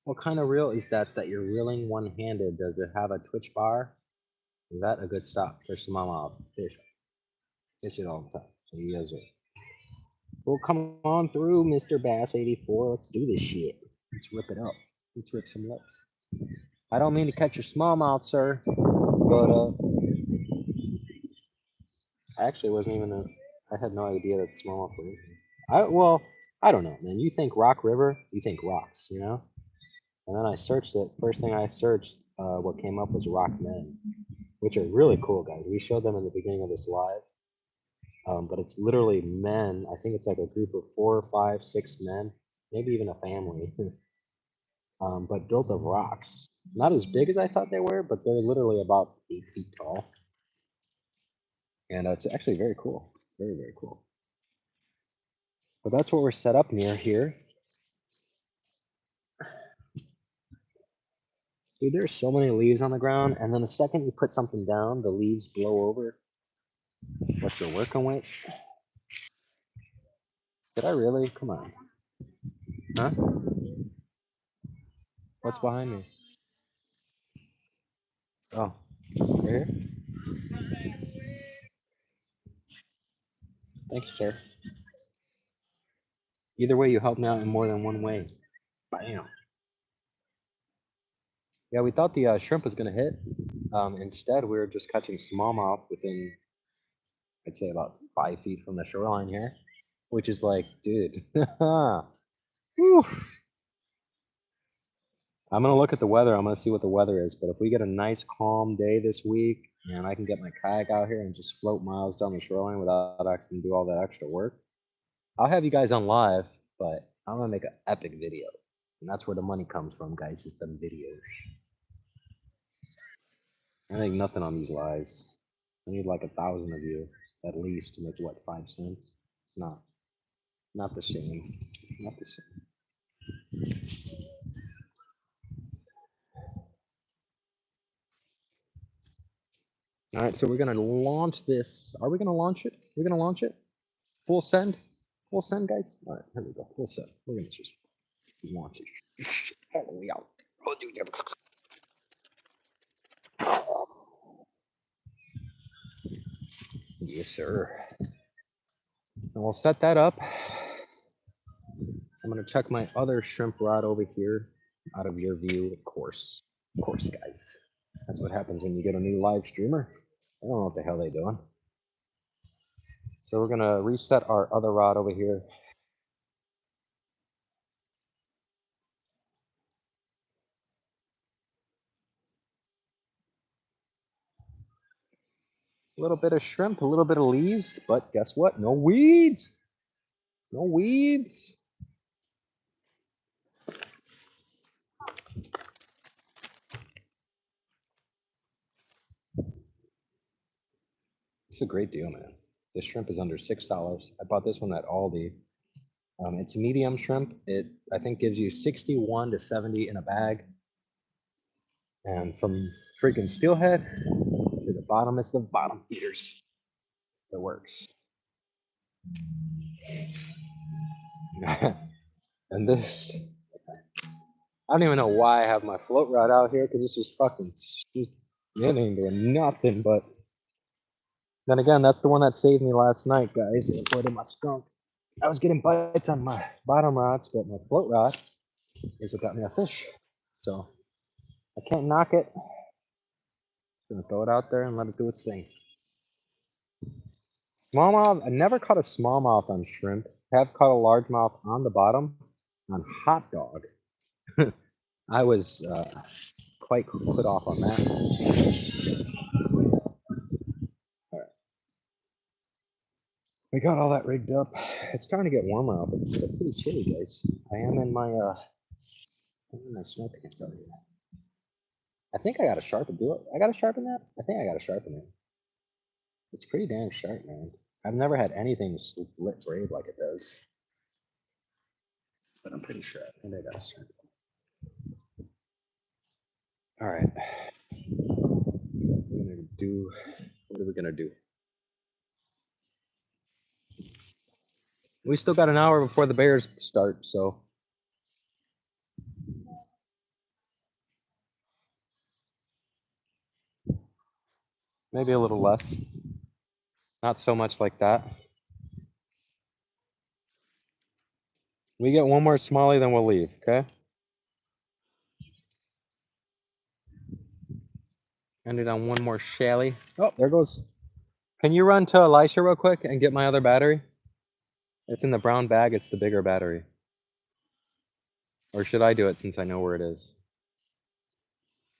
What kind of reel is that you're reeling one-handed? Does it have a twitch bar? Is that a good stop for smallmouth fish? Fish it all the time. Yes, sir. Well, come on through, Mr. Bass 84. Let's do this shit. Let's rip it up. Let's rip some lips. I don't mean to catch your smallmouth, sir, but I actually wasn't even I had no idea that smallmouth were in here. I don't know, man. You think Rock River, you think rocks, you know? And then I searched it. First thing I searched, what came up was rock men, which are really cool, guys. We showed them in the beginning of this live. But it's literally men. I think it's like a group of 4, 5, 6 men, maybe even a family, but built of rocks. Not as big as I thought they were, but they're literally about 8 feet tall. And it's actually very cool. Very, very cool. But that's what we're set up near here. Dude, there's so many leaves on the ground, and then the second you put something down, the leaves blow over what you're working with. Did I really? Come on. Huh? What's behind me? Oh, right here? Thank you, sir. Either way, you helped me out in more than one way. Bam. Yeah, we thought the shrimp was going to hit. Instead, we were just catching smallmouth within, I'd say, about 5 feet from the shoreline here, which is like, dude. Whew. I'm gonna look at the weather. I'm gonna see what the weather is. But if we get a nice calm day this week, and I can get my kayak out here and just float miles down the shoreline without having to do all that extra work, I'll have you guys on live. But I'm gonna make an epic video, and that's where the money comes from, guys. Is the videos. I make nothing on these lives. I need like 1,000 of you at least to make what, 5 cents? It's not the same. Not the same. All right, so we're gonna launch this. Are we gonna launch it? We're gonna launch it. Full send. Full send, guys. All right, here we go. Full send. We're gonna just launch it. All the way out. Yes, sir. And we'll set that up. I'm gonna check my other shrimp rod over here, out of your view, of course. Of course, guys. That's what happens when you get a new live streamer. I don't know what the hell they're doing. So we're gonna reset our other rod over here. A little bit of shrimp, a little bit of leaves, but guess what? No weeds. No weeds. It's a great deal, man. This shrimp is under $6. I bought this one at Aldi. It's medium shrimp. It, I think, gives you 61 to 70 in a bag. And from freaking steelhead to the bottomest of bottom feeders, it works. And this, I don't even know why I have my float rod out here because this is fucking, it ain't doing nothing. But then again, that's the one that saved me last night, guys. It avoided my skunk. I was getting bites on my bottom rods, but my float rod is what got me a fish. So I can't knock it. Just gonna throw it out there and let it do its thing. Smallmouth, I never caught a smallmouth on shrimp. Have caught a largemouth on the bottom on hot dog. I was quite put off on that. All right. We got all that rigged up. It's starting to get warmer out, but it's still pretty chilly, guys. I am in my snow pants out here. I think I got to sharpen. Do it. I got to sharpen that. I think I got to sharpen it. It's pretty damn sharp, man. I've never had anything split braid like it does, but I'm pretty sure I think I got to sharpen it. All right. We're gonna do. What are we gonna do? We still got an hour before the Bears start, so. Maybe a little less. Not so much like that. We get one more smallie, then we'll leave, okay? Ended on one more shally. Oh, there goes. Can you run to Elisha real quick and get my other battery? It's in the brown bag, it's the bigger battery. Or should I do it since I know where it is?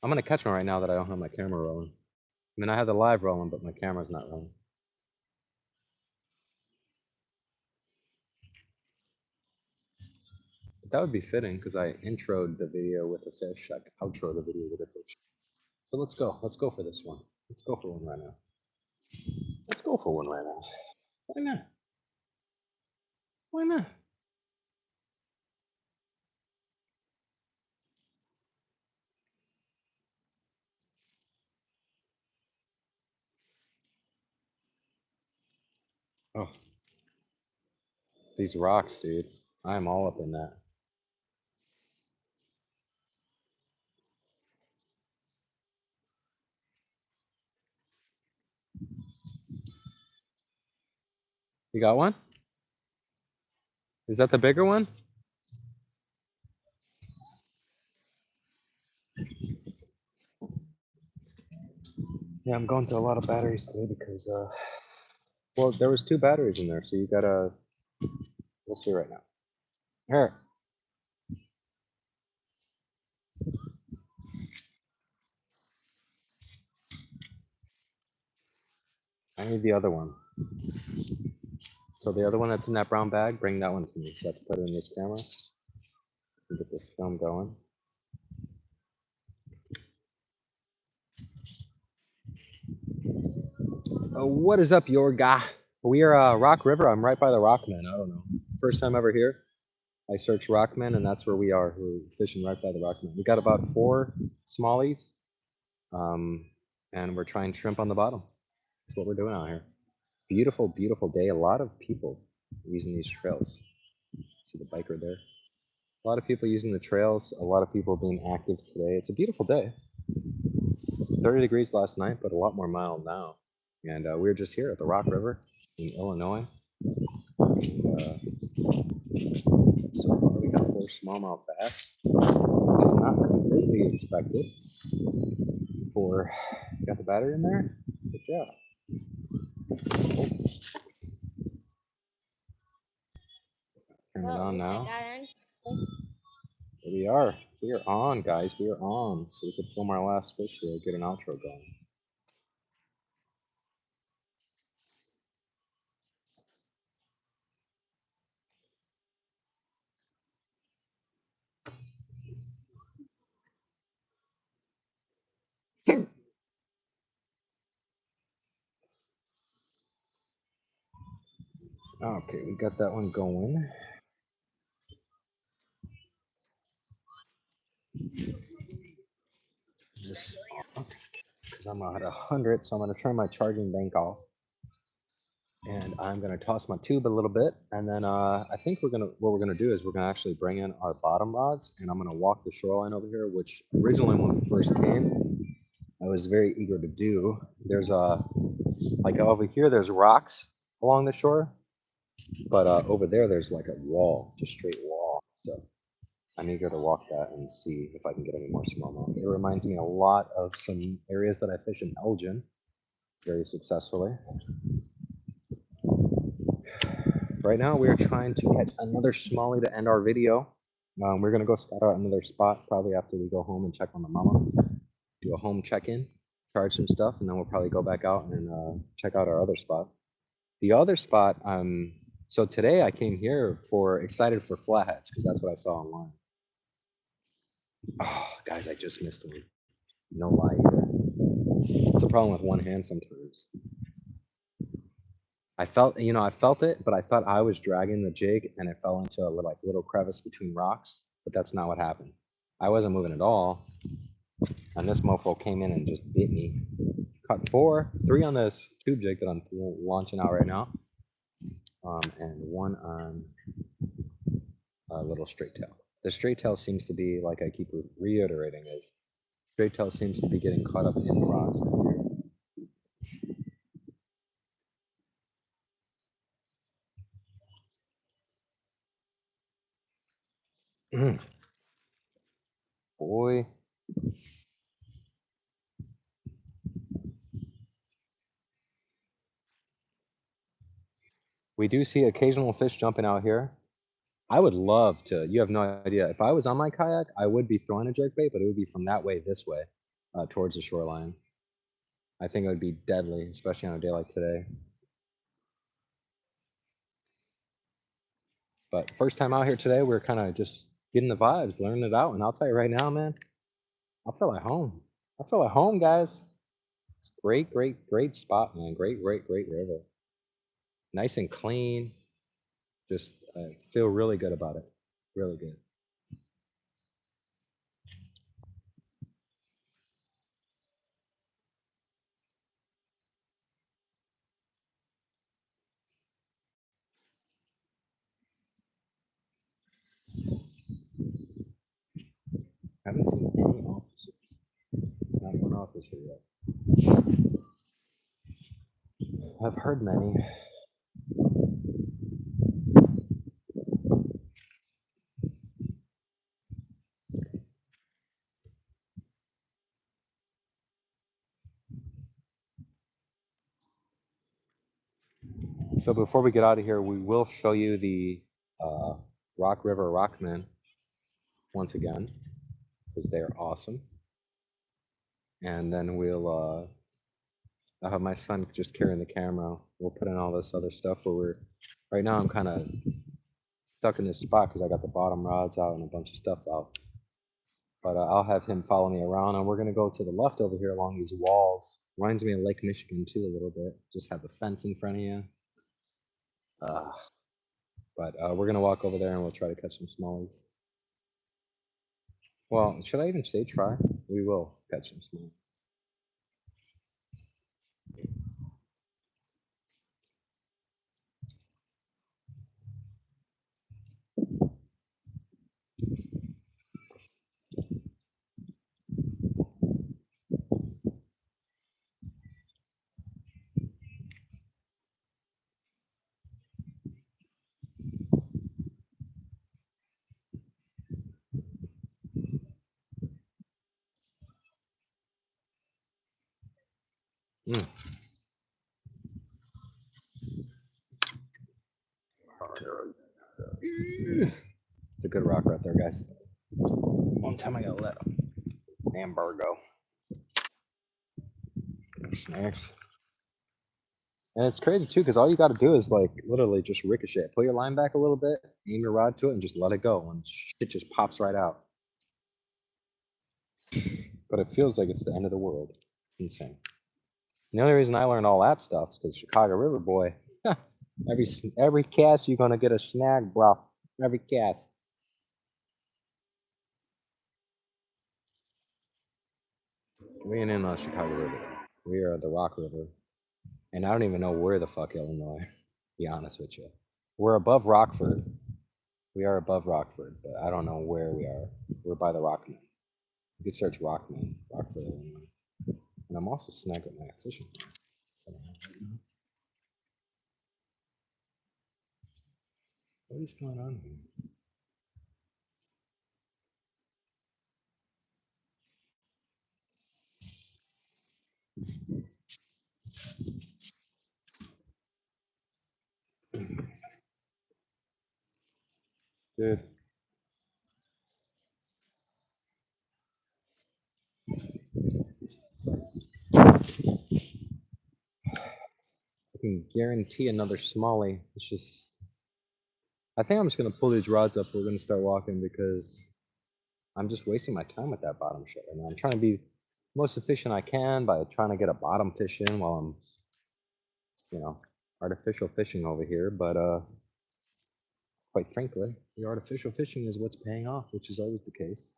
I'm gonna catch one right now that I don't have my camera rolling. I mean, I have the live rolling, but my camera's not rolling. But that would be fitting because I introed the video with a fish. I outro the video with a fish. So let's go. Let's go for this one. Let's go for one right now. Let's go for one right now. Why not? Why not? Oh, these rocks, dude. I'm all up in that. You got one? Is that the bigger one? Yeah, I'm going through a lot of batteries today because, well, there was 2 batteries in there, so you gotta, we'll see right now. Here. I need the other one. So the other one that's in that brown bag, bring that one to me. So I can put it in this camera and get this film going. What is up, your guy? We are Rock River. I'm right by the Rockman. I don't know. First time ever here. I searched Rockman, and that's where we are. We're fishing right by the Rockman. We got about 4 smallies, and we're trying shrimp on the bottom. That's what we're doing out here. Beautiful, beautiful day. A lot of people using these trails. See the biker there. A lot of people using the trails. A lot of people being active today. It's a beautiful day. 30 degrees last night, but a lot more mild now. And we're just here at the Rock River in Illinois. And, so far we got 4 smallmouth bass. It's not completely expected. For got the battery in there. Good job. Oh, turn it Well, at on least I now. got in. Here we are. We are on, guys. We are on. So we could film our last fish here, get an outro going. Okay, we got that one going. Just because I'm at 100, so I'm gonna turn my charging bank off. And I'm gonna toss my tube a little bit, and then I think what we're gonna do is we're gonna actually bring in our bottom rods, and I'm gonna walk the shoreline over here, which originally when we first came, I was very eager to do. There's like over here, there's rocks along the shore, but over there, there's like a wall, just straight wall. So I'm eager to walk that and see if I can get any more smallmouth. It reminds me a lot of some areas that I fish in Elgin very successfully. Right now, we're trying to catch another smallie to end our video. We're gonna go scout out another spot probably after we go home and check on the mama, do a home check-in, charge some stuff, and then we'll probably go back out and check out our other spot. The other spot, so today I came here excited for flatheads because that's what I saw online. Oh, guys, I just missed one. No lie either. It's a problem with one hand sometimes. I felt it, but I thought I was dragging the jig and it fell into a little crevice between rocks, but that's not what happened. I wasn't moving at all, and this mofo came in and just bit me. Caught 3 on this tube jig that I'm launching out right now, and 1 on a little straight tail. The straight tail seems to be, like I keep reiterating, is straight tail seems to be getting caught up in the rocks. Boy. We do see occasional fish jumping out here. I would love to. You have no idea. If I was on my kayak, I would be throwing a jerkbait, but it would be from that way this way, towards the shoreline. I think it would be deadly, especially on a day like today. But first time out here today, we're kind of just getting the vibes, learning it out. And I'll tell you right now, man, I feel at home. I feel at home, guys. It's great, great, great spot, man. Great, great, great river. Nice and clean. Just feel really good about it. Really good. Haven't seen any officers. Not one officer yet. I've heard many. So before we get out of here, we will show you the Rock River Rockmen once again, because they are awesome. And then we'll I'll have my son just carrying the camera. We'll put in all this other stuff where we're. Right now, I'm kind of stuck in this spot because I got the bottom rods out and a bunch of stuff out. But I'll have him follow me around, and we're gonna go to the left over here along these walls. Reminds me of Lake Michigan too a little bit. Just have the fence in front of you. But we're gonna walk over there and we'll try to catch some smallies. Well, should I even say try? We will catch some smallies. Mm. It's a good rock right there, guys. One time I gotta let Amber go. Snacks. And it's crazy too, because all you got to do is like literally just ricochet. Pull your line back a little bit, aim your rod to it, and just let it go, and it just pops right out. But it feels like it's the end of the world. It's insane. And the only reason I learned all that stuff is because Chicago River boy. every cast you're gonna get a snag, bro. Every cast. We ain't in Chicago River. We are at the Rock River, and I don't even know where the fuck Illinois. To be honest with you, we're above Rockford. We are above Rockford, but I don't know where we are. We're by the Rockman. You can search Rockman, Rockford, Illinois. And I'm also snagging my fishing. What is going on here? Dude. I can guarantee another smallie. It's just, I think I'm just gonna pull these rods up. We're gonna start walking because I'm just wasting my time with that bottom shit right now. I'm trying to be most efficient I can by trying to get a bottom fish in while I'm, you know, artificial fishing over here. But quite frankly, the artificial fishing is what's paying off, which is always the case.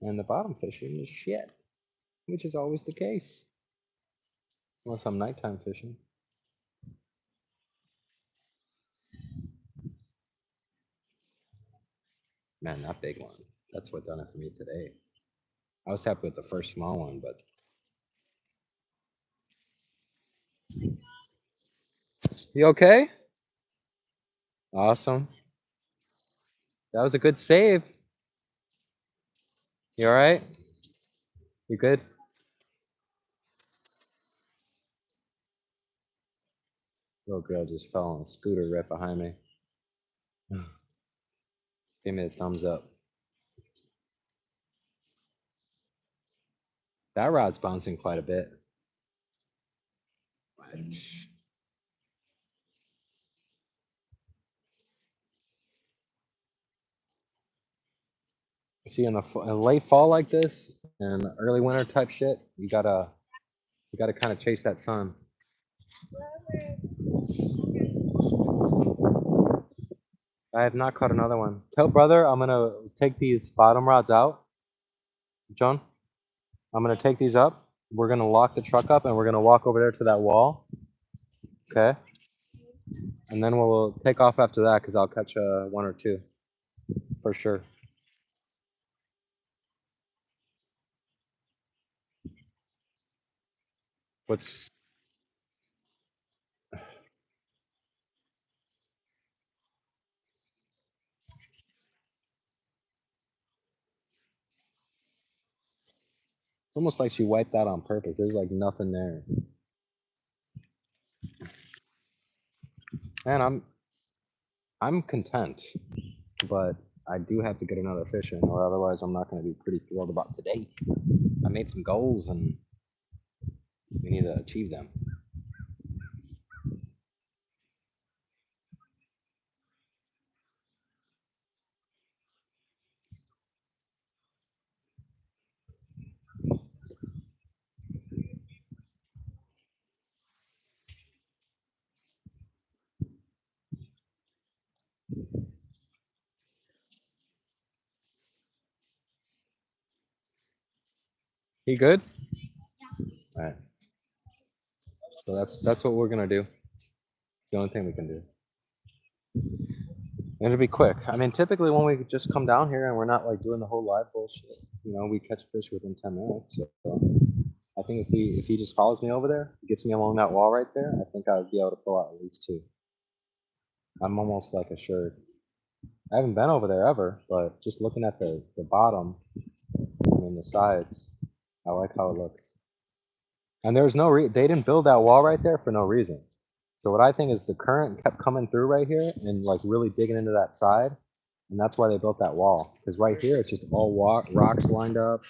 And the bottom fishing is shit, which is always the case. Unless I'm nighttime fishing. Man, that big one. That's what done it for me today. I was happy with the first small one, but. You okay? Awesome. That was a good save. You alright? You good? Little girl just fell on a scooter right behind me. Give me a thumbs up. That rod's bouncing quite a bit. See, in a late fall like this and early winter type shit, you gotta kind of chase that sun. I have not caught another one. Tell brother I'm gonna take these bottom rods out. John, I'm gonna take these up. We're gonna lock the truck up and we're gonna walk over there to that wall. Okay. And then we'll take off after that because I'll catch one or two for sure. What's It's almost like she wiped out on purpose. There's like nothing there. And I'm content, but I do have to get another fish in, or otherwise I'm not going to be pretty thrilled about today. I made some goals and we need to achieve them. He good? All right. So that's what we're gonna do. It's the only thing we can do. And it'll be quick. I mean, typically when we just come down here and we're not like doing the whole live bullshit, you know, we catch fish within 10 minutes. So I think if he just follows me over there, gets me along that wall right there, I think I would be able to pull out at least 2. I'm almost like assured. I haven't been over there ever, but just looking at the bottom, I mean the sides, I like how it looks. And there's no they didn't build that wall right there for no reason. So what I think is the current kept coming through right here and like really digging into that side, and that's why they built that wall. Because right here it's just all rocks lined up,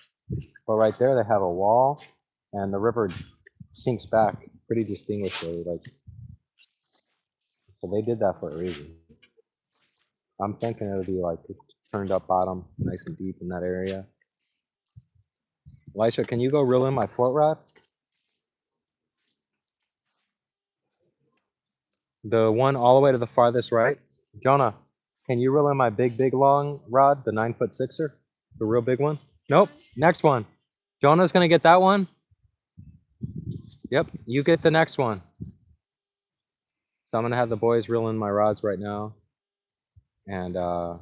but right there they have a wall, and the river sinks back pretty distinguishably. Like, so they did that for a reason. I'm thinking it'll be like turned up bottom, nice and deep in that area. Elisha, can you go reel in my float rod? The one all the way to the farthest right. Jonah, can you reel in my big long rod, the 9'6"er? The real big one? Nope. Next one. Jonah's gonna get that one. Yep, you get the next one. So I'm gonna have the boys reel in my rods right now. And I'm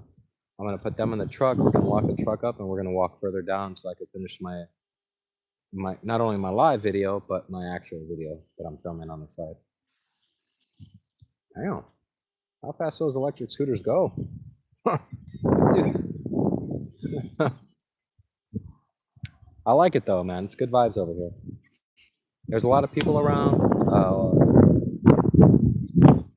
gonna put them in the truck. We're gonna lock the truck up and we're gonna walk further down so I can finish my not only my live video, but my actual video that I'm filming on the side. Damn. How fast those electric scooters go? Dude. I like it though, man. It's good vibes over here. There's a lot of people around.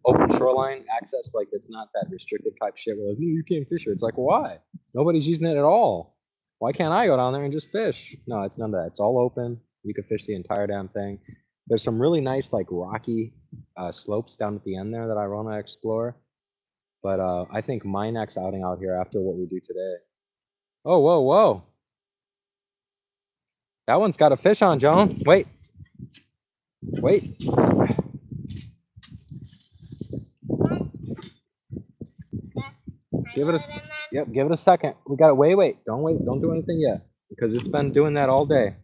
Open shoreline access, like it's not that restrictive type shit. We're like, no, you can't fish here. It's like, why? Nobody's using it at all. Why can't I go down there and just fish? No, it's none of that. It's all open. You can fish the entire damn thing. There's some really nice, like rocky slopes down at the end there that I want to explore. But I think my next outing out here after what we do today. Oh, whoa, whoa. That one's got a fish on, Joan. Wait. Wait. Give it a yep. Give it a second. We got to wait. Don't wait. Don't do anything yet because it's been doing that all day.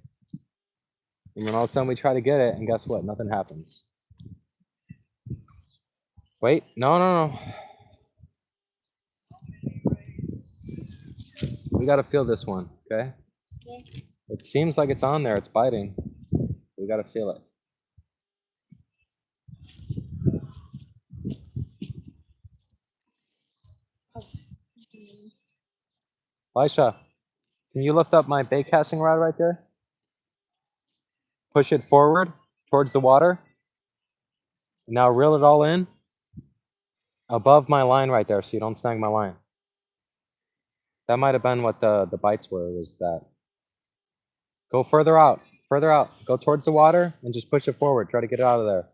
And then all of a sudden we try to get it, and guess what? Nothing happens. Wait. No. We got to feel this one, okay? It seems like it's on there. It's biting. We got to feel it. Elisha, can you lift up my bait casting rod right there? Push it forward towards the water. Now reel it all in above my line right there so you don't snag my line. That might have been what the bites were, was that. Go further out. Go towards the water and just push it forward. Try to get it out of there.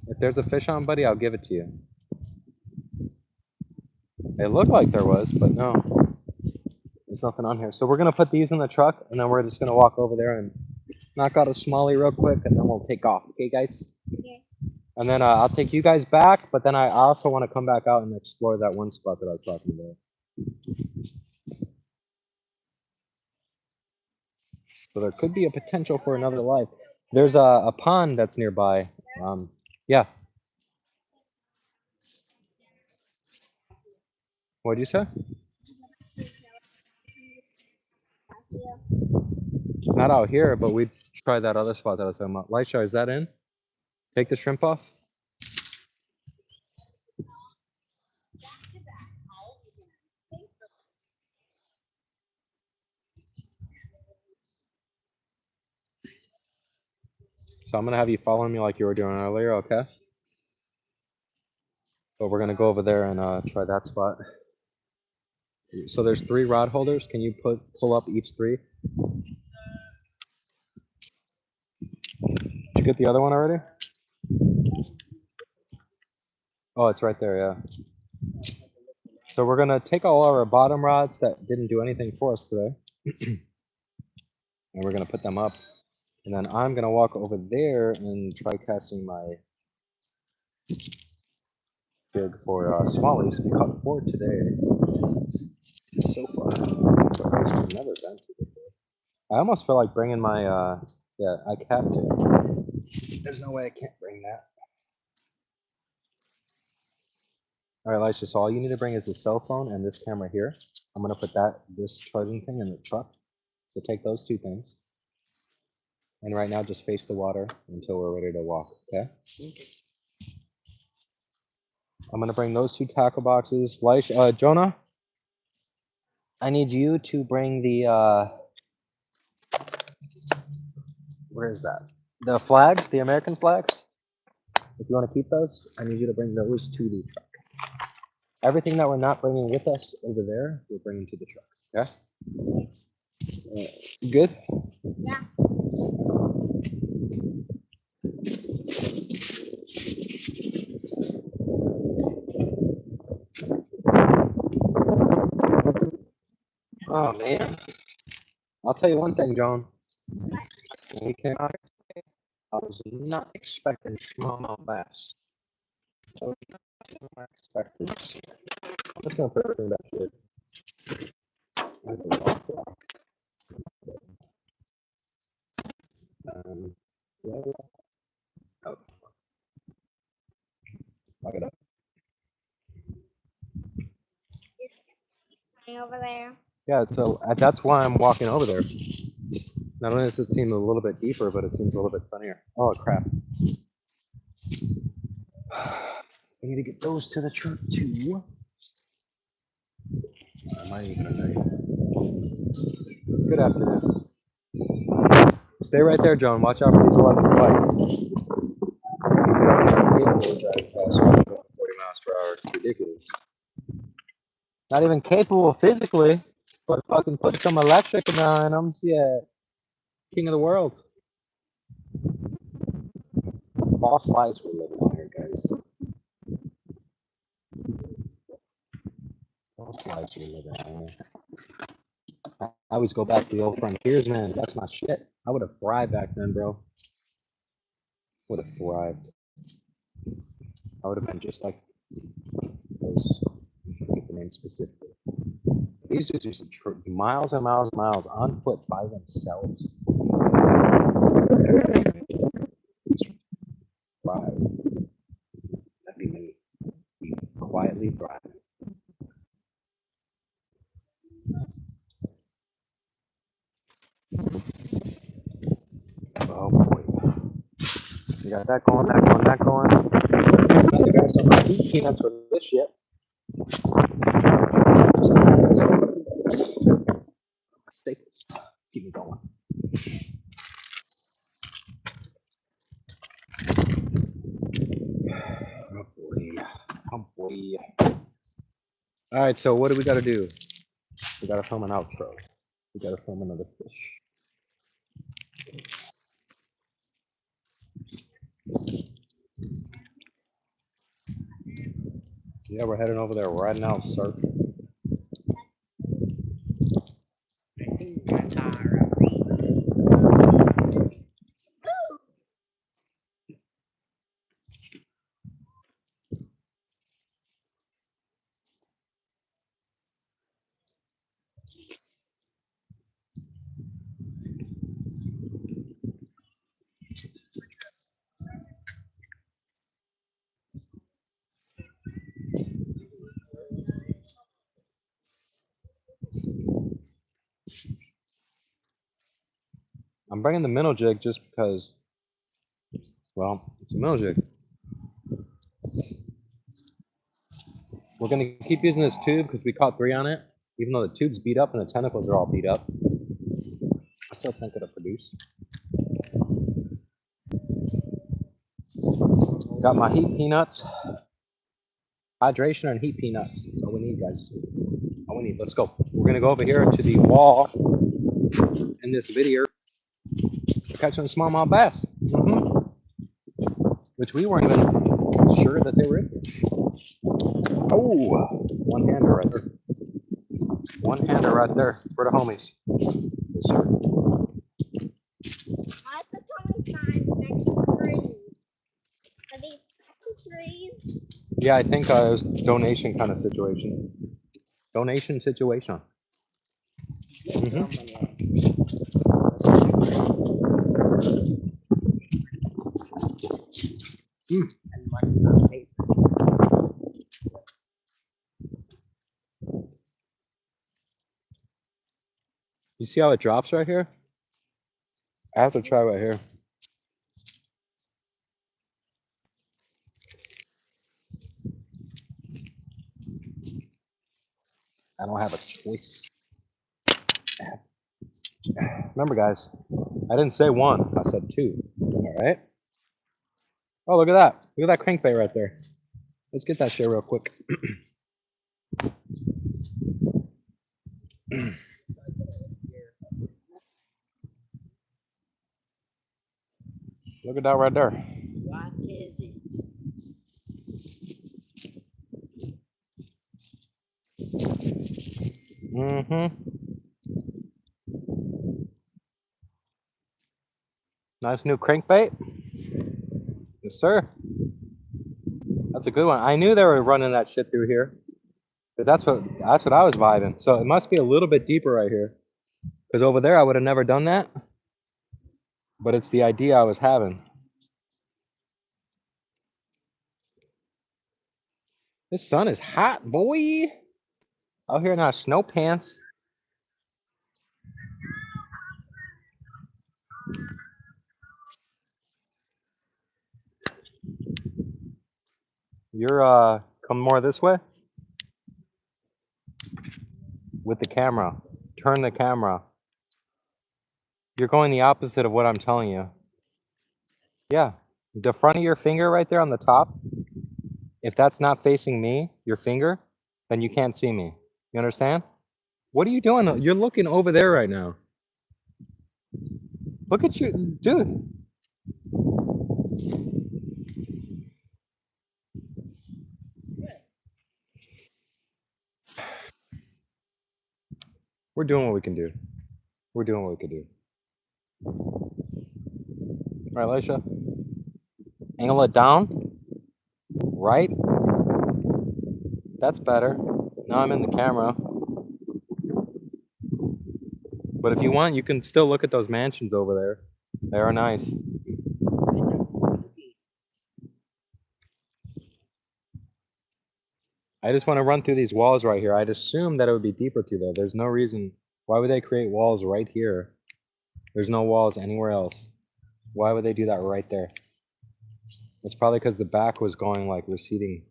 If there's a fish on, buddy, I'll give it to you. It looked like there was, but no. There's nothing on here. So we're going to put these in the truck, and then we're just going to walk over there and knock out a smallie real quick, and then we'll take off. Okay, guys? Okay. And then I'll take you guys back, but then I also want to come back out and explore that one spot that I was talking about. So there could be a potential for another life. There's a pond that's nearby. Yeah. What'd you say? Not out here, but we tried that other spot that I was talking about. Lightshore, is that in? Take the shrimp off. So I'm gonna have you follow me like you were doing earlier, okay? But we're gonna go over there and try that spot. So there's 3 rod holders. Can you pull up each 3? Did you get the other one already? Oh, it's right there, yeah. So we're gonna take all our bottom rods that didn't do anything for us today, and we're gonna put them up. And then I'm gonna walk over there and try casting my jig for smallies. We caught 4 today so far. But we've never been to before. I almost feel like bringing my yeah, I have to. There's no way I can't bring that. All right, Elisha, so all you need to bring is the cell phone and this camera here. I'm gonna put this charging thing in the truck. So take those 2 things. And right now just face the water until we're ready to walk, okay? I'm gonna bring those 2 tackle boxes. Elisha, Jonah, I need you to bring the, where is that? The flags, the American flags. If you wanna keep those, I need you to bring those to the truck. Everything that we're not bringing with us over there, we're bringing to the truck, okay? Good? Yeah. Oh man. I'll tell you one thing, John. When we came out, I was not expecting smallmouth bass. I was not expecting. I'm just gonna put everything back here. Yeah, oh, lock it up. Over there. Yeah, so that's why I'm walking over there. Not only does it seem a little bit deeper, but it seems a little bit sunnier. Oh crap. I need to get those to the truck too. I might even know. Good afternoon. Stay right there, John. Watch out for these 11 spikes. Capable of driving fast, 40 miles per hour. It's ridiculous. Not even capable physically, but fucking put some electric on them. Yeah, king of the world. False lives we're living on here, guys. False lives we're living on here. I always go back to the old frontiers, man. That's my shit. I would have thrived back then, bro. Would have thrived. I would have been just like those. I keep the name specifically. These dudes are some miles and miles and miles on foot by themselves. Thrive. That'd be me. Be quietly thriving. Oh boy. You got that going, that going, that going. I got some heat peanuts for this shit. Staples. Keep me going. Oh boy. Oh boy. All right, so what do we got to do? We got to film an outro. We got to film another fish. Yeah, we're heading over there right now, sir. I think that's our I'm bringing the minnow jig just because, well, it's a minnow jig. We're gonna keep using this tube because we caught 3 on it. Even though the tube's beat up and the tentacles are all beat up, I still think it'll produce. Got my heat peanuts. Hydration and heat peanuts. That's all we need, guys. All we need. Let's go. We're gonna go over here to the wall in this video. We're catching a smallmouth bass. Which we weren't even sure that they were in. Oh, one hander right there. One hander right there for the homies. Yes, sir. I put so many signs next to trees. Are these trees? Yeah, I think it was donation kind of situation. Donation situation. Mhm. Mm. And money on paper. You see how it drops right here? I have to try right here. I don't have a choice. Remember, guys, I didn't say one. I said two. All right. Oh, look at that. Look at that crankbait right there. Let's get that shit real quick. Look at that right there. What is it? Mm-hmm. Nice new crankbait. Yes, sir. That's a good one. I knew they were running that shit through here. Because that's what I was vibing. So it must be a little bit deeper right here. Because over there I would have never done that. But it's the idea I was having. This sun is hot, boy. Out here in our snow pants. You're come more this way with the camera. Turn the camera. You're going the opposite of what I'm telling you. Yeah. The front of your finger right there on the top. If that's not facing me, your finger, then you can't see me. You understand? What are you doing? You're looking over there right now. Look at you, dude. We're doing what we can do. We're doing what we can do. All right, Alicia. Angle it down. Right. That's better. Now I'm in the camera. But if you want, you can still look at those mansions over there. They are nice. I just want to run through these walls right here. I'd assume that it would be deeper through there. There's no reason. Why would they create walls right here? There's no walls anywhere else. Why would they do that right there? It's probably because the back was going like receding.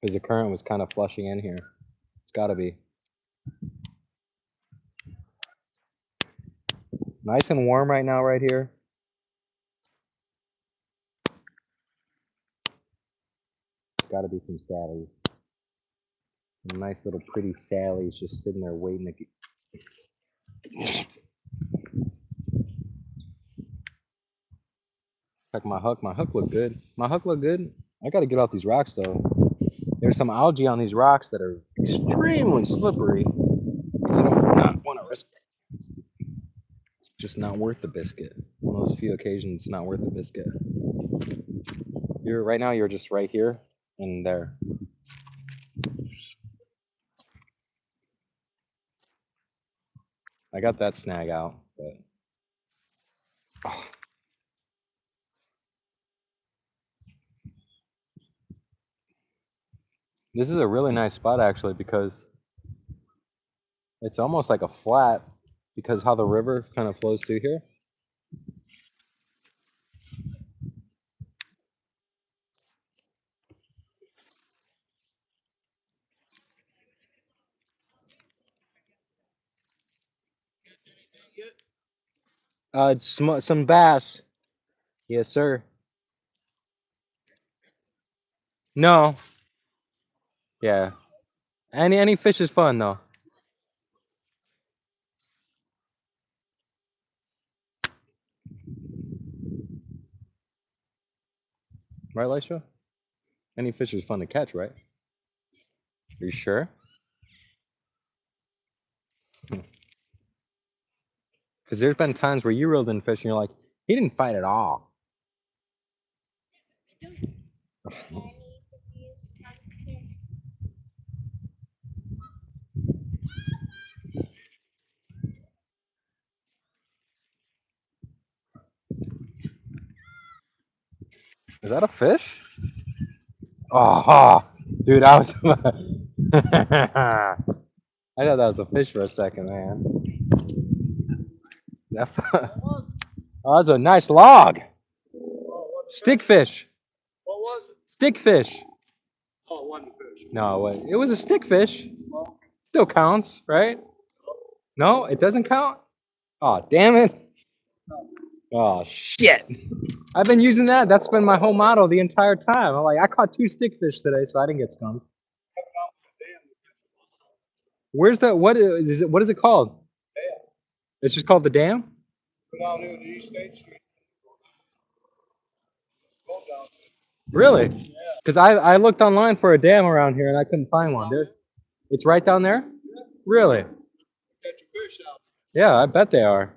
Because the current was kind of flushing in here. It's got to be. Nice and warm right now right here. Got to be some Sallies. Some nice little pretty Sallies just sitting there waiting to get. Check my hook. My hook looked good. My hook looked good. I got to get off these rocks though. There's some algae on these rocks that are extremely slippery. I don't not want to risk it. It's just not worth the biscuit. On those few occasions, it's not worth the biscuit. You're right now. You're just right here and there. I got that snag out, but oh. This is a really nice spot actually because it's almost like a flat because how the river kind of flows through here. Some bass. Yes, sir. No. Yeah. Any fish is fun though. Right, Laisha? Any fish is fun to catch, right? Are you sure? Because there's been times where you reeled in fish and you're like, he didn't fight at all. Is that a fish? Oh, dude, I was. I thought that was a fish for a second, man. Oh, that's a nice log. Stickfish. What was it? Stickfish. Oh, it wasn't a fish. No, wait. It was a stickfish. Still counts, right? No, it doesn't count? Oh, damn it. Oh, shit. I've been using that. That's been my whole motto the entire time. I'm like, I caught 2 stickfish today, so I didn't get skunked. Where's that? What is it? What is it called? Dam. It's just called the dam? Go down here to East State Street. Go down there. Really? Yeah. Because I looked online for a dam around here and I couldn't find one. It's right down there? Really? Catch your fish out. Yeah, I bet they are.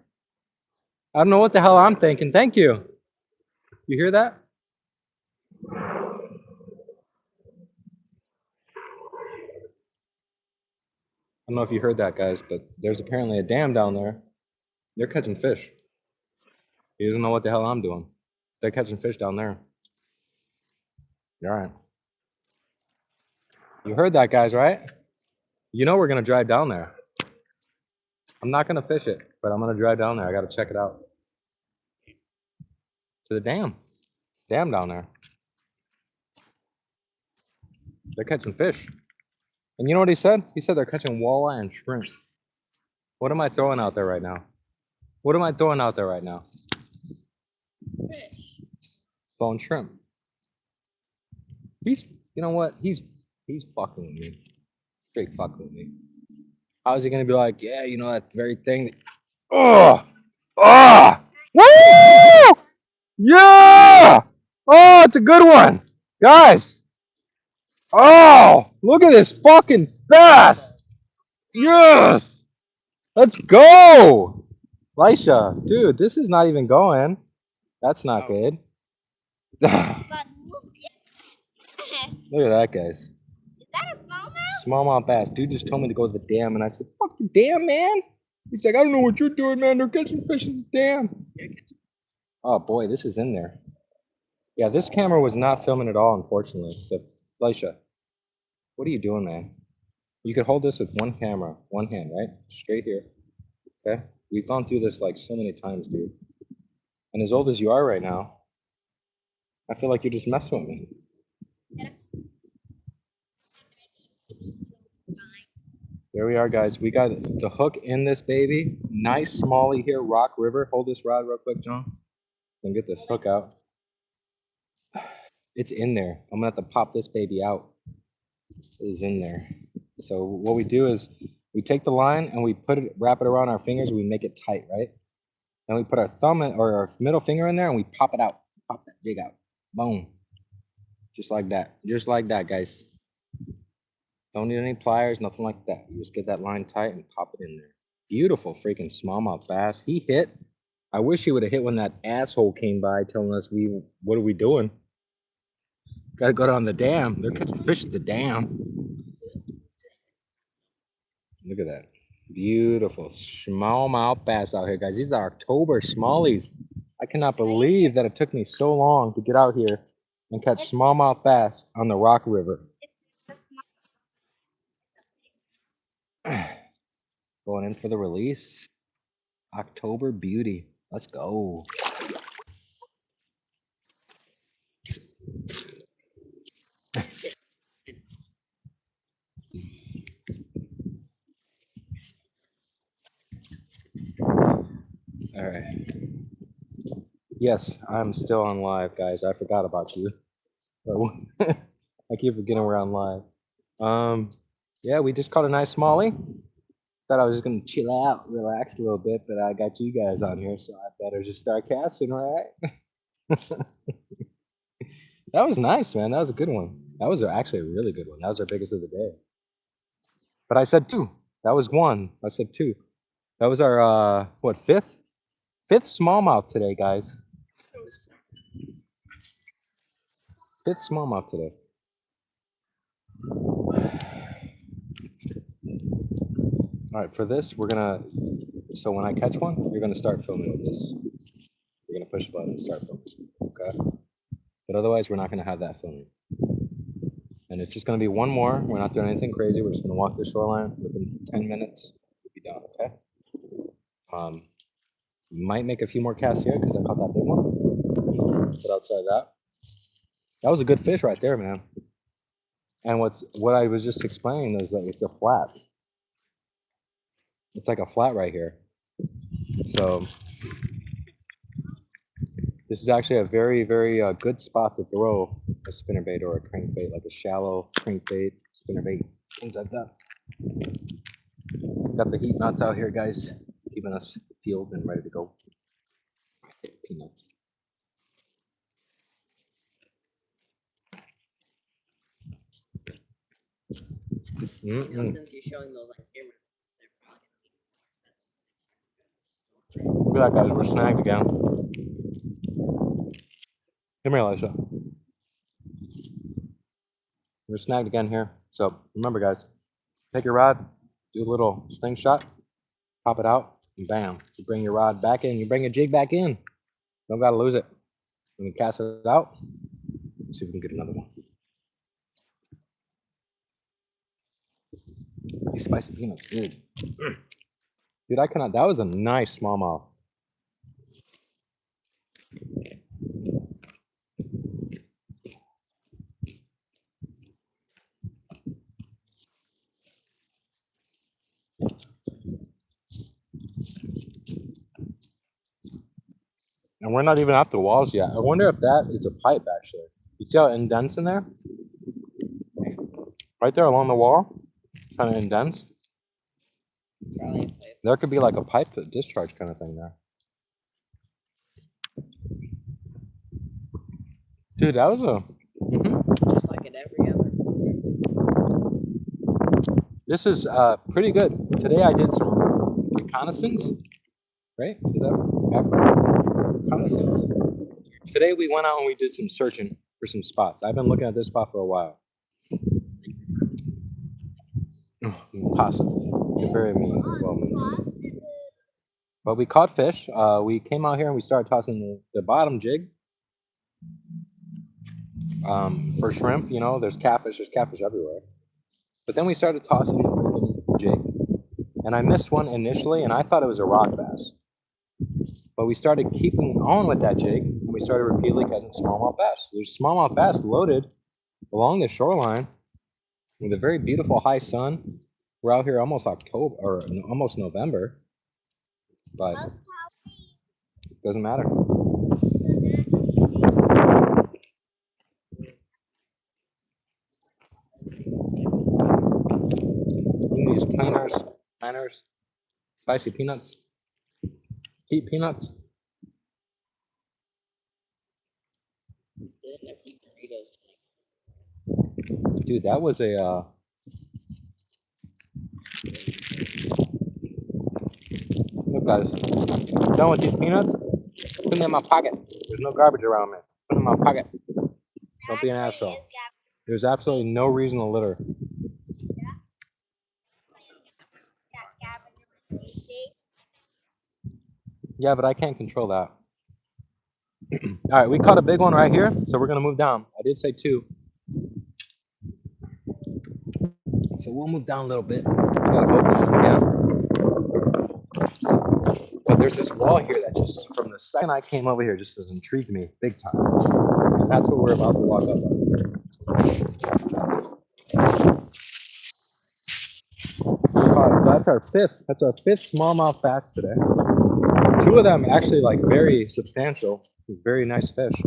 I don't know what the hell I'm thinking. Thank you. You hear that? I don't know if you heard that, guys, but there's apparently a dam down there. They're catching fish. He doesn't know what the hell I'm doing. They're catching fish down there. All right. You heard that, guys, right? You know we're going to drive down there. I'm not going to fish it, but I'm going to drive down there. I got to check it out. To the dam. It's a dam down there. They're catching fish. And you know what he said? He said they're catching walleye and shrimp. What am I throwing out there right now? What am I throwing out there right now? Fish. Bone shrimp. He's, you know what? He's fucking with me. Straight fucking with me. How is he gonna be like, yeah, you know that very thing? Oh, oh, woo! Yeah! Oh, it's a good one, guys. Oh, look at this fucking bass. Yes, let's go, Lisha. Dude, this is not even going. That's not good. Look But look at this. at that, guys. Is that a smallmouth? Smallmouth bass. Dude just told me to go to the dam, and I said, fuck the dam, man. He's like, I don't know what you're doing, man. They're catching fish in the dam. Oh, boy, this is in there. Yeah, this camera was not filming at all, unfortunately. So, Lisha, what are you doing, man? You could hold this with one camera, one hand, right? Straight here. Okay? We've gone through this like so many times, dude. And as old as you are right now, I feel like you're just messing with me. There we are, guys. We got the hook in this baby. Nice smallie here, Rock River. Hold this rod real quick, John. And get this hook out. It's in there. I'm gonna have to pop this baby out. It is in there. So what we do is we take the line and we wrap it around our fingers. We make it tight, right? Then we put our thumb or our middle finger in there and we pop it out. Pop that jig out. Boom. Just like that. Just like that, guys. Don't need any pliers, nothing like that. You just get that line tight and pop it in there. Beautiful freaking smallmouth bass. He hit. I wish he would have hit when that asshole came by telling us what are we doing? Gotta go down the dam. They're catching fish at the dam. Look at that. Beautiful smallmouth bass out here, guys. These are October smallies. I cannot believe that it took me so long to get out here and catch smallmouth bass on the Rock River. It's a small. Going in for the release. October beauty. Let's go. All right. Yes, I'm still on live, guys. I forgot about you. I keep forgetting we're on live. Yeah, we just caught a nice smallie. Thought I was just gonna chill out, relax a little bit, but I got you guys on here, so I better just start casting, right? That was nice, man. That was a good one. That was actually a really good one. That was our biggest of the day. But I said 2. That was 1. I said 2. That was our what, 5th? 5th smallmouth today, guys. 5th smallmouth today. All right, for this, we're gonna. So when I catch one, you're gonna start filming with this. You're gonna push the button and start filming. Okay. But otherwise, we're not going to have that filming. And it's just going to be one more. We're not doing anything crazy. We're just going to walk the shoreline. Within 10 minutes, we'll be done, okay? Might make a few more casts here because I caught that big one. But outside that was a good fish right there, man. And what I was just explaining is that it's a flat. It's like a flat right here. So this is actually a very, very good spot to throw a spinnerbait or a crankbait, like a shallow crankbait, spinnerbait, things like that. Got the heat knots out here, guys, keeping us fueled and ready to go. Peanuts. Since you're showing those on camera, they're probably gonna be more expensive. Look at that, guys. We're snagged again. Come here, Elisha. We're snagged again here. So remember, guys, take your rod, do a little sling shot, pop it out, and bam. You bring your rod back in. You bring a jig back in. Don't gotta lose it. When we cast it out, let's see if we can get another one. These spicy peanuts, dude. Dude, I cannot. That was a nice smallmouth. And we're not even at the walls yet. I wonder if that is a pipe, actually. You see how it indents in there? Right there along the wall, kind of indents. Probably a pipe. There could be like a pipe discharge kind of thing there. Dude, that was a... Just like in every other. This is pretty good. Today I did some reconnaissance, right? Is that reconnaissance? Today we went out and we did some searching for some spots. I've been looking at this spot for a while. Possibly. It very mean. Well, but we caught fish. We came out here and we started tossing the bottom jig for shrimp. You know, there's catfish everywhere. But then we started tossing the freaking jig, and I missed one initially, and I thought it was a rock bass. But we started keeping on with that jig, and we started repeatedly catching smallmouth bass. There's smallmouth bass loaded along the shoreline with a very beautiful high sun. We're out here almost October or almost November, but it doesn't matter. These planters, spicy peanuts, heat peanuts. Dude, that was a look, guys, I'm done with these peanuts. Put them in my pocket. There's no garbage around me. Put them in my pocket. Don't be an asshole. There's absolutely no reason to litter. Yeah, but I can't control that. All right, we caught a big one right here, so we're gonna move down. I did say 2. So we'll move down a little bit. We gotta focus again. But there's this wall here that just, from the second I came over here, just has intrigued me big time. And that's what we're about to walk up on. So that's our fifth. That's our 5th smallmouth bass today. 2 of them actually like very substantial, very nice fish.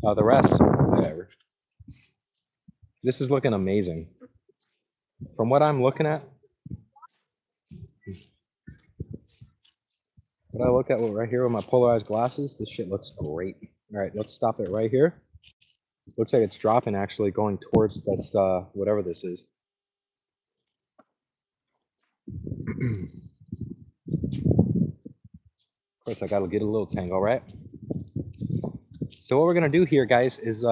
The rest, whatever. This is looking amazing. From what I'm looking at, what I look at right here with my polarized glasses, this shit looks great. All right, let's stop it right here. Looks like it's dropping actually, going towards this, whatever this is. Of course, I gotta get a little tangle, right? So what we're gonna do here, guys, is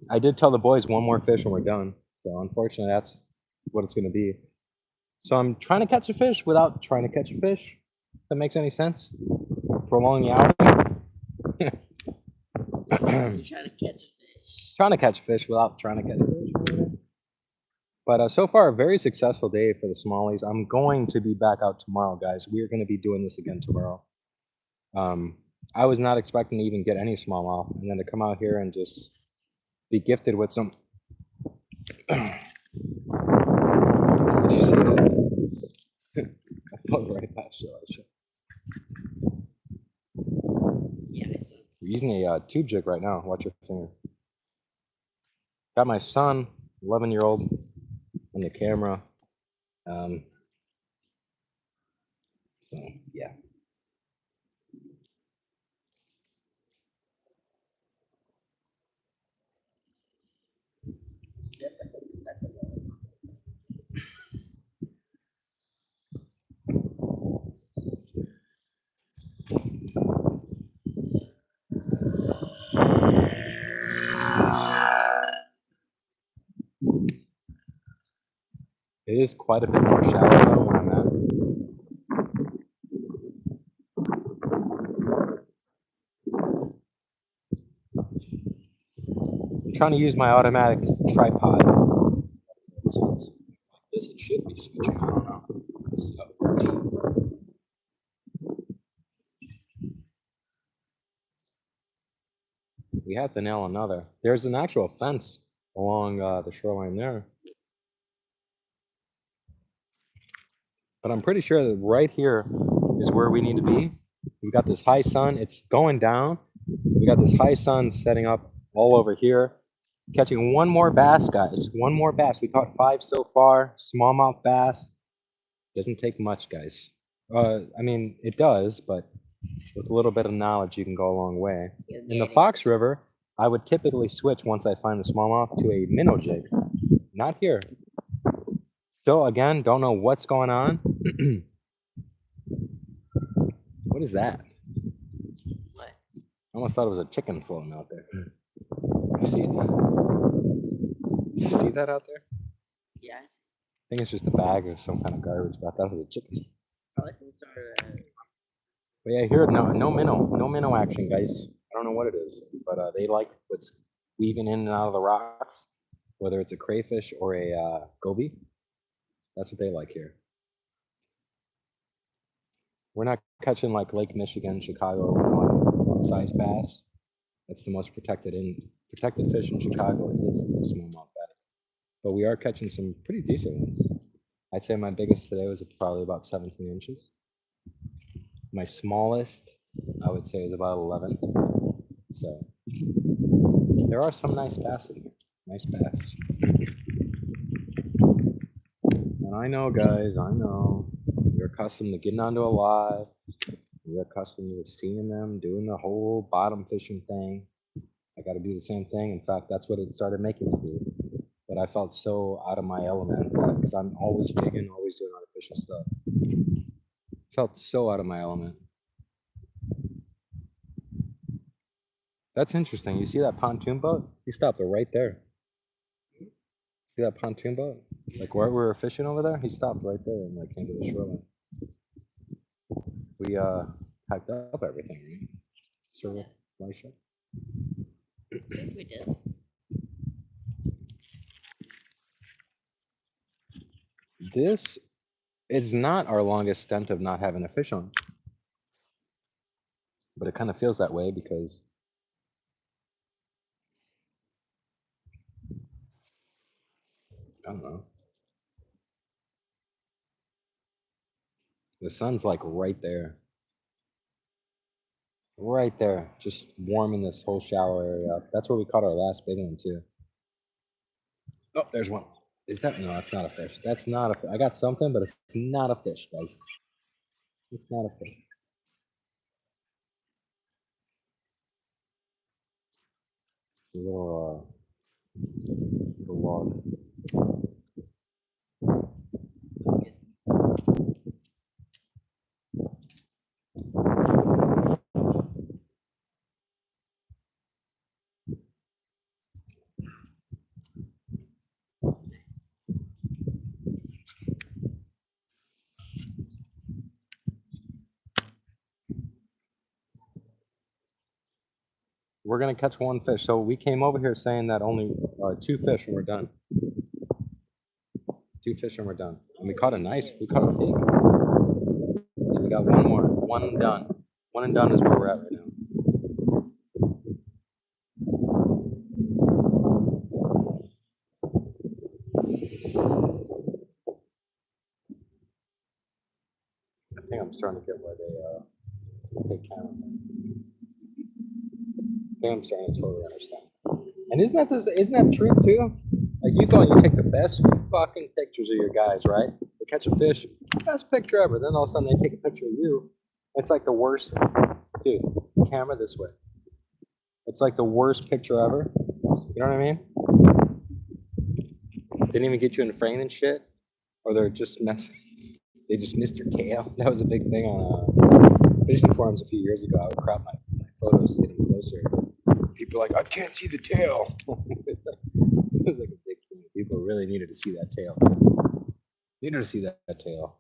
I did tell the boys 1 more fish and we're done. So unfortunately, that's what it's gonna be. So I'm trying to catch a fish without trying to catch a fish. If that makes any sense? Prolong the outing. You're trying to catch a fish. Trying to catch fish without trying to catch fish. But so far, a very successful day for the smallies. I'm going to be back out tomorrow, guys. We are going to be doing this again tomorrow. I was not expecting to even get any smallmouth, and then to come out here and just be gifted with some. Did you see that? I put right past you. Yeah, I saw. We're using a tube jig right now. Watch your finger. Got my son, 11-year-old, on the camera. So yeah. Get the hook stuck in the It is quite a bit more shallow where I'm at. I'm trying to use my automatic tripod. So this it should be switching. I don't know. Let's see how it works. We have to nail another. There's an actual fence along the shoreline there. But I'm pretty sure that right here is where we need to be. We've got this high sun. It's going down. We got this high sun setting up all over here. Catching one more bass, guys. One more bass. We caught 5 so far. Smallmouth bass. Doesn't take much, guys. I mean, it does, but with a little bit of knowledge, you can go a long way. In the Fox River, I would typically switch once I find the smallmouth to a minnow jig. Not here. Still, again, don't know what's going on. What is that? what? I almost thought it was a chicken floating out there. You see it? You see that out there? Yeah. I think it's just a bag or some kind of garbage, but I thought it was a chicken. Probably some sort of. But yeah, here, no minnow action, guys. I don't know what it is, but they like what's weaving in and out of the rocks, whether it's a crayfish or a goby. That's what they like here. We're not catching like Lake Michigan, Chicago, Illinois size bass. That's the most protected fish in Chicago is the smallmouth bass. But we are catching some pretty decent ones. I'd say my biggest today was probably about 17 inches. My smallest, I would say, is about 11. So there are some nice bass in here. Nice bass. And I know, guys, I know. You're accustomed to getting onto a live. You're accustomed to seeing them doing the whole bottom fishing thing. I got to do the same thing. In fact, that's what it started making me do. But I felt so out of my element because I'm always jigging, always doing artificial stuff. Felt so out of my element. That's interesting. You see that pontoon boat? He stopped right there. See that pontoon boat? Like where we were fishing over there? He stopped right there and like came to the shoreline. We packed up everything, right? So, Elisha? I think we did. This is not our longest stint of not having a fish on. But it kind of feels that way because I don't know. The sun's like right there. Right there. Just warming this whole shallow area up. That's where we caught our last big one too. Oh, there's one. Is that? No, that's not a fish. That's not a fish. I got something, but it's not a fish, guys. It's not a fish. It's a little log. Yes. we're gonna catch one fish. So we came over here saying that only 2 fish and we're done. 2 fish and we're done. And we caught a pig. So we got one more, one and done. One and done is where we're at right now. I think I'm starting to get where they count. I think I'm starting to totally understand. And isn't that true too? Like you go and you take the best fucking pictures of your guys, right? They catch a fish, best picture ever. Then all of a sudden they take a picture of you. It's like the worst, dude. Camera this way. It's like the worst picture ever. You know what I mean? Didn't even get you in frame and shit, or they're just messing. They just missed your tail. That was a big thing on fishing forums a few years ago. I would crop my photos to get them closer. People are like, I can't see the tail. It was like a big thing. People really needed to see that tail. Needed to see that tail.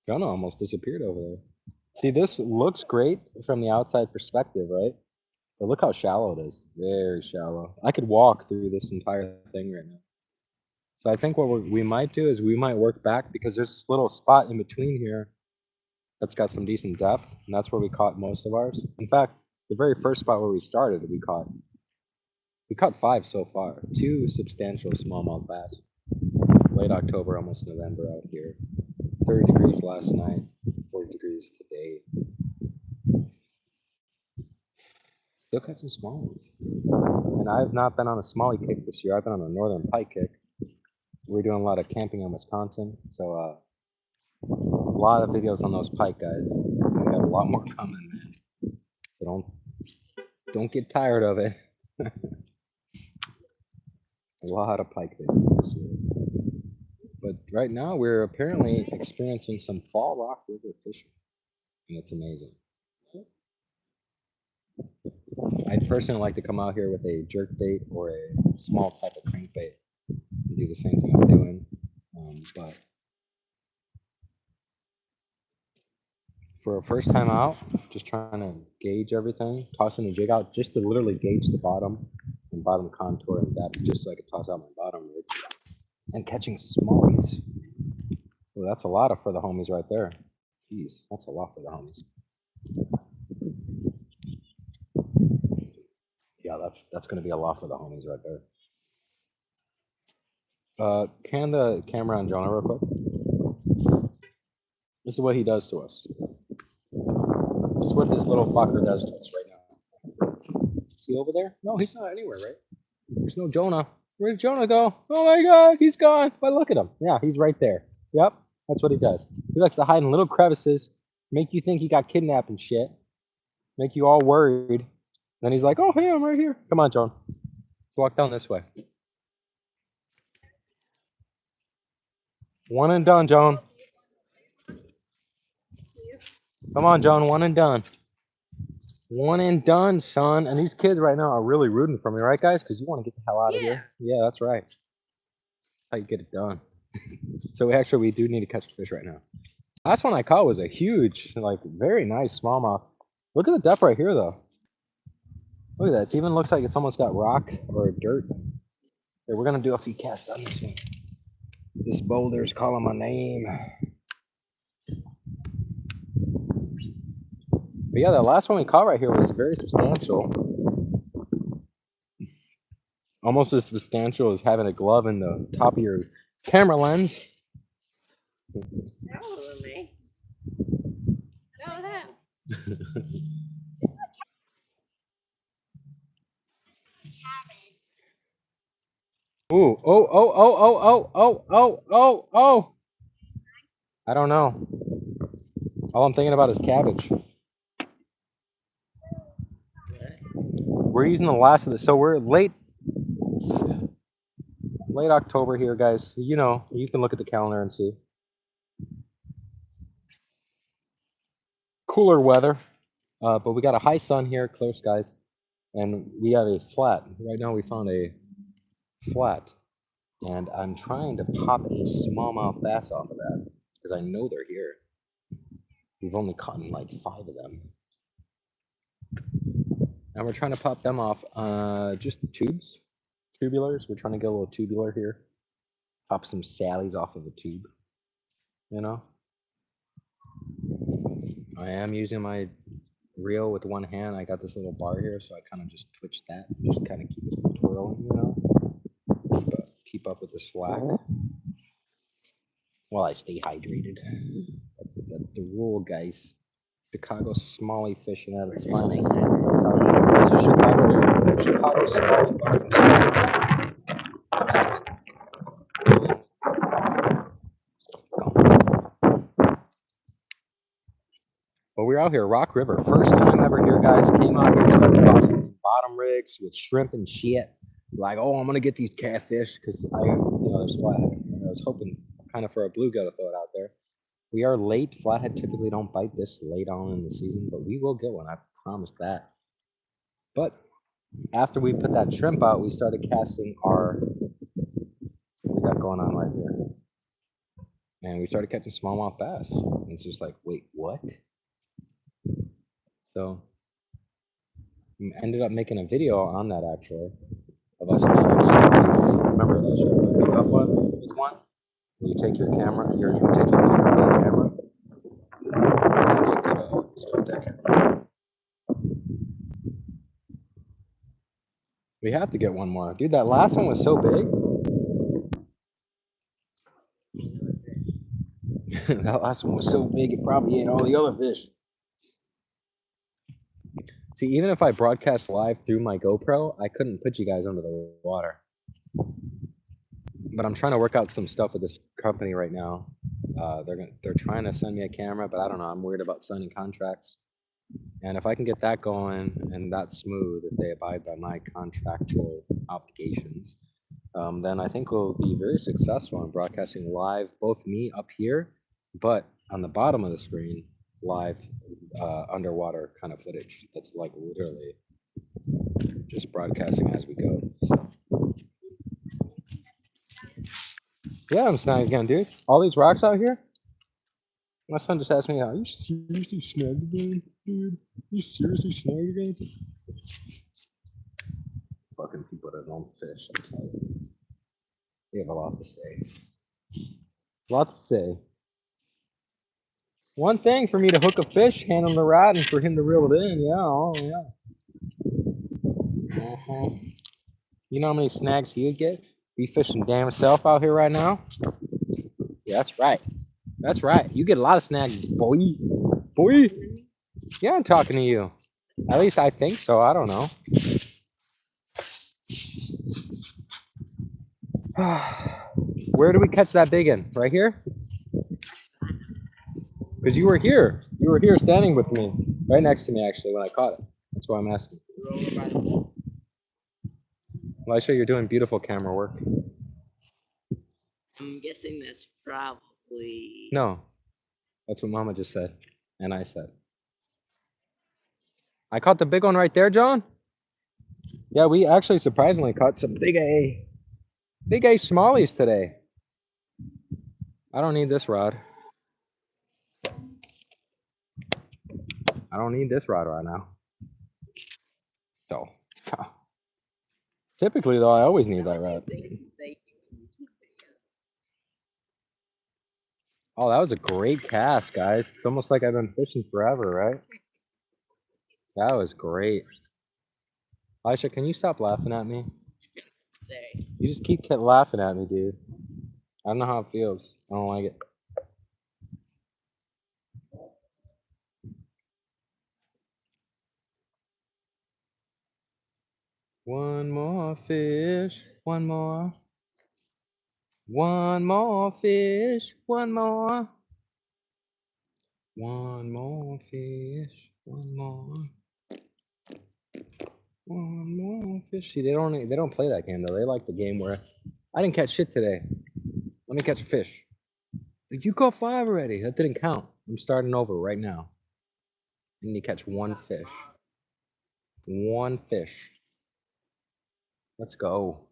Jonah almost disappeared over there. See, this looks great from the outside perspective, right? But look how shallow it is. Very shallow. I could walk through this entire thing right now. So I think what we might do is we might work back because there's this little spot in between here that's got some decent depth, and that's where we caught most of ours. In fact, the very first spot where we started, we caught 5 so far. 2 substantial smallmouth bass. Late October, almost November out here. 30 degrees last night, 40 degrees today. Still catching smallies. And I've not been on a smallie kick this year. I've been on a northern pike kick. We're doing a lot of camping in Wisconsin, so a lot of videos on those pike guys. We got a lot more coming, man. So don't get tired of it. A lot of pike videos this year. But right now we're apparently experiencing some fall rock river fishing, and it's amazing. I'd personally like to come out here with a jerk bait or a small type of crankbait and do the same thing I'm doing, but for a first time out, just trying to gauge everything, tossing the jig out just to literally gauge the bottom and bottom contour and depth, just so I could toss out my bottom rigs and catching smallies. Oh, that's a lot for the homies right there. Jeez, that's a lot for the homies. Yeah, that's gonna be a lot for the homies right there. Pan the camera on Jonah real quick. This is what he does to us. This is what this little fucker does to us right now. Is he over there? No, he's not anywhere, right? There's no Jonah. Where did Jonah go? Oh my god, he's gone. But look at him. Yeah, he's right there. Yep, that's what he does. He likes to hide in little crevices, make you think he got kidnapped and shit, make you all worried. Then he's like, oh, hey, I'm right here. Come on, John. Let's walk down this way. One and done, John. Come on, John. One and done. One and done, son. And these kids right now are really rooting for me, right, guys? Because you want to get the hell out of here. Yeah, that's right. That's how you get it done. So we do need to catch fish right now. Last one I caught was a huge, like, very nice smallmouth. Look at the depth right here, though. Look at that. It even looks like it's almost got rock or dirt. Okay, we're going to do a few casts on this one. This boulder's calling my name. But yeah, that last one we caught right here was very substantial. Almost as substantial as having a glove in the top of your camera lens. That wasn't me. That was him. Ooh, oh. I don't know. All I'm thinking about is cabbage. We're using the last of this. So we're late October here, guys. You know, you can look at the calendar and see. Cooler weather, but we got a high sun here, clear skies, and we have a flat. Right now we found a flat, and I'm trying to pop a smallmouth bass off of that because I know they're here. We've only caught like 5 of them. And we're trying to pop them off just tubes, tubulars. We're trying to get a little tubular here. Pop some sallies off of a tube, you know? I am using my reel with one hand. I got this little bar here, so I kind of just twitch that, just kind of keep it twirling, you know? Keep up with the slack while I stay hydrated. That's the rule, guys. Chicago smallie fishing at its finest. That's how it is. This is Chicago smallie bargain. But we're out here, Rock River. First time ever here, guys. Came out here, started tossing some bottom rigs with shrimp and shit. Like, oh, I'm gonna get these catfish because there's flathead. I was hoping kind of for a bluegill to throw it out there. We are late. Flathead typically don't bite this late on in the season, but we will get one. I promise that. But after we put that shrimp out, we started casting what we got going on right here. And we started catching smallmouth bass. And it's just like, wait, what? So we ended up making a video on that actually of us naming smallies. Remember that show? You got one? Was one? You take your camera, you take your phone camera. Start that camera. We have to get one more. Dude, that last one was so big. That last one was so big, it probably ate all the other fish. See, even if I broadcast live through my GoPro, I couldn't put you guys under the water. But I'm trying to work out some stuff with this company right now. They're trying to send me a camera, but I don't know. I'm worried about signing contracts. And if I can get that going and that smooth, if they abide by my contractual obligations, then I think we'll be very successful in broadcasting live, both me up here, but on the bottom of the screen, live underwater kind of footage. That's like literally just broadcasting as we go. So. Yeah, I'm snagging again, dude. All these rocks out here. My son just asked me, "Are you seriously snagged again, dude? You seriously snagged again?" Fucking people that don't fish, I tell you. They have a lot to say. A lot to say. One thing for me to hook a fish, hand him the rod, and for him to reel it in. Yeah, oh yeah. You know how many snags he would get? Be fishing damn himself out here right now. Yeah, that's right. That's right. You get a lot of snags, boy. Boy. Yeah, I'm talking to you. At least I think so. I don't know. Where do we catch that big one? Right here? Because you were here. You were here standing with me. Right next to me, actually, when I caught it. That's why I'm asking. Elisha, you're doing beautiful camera work. I'm guessing that's probably... No. That's what Mama just said. And I said. I caught the big one right there, John. Yeah, we actually surprisingly caught some big A smallies today. I don't need this rod. I don't need this rod right now. So typically though, I always need that rod. Oh, that was a great cast, guys. It's almost like I've been fishing forever, right? That was great. Elisha, can you stop laughing at me? You just keep laughing at me, dude. I don't know how it feels. I don't like it. One more fish, one more. One more fish, one more. One more fish, one more. One more fish. See, they don't play that game though. They like the game where I didn't catch shit today. Let me catch a fish. Like, you caught 5 already. That didn't count. I'm starting over right now. I need to catch one fish. One fish. Let's go.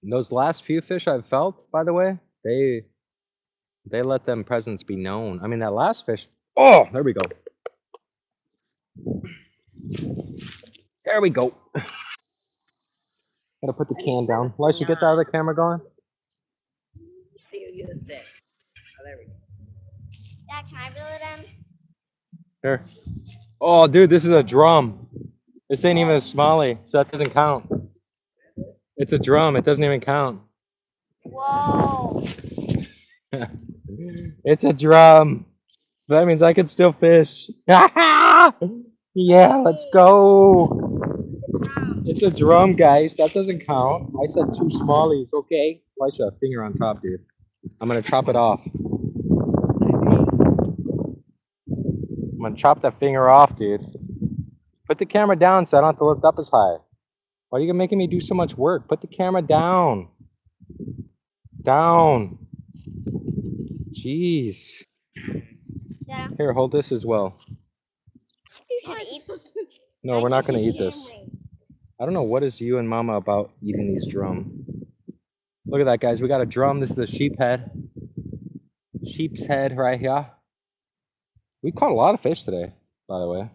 And those last few fish I've felt, by the way, They let them presence be known. I mean, that last fish. Oh, there we go. There we go. Gotta put the can down. Elisha, get the other camera going. I think you get a stick. Oh, there we go. Dad, can I reel it in? Here. Oh, dude, this is a drum. This ain't even a smallie, so that doesn't count. It's a drum. It doesn't even count. Whoa. It's a drum. So that means I can still fish. Yeah, let's go. It's a drum, guys. That doesn't count. I said 2 smallies, okay? Elisha, finger on top, dude. I'm gonna chop it off. I'm gonna chop that finger off, dude. Put the camera down so I don't have to lift up as high. Why are you making me do so much work? Put the camera down. Down. Jeez. Dad, Here, hold this as well. can I eat this? No, we're not gonna eat this. I don't know what is you and Mama about eating these drum. Look at that, guys. We got a drum. This is the sheep head. Sheep's head right here. We caught a lot of fish today, by the way.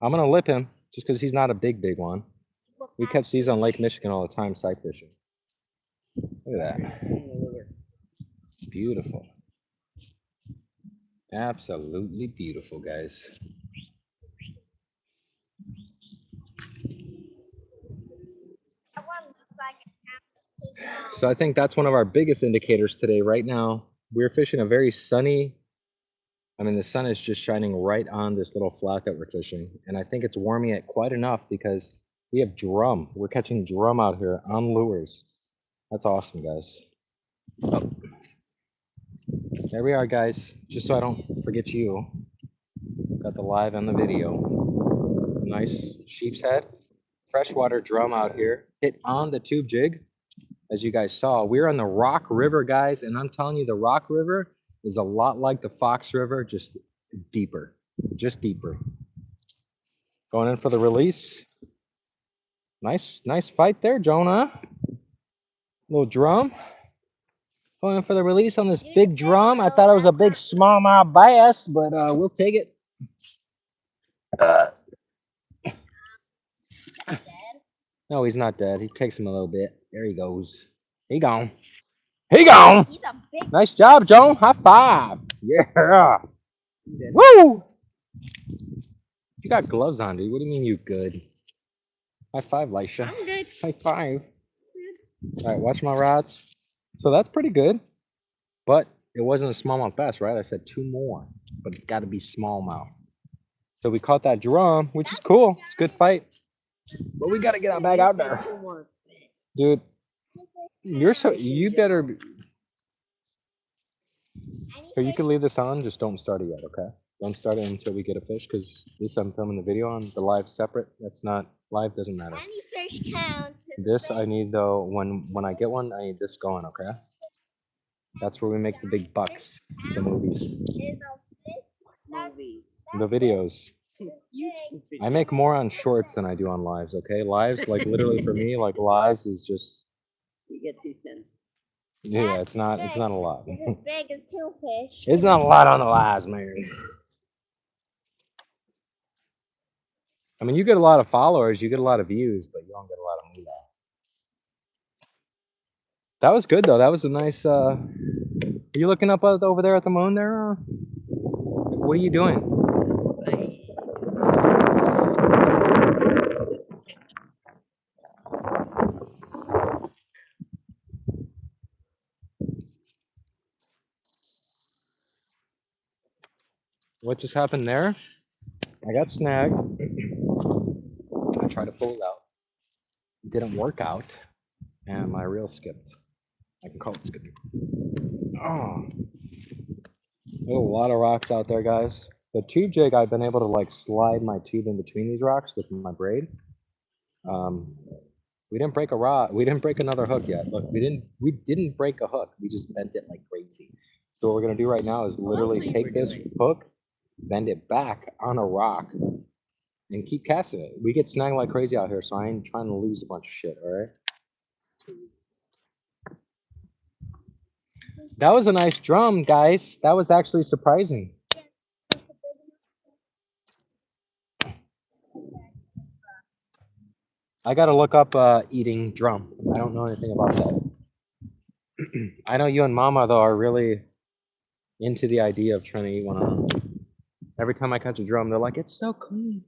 I'm gonna lip him just because he's not a big one. We catch these on Lake Michigan all the time, sight fishing. Look at that. Beautiful. Absolutely beautiful, guys. That one looks like an apple. So I think that's one of our biggest indicators today. Right now, we're fishing a very sunny. I mean, the sun is just shining right on this little flat that we're fishing, and I think it's warming it quite enough because we have drum. We're catching drum out here on lures. That's awesome, guys. Oh. There we are, guys. Just so I don't forget you. Got the live and the video. Nice sheep's head. Freshwater drum out here. Hit on the tube jig. As you guys saw, we're on the Rock River, guys. And I'm telling you, the Rock River is a lot like the Fox River, just deeper. Just deeper. Going in for the release. Nice fight there, Jonah. Little drum. Going in for the release on this big drum. I thought it was a big smallmouth bass, but we'll take it. No, he's not dead. He takes him a little bit. There he goes. He gone. He gone. He's a big. Nice job, Joan. High five. Yeah. Woo. You got gloves on, dude. What do you mean you good? High five, Lisha. I'm good. High five. All right, watch my rods. So that's pretty good. But it wasn't a smallmouth bass, right? I said 2 more. But it's got to be smallmouth. So we caught that drum, which is cool. It's a good fight. But we got to get back out there. Dude, you better. Here, you can leave this on. Just don't start it yet, okay? Don't start it until we get a fish, because this I'm filming the video on. The live separate. That's not live. Doesn't matter. Any fish counts. This I need though. When I get one, I need this going, okay? That's where we make the big bucks. The movies. The videos. I make more on shorts than I do on lives, okay? Lives, like literally for me, like lives is just. You get 2 cents. Yeah, it's not a lot. It's as big as 2 fish. It's not a lot on the lives, man. I mean, you get a lot of followers, you get a lot of views, but you don't get a lot of moolah. That was good though. That was a nice. Are you looking up over there at the moon there? What are you doing? What just happened there? I got snagged. I tried to pull it out. It didn't work out, and my reel skipped. I can call it skipping. Oh, there's a lot of rocks out there, guys. The tube jig, I've been able to like slide my tube in between these rocks with my braid. We didn't break a rod. We didn't break another hook yet. Look, we didn't break a hook. We just bent it like crazy. So what we're gonna do right now is literally take this hook, bend it back on a rock, and keep casting it. We get snagged like crazy out here, so I ain't trying to lose a bunch of shit. All right. That was a nice drum, guys. That was actually surprising. I gotta look up eating drum. I don't know anything about that. I know you and Mama though are really into the idea of trying to eat one of them. Every time I catch a drum, they're like, "It's so clean."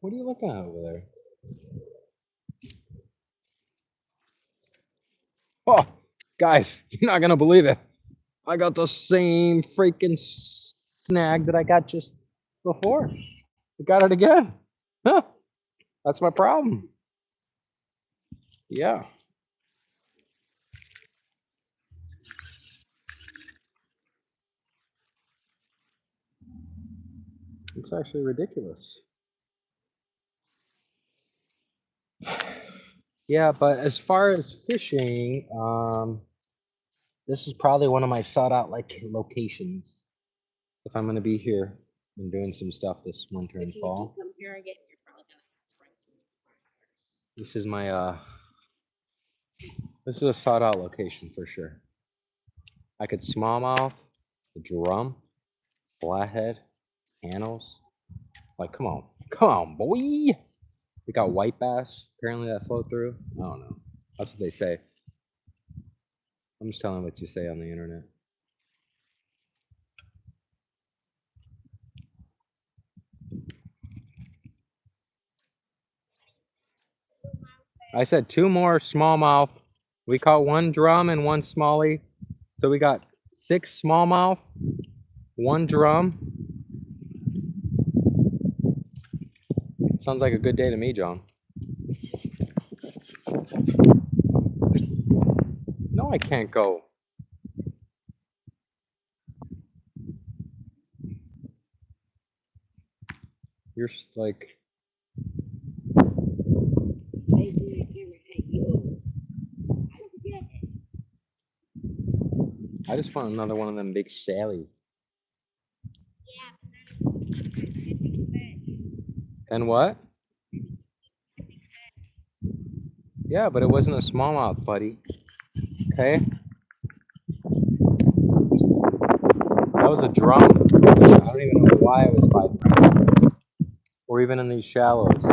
What are you looking at over there? Oh, guys, you're not gonna believe it. I got the same freaking snag that I got just before. I got it again. Huh? That's my problem. Yeah. It's actually ridiculous. Yeah, but as far as fishing, this is probably one of my sought out like locations. If I'm gonna be here and doing some stuff this winter and If you fall. do come here again, you're probably gonna have friends and partners. This is my this is a sought out location for sure. I could smallmouth, drum, flathead, channels. Like, come on, boy. We got white bass apparently that float through. I don't know. That's what they say. I'm just telling what you say on the internet. I said 2 more smallmouth. We caught 1 drum and 1 smallie. So we got 6 smallmouth, 1 drum. Sounds like a good day to me, John. No, I can't go. You're like, Hey, do the camera. Hey, you. I don't get it. I just want another one of them big shallies. And what? Yeah, but it wasn't a smallmouth, buddy. Okay? That was a drum. I don't even know why it was vibrating. Or even in these shallows.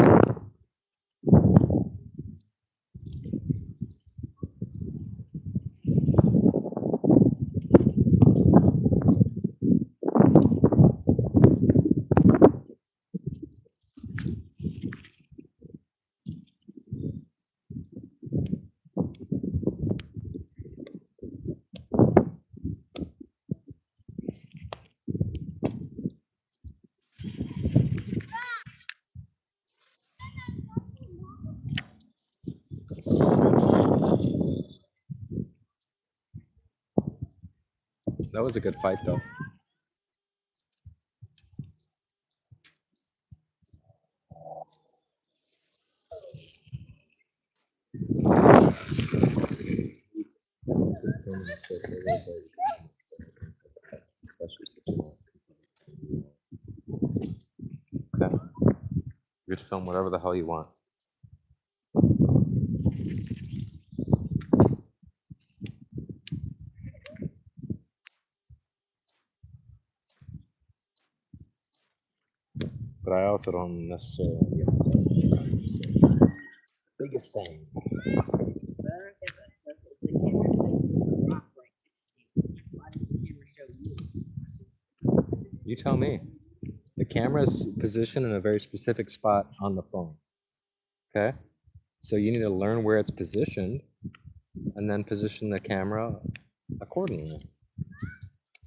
That was a good fight, though. Okay. You just film whatever the hell you want. But I also don't necessarily want to be on TV. Biggest thing. But I don't get that. That's what the camera shows rock right next to you. Why does the camera show you? You tell me. The camera's positioned in a very specific spot on the phone. Okay? So you need to learn where it's positioned and then position the camera accordingly.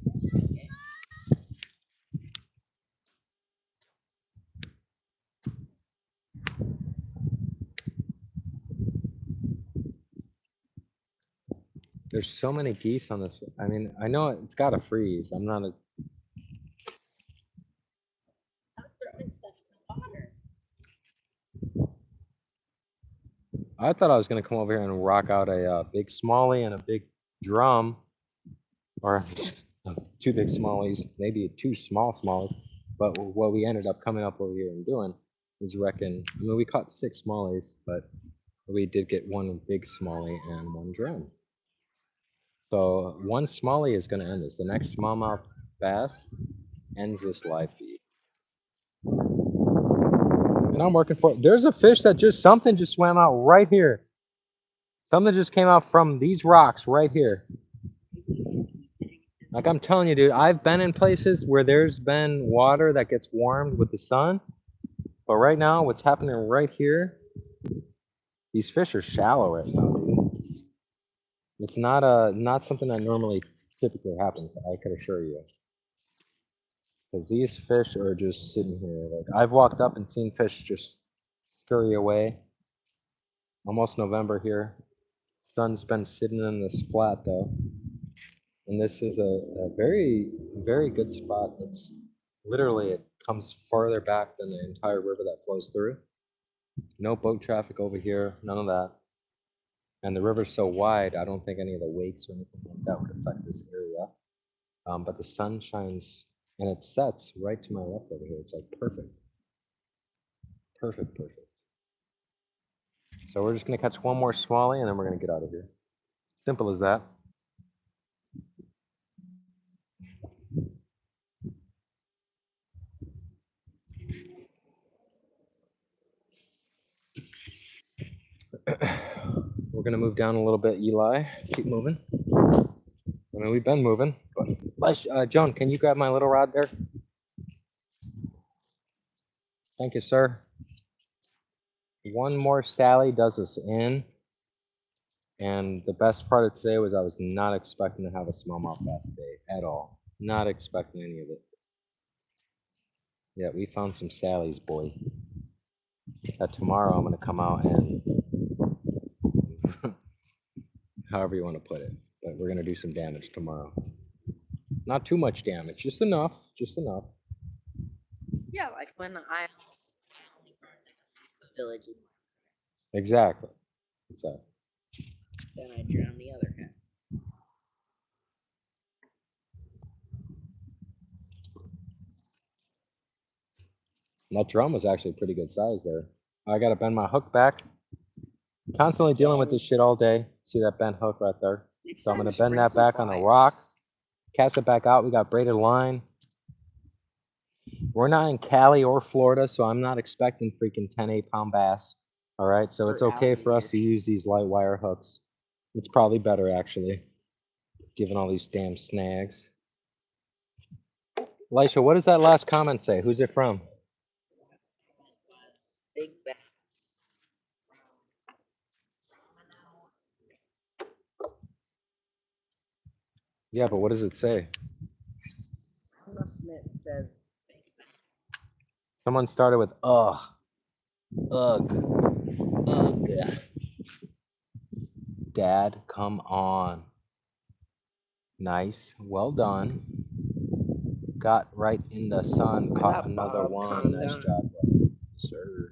Okay. There's so many geese on this. I mean, I know it's got to freeze. I'm not a. Stop throwing stuff in the water. I thought I was gonna come over here and rock out a big smallie and a big drum, or 2 big smallies, maybe 2 small smallies. But what we ended up coming up over here and doing is reckon. I mean, we caught 6 smallies, but we did get one big smallie and one drum. So one smallie is going to end this. The next smallmouth bass ends this live feed. And I'm working for, there's a fish that something just swam out right here. Something just came out from these rocks right here. Like I'm telling you, dude, I've been in places where there's been water that gets warmed with the sun. But right now, what's happening right here, these fish are shallow right now, dude. It's not something that normally typically happens, I could assure you. Because these fish are just sitting here. Like I've walked up and seen fish just scurry away. Almost November here. Sun's been sitting in this flat though. And this is a very, very good spot. It's literally, it comes farther back than the entire river that flows through. No boat traffic over here, none of that. And the river's so wide, I don't think any of the wakes or anything like that would affect this area. But the sun shines and it sets right to my left over here. It's like perfect. Perfect, perfect. So we're just gonna catch one more smallie and then we're gonna get out of here. Simple as that. We're gonna move down a little bit, Eli. Keep moving. I mean, we've been moving, but John, can you grab my little rod there? Thank you, sir. One more Sally does us in. And the best part of today was I was not expecting to have a smallmouth bass day at all. Not expecting any of it. Yeah, we found some Sallies, boy. Tomorrow I'm gonna come out and however you want to put it, but we're gonna do some damage tomorrow. Not too much damage, just enough, just enough. Yeah, like when I only burned half the village, Exactly. So then I drowned the other half. that drum was actually pretty good size there. I gotta bend my hook back. Constantly dealing with this shit all day. See that bent hook right there? So I'm gonna bend that back on a rock, cast it back out. We got braided line. We're not in Cali or Florida, so I'm not expecting freaking 10 8-pound bass. All right, so it's okay for us to use these light wire hooks. It's probably better actually, given all these damn snags. Elisha, what does that last comment say? Who's it from? Big bass. Yeah, but what does it say? Smith says big bass. Someone started with ugh. Ugh. Ugh. Dad, come on. Nice. Well done. Got right in the sun. Caught another one. Nice job, bro. Sir.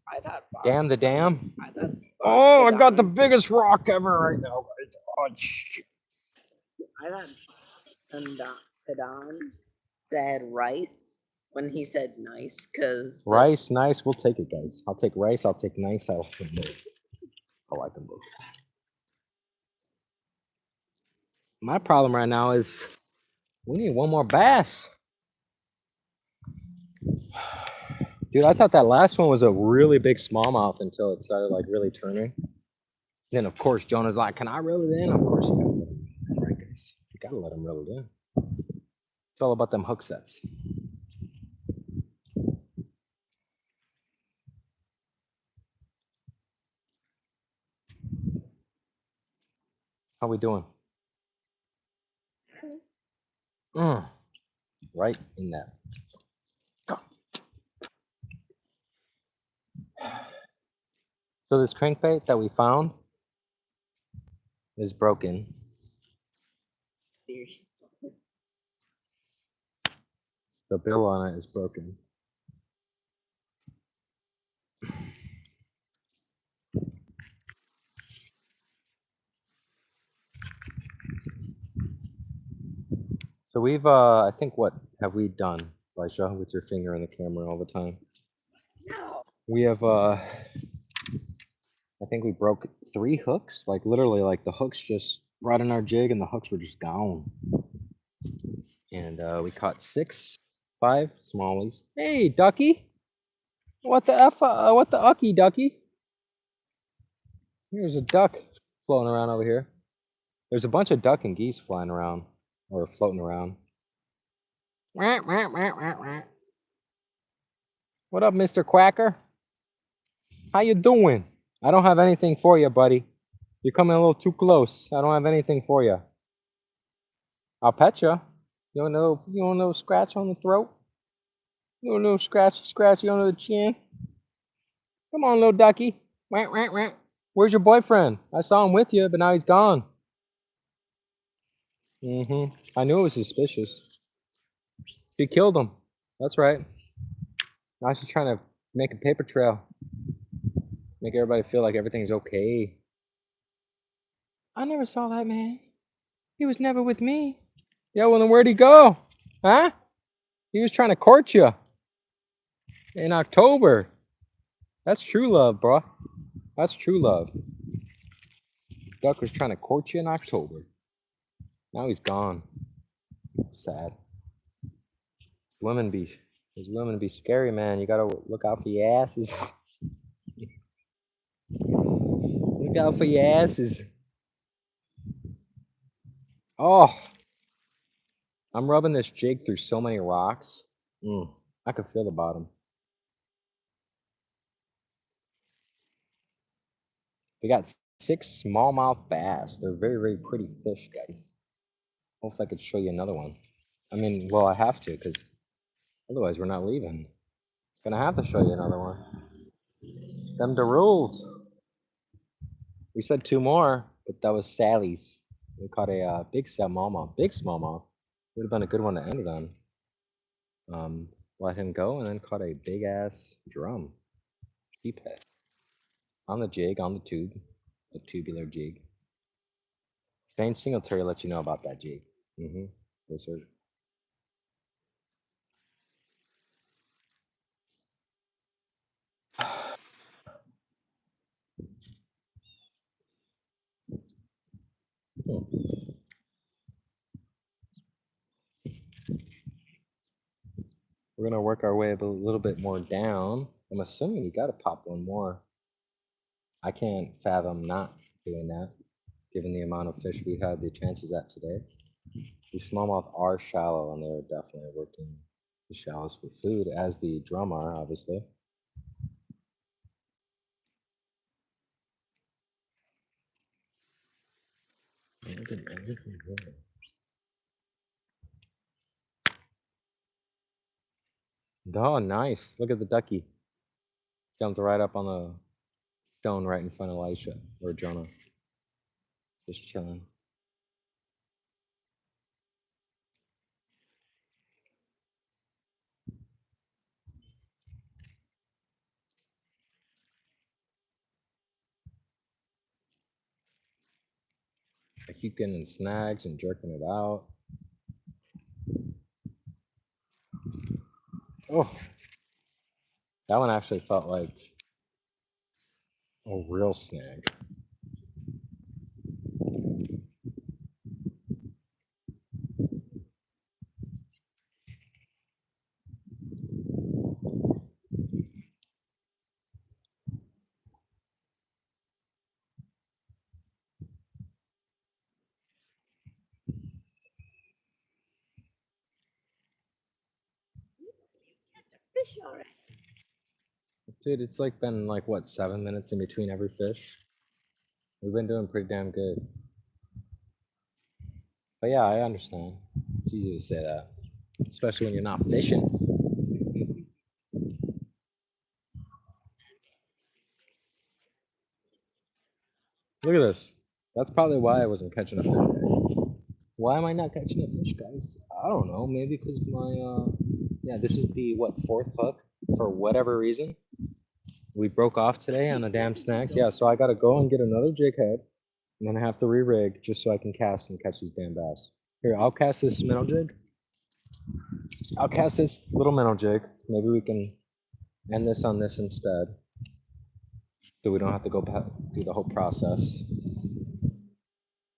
I thought Bob, Damn the dam. I thought Oh, I got the biggest rock ever right now. Oh, shit. I thought Padon said rice when he said nice, because Rice, nice. We'll take it, guys. I'll take rice. I'll take nice. I'll take both. I like them both. My problem right now is we need one more bass. Dude, I thought that last one was a really big smallmouth until it started like really turning. Then of course Jonah's like, "Can I reel it in?" Of course you gotta let him in, right, guys? You gotta let him reel it in. It's all about them hook sets. How we doing? Right in there. So this crankbait that we found is broken. The bill on it is broken. So we've, I think, what have we done, Elisha, with your finger in the camera all the time? No. We have, I think we broke 3 hooks. Like literally, like the hooks just brought in our jig and the hooks were just gone. And we caught 5 smallies. Hey, ducky! What the f? What the ucky, ducky? Here's a duck floating around over here. There's a bunch of duck and geese flying around or floating around. What up, Mr. Quacker? How you doing? I don't have anything for you, buddy. You're coming a little too close. I don't have anything for you. I'll pet you. You want a little scratch on the throat? You want a little scratchy under the chin? Come on, little ducky. Where's your boyfriend? I saw him with you, but now he's gone. I knew it was suspicious. She killed him. That's right. Now she's trying to make a paper trail. Make everybody feel like everything's okay. I never saw that man. He was never with me. Yeah, well then where'd he go? Huh? He was trying to court you. In October. That's true love, bro. That's true love. Duck was trying to court you in October. Now he's gone. Sad. These women be scary, man. You gotta look out for your asses. Look out for your asses. Oh, I'm rubbing this jig through so many rocks. I can feel the bottom. We got 6 smallmouth bass. They're very, very pretty fish, guys. Hopefully I could show you another one. I mean, well, I have to, because otherwise we're not leaving. Gonna have to show you another one. Them the rules. We said 2 more, but that was Sally's. We caught a big smallmouth. Big smallmouth. Would have been a good one to end it on. Let him go, and then caught a big ass drum. Sea pet. On the jig, on the tube. A tubular jig. Shane Singletary let you know about that jig. Yes, sir. We're gonna work our way a little bit more down. I'm assuming we gotta pop one more. I can't fathom not doing that, given the amount of fish we had the chances at today. These smallmouth are shallow, and they're definitely working the shallows for food, as the drum are, obviously. Oh, nice. Look at the ducky. Jumped right up on the stone right in front of Elisha, or Jonah. Just chilling. I keep getting snags and jerking it out. Oh, that one actually felt like a real snag. Fish already. Dude, it's like been like what, 7 minutes in between every fish? We've been doing pretty damn good. But yeah, I understand. It's easy to say that, especially when you're not fishing. Look at this. That's probably why I wasn't catching a fish, guys. Why am I not catching a fish, guys? I don't know. Maybe because my yeah, this is the what, 4th hook for whatever reason. We broke off today on the damn snags. Yeah, so I gotta go and get another jig head, and then I have to re-rig just so I can cast and catch these damn bass. Here, I'll cast this minnow jig. I'll cast this little minnow jig. Maybe we can end this on this instead. so we don't have to go through the whole process.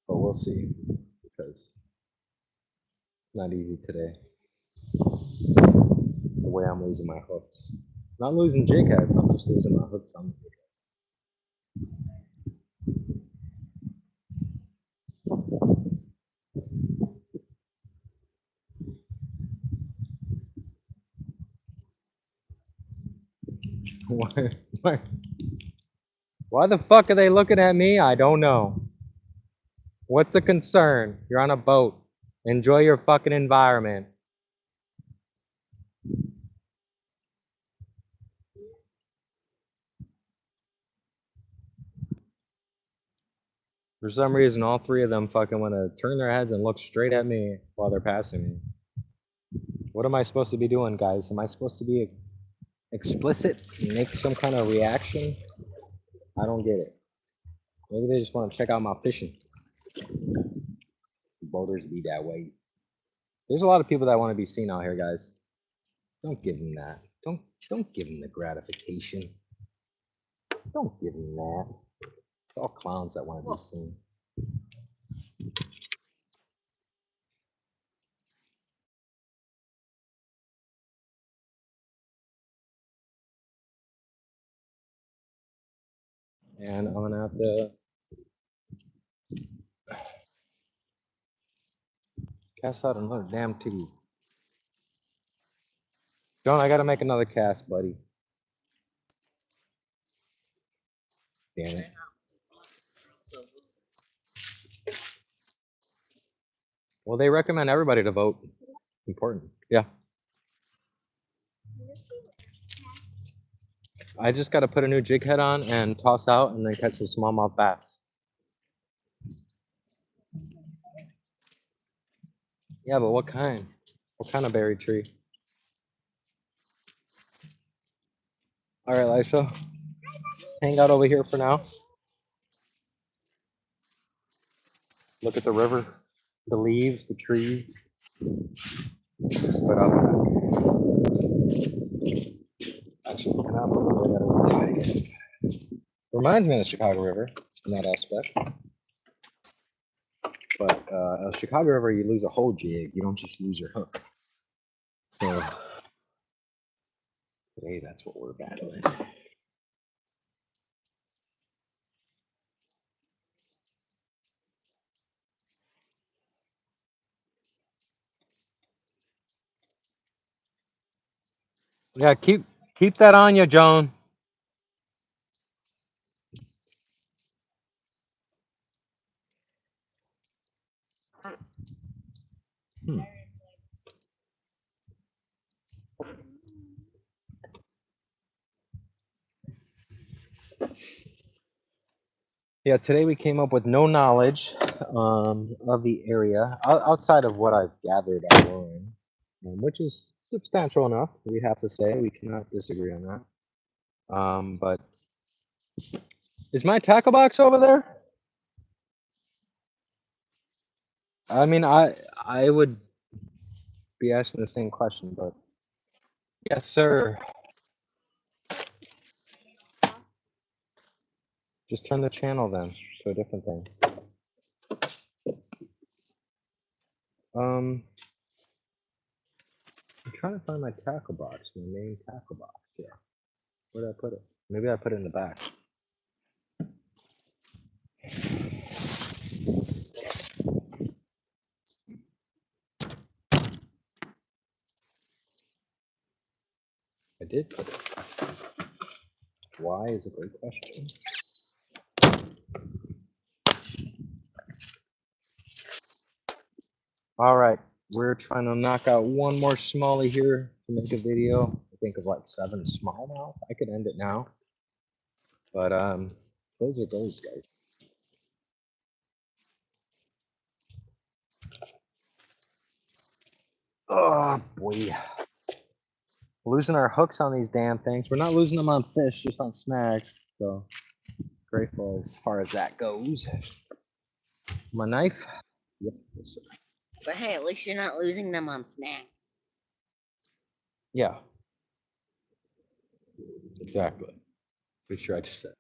But we'll see, because it's not easy today. The way I'm losing my hooks. Not losing jig heads, I'm just losing my hooks on the jig heads. Why the fuck are they looking at me? I don't know. What's the concern? You're on a boat. Enjoy your fucking environment. For some reason, all three of them fucking want to turn their heads and look straight at me while they're passing me. What am I supposed to be doing, guys? Am I supposed to be explicit and make some kind of reaction? I don't get it. Maybe they just want to check out my fishing. Boaters be that way. There's a lot of people that want to be seen out here, guys. Don't give them that. Don't give them the gratification. Don't give them that. It's all clowns that want to be seen. And I'm gonna have to cast out another damn tube. John, I gotta make another cast, buddy. Damn it. Well, they recommend everybody to vote. Important. Yeah. I just gotta put a new jig head on and toss out and then catch some smallmouth bass. Yeah, but what kind? What kind of berry tree? All right, Lisha. Hang out over here for now. Look at the river, the leaves, the trees. But actually, looking up, I gotta reminds me of the Chicago River in that aspect. But Chicago River, you lose a whole jig. You don't just lose your hook. So today, that's what we're battling. Yeah, keep that on you, Joan. Hmm. Yeah, today we came up with no knowledge of the area outside of what I've gathered online, which is substantial enough. We have to say we cannot disagree on that. But is my tackle box over there? I mean, I would be asking the same question, but yes, sir. Just turn the channel then to a different thing. I'm trying to find my tackle box, my main tackle box. Yeah, where did I put it? Maybe I put it in the back. I did put it. Why is a great question. All right, we're trying to knock out one more smallie here to make a video. I think of like 7 smallmouth. I could end it now, but those are those guys. Oh boy, losing our hooks on these damn things. We're not losing them on fish, just on snags. So grateful as far as that goes. My knife. Yep. Yes, sir. But hey, at least you're not losing them on snacks. Yeah. Exactly. Pretty sure I just said.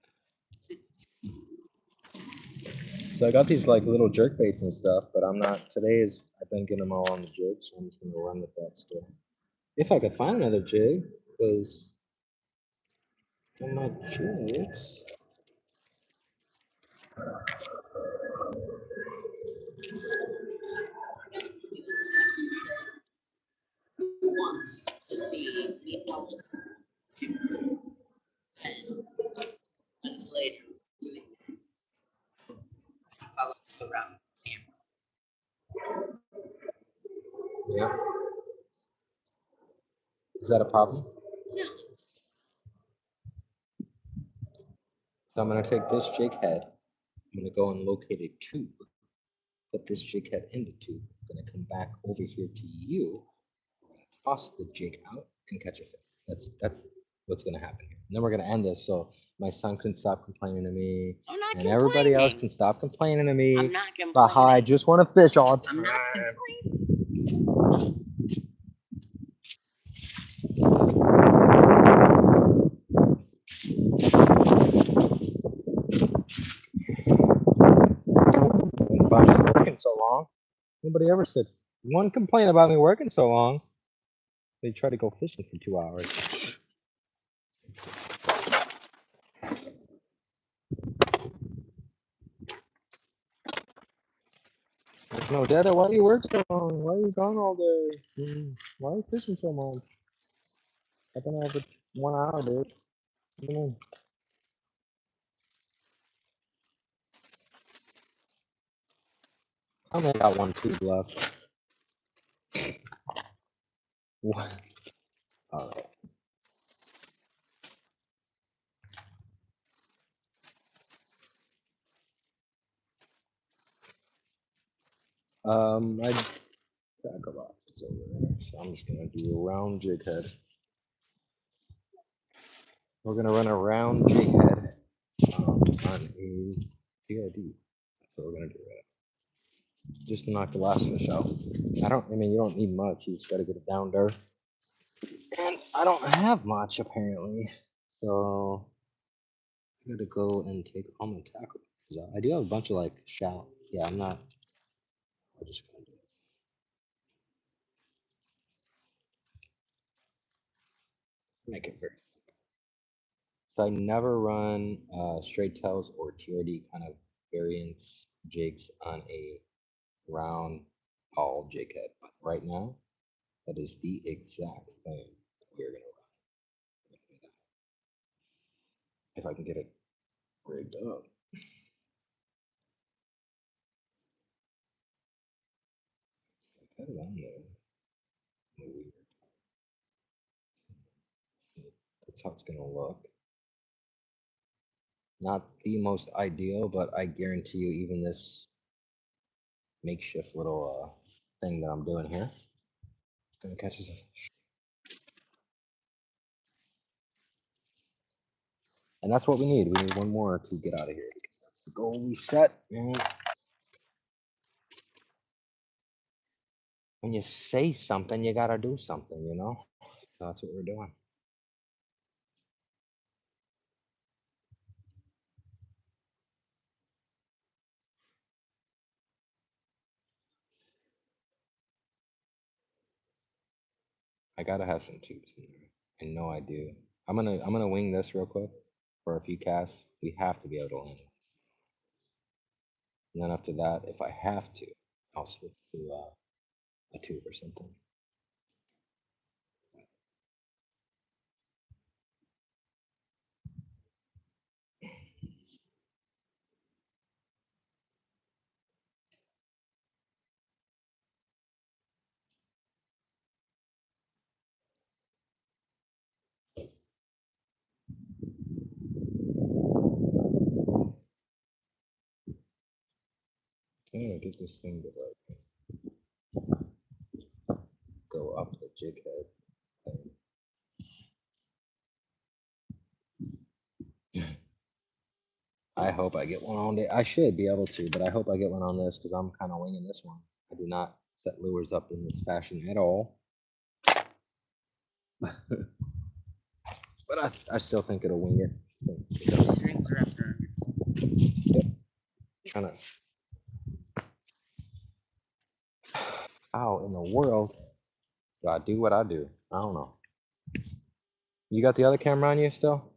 So I got these like little jerk baits and stuff, but I'm not. I've been getting them all on the jig, so I'm just gonna run with that still. If I could find another jig, because on my jigs. Who wants to see me post months later doing follow you around camera? Yeah. Is that a problem? No. So I'm gonna take this jig head. I'm gonna go and locate a tube. Put this jig head in the tube. I'm gonna come back over here to you. I'm gonna toss the jig out and catch a fish. That's what's gonna happen here. And then we're gonna end this so my son can stop complaining to me. I'm not And everybody else complaining. can stop complaining to me I'm not about how I complaining. just want to fish all the I'm time. not complaining. About me working so long. Nobody ever said one complaint about me working so long. They try to go fishing for 2 hours. No, Dada, why do you work so long? Why are you gone all day? Why are you fishing so much? I've been over 1 hour, dude. What do you mean? I only got one tube left. What? Alright. My bag of rocks is over there, so I'm just gonna do a round jig head. We're gonna run a round jig head on a TRD. That's what we're gonna do right now. Just to knock the last fish out. I mean, you don't need much. You just gotta get it down there. And I don't have much apparently, so I gotta go and take all my tackle. I do have a bunch of like shallow. Yeah, I'm not. I'm just gonna do this. Make it first. So I never run straight tails or TRD kind of variants jigs on a round ball jig head. But right now, that is the exact thing we're gonna run. If I can get it rigged up. Put it on there. Weird. That's how it's gonna look. Not the most ideal, but I guarantee you, even this makeshift little thing that I'm doing here, it's gonna catch us a fish. And that's what we need. We need one more to get out of here because that's the goal we set, man. When you say something, you gotta do something, you know? So that's what we're doing. I gotta have some tubes in there. I know I do. I'm gonna wing this real quick for a few casts. We have to be able to land this. And then after that, if I have to, I'll switch to a tube or something. Can I get this thing to like go up the jig head thing? I hope I get one on it. I should be able to, but I hope I get one on this because I'm kind of winging this one. I do not set lures up in this fashion at all. But I still think it'll wing it. Strings are after. Yep. Trying to. How in the world do I do what I do? I don't know. You got the other camera on you still?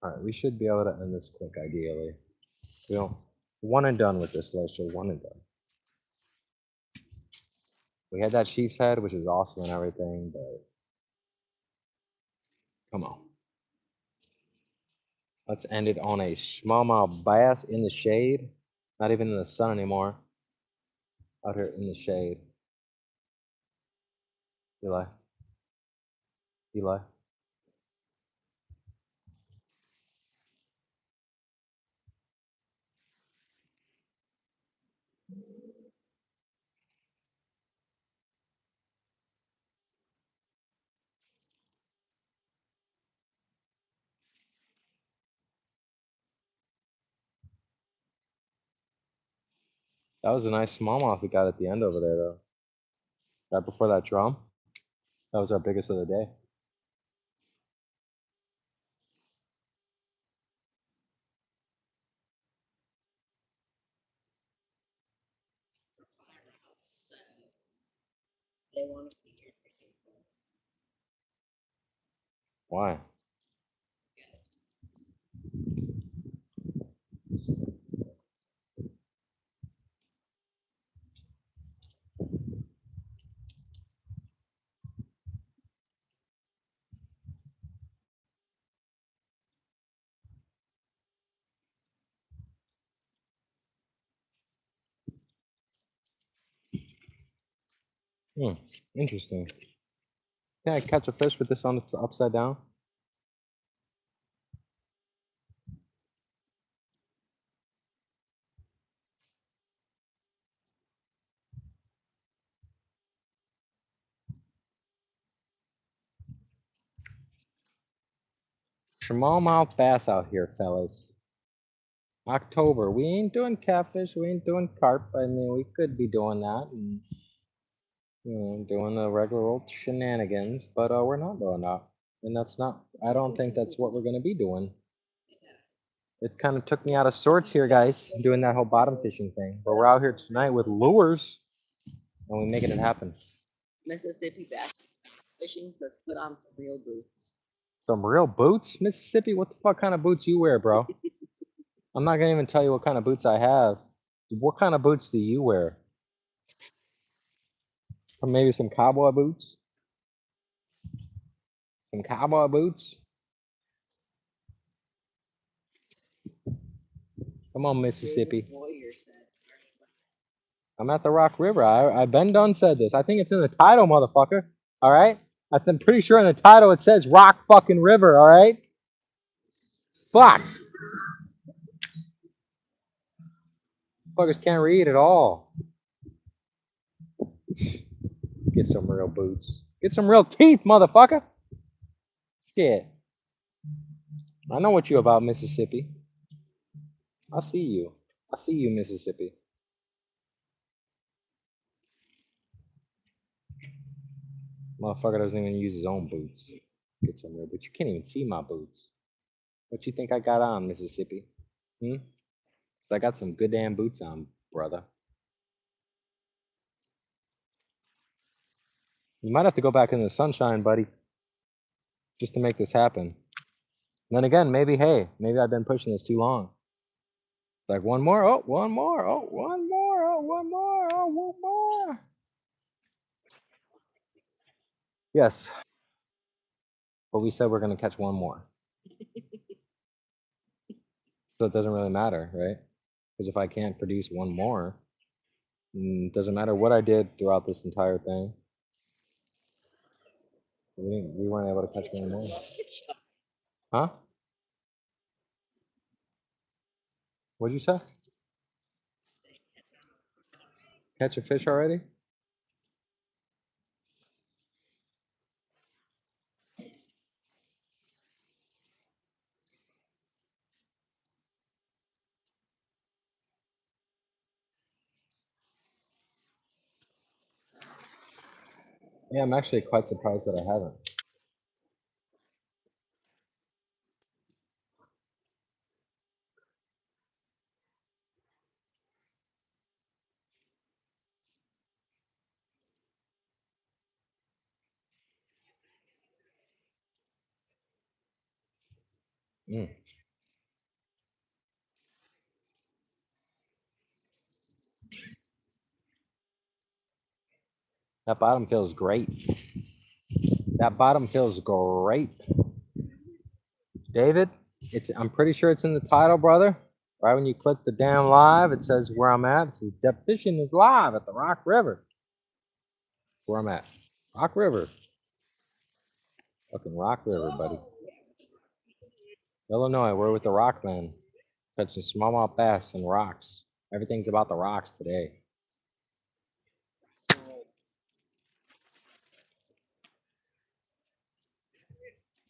All right, we should be able to end this quick, ideally. We don't. One and done with this, Lester. One and done. We had that sheep's head, which is awesome and everything, but come on. Let's end it on a smallmouth bass in the shade. Not even in the sun anymore. Out here in the shade. Eli. Eli. That was a nice smallmouth we got at the end over there, though. Right before that drum. That was our biggest of the day. Says they want to see your fishing pole. Why? Interesting. Can I catch a fish with this on the upside down? Smallmouth bass out here, fellas. October. We ain't doing catfish. We ain't doing carp. I mean, we could be doing that and doing the regular old shenanigans, but we're not doing that. And that's not. I don't think that's what we're gonna be doing. It kind of took me out of sorts here, guys, doing that whole bottom fishing thing. But we're out here tonight with lures, and we're making it happen. Mississippi bass fishing says put on some real boots. Some real boots, Mississippi. What the fuck kind of boots you wear, bro? I'm not gonna even tell you what kind of boots I have. What kind of boots do you wear? Or maybe some cowboy boots? Some cowboy boots? Come on, Mississippi. Warrior says. I'm at the Rock River. I've been done said this. I think it's in the title, motherfucker. All right? I'm pretty sure in the title it says Rock fucking River. All right? Fuck. Fuckers can't read at all. Get some real boots. Get some real teeth, motherfucker. Shit. I know what you about, Mississippi. I see you. I see you, Mississippi. Motherfucker doesn't even use his own boots. Get some real boots. You can't even see my boots. What you think I got on, Mississippi? Hmm? 'Cause I got some good damn boots on, brother. You might have to go back in the sunshine, buddy, just to make this happen. And then again, maybe, hey, maybe I've been pushing this too long. It's like one more, oh, one more, oh, one more, oh, one more, oh, one more. Yes. But we said we're going to catch one more. So it doesn't really matter, right? Because if I can't produce one more, it doesn't matter what I did throughout this entire thing. We weren't able to catch one more. Huh? What'd you say? Catch a fish already? Yeah, I'm actually quite surprised that I haven't. Mm. That bottom feels great. That bottom feels great. David, I'm pretty sure it's in the title, brother. Right when you click the damn live, it says where I'm at. It says Depth Fishing is live at the Rock River. That's where I'm at. Rock River. Fucking Rock River, buddy. Illinois, we're with the Rock Man. Catching smallmouth bass and rocks. Everything's about the rocks today.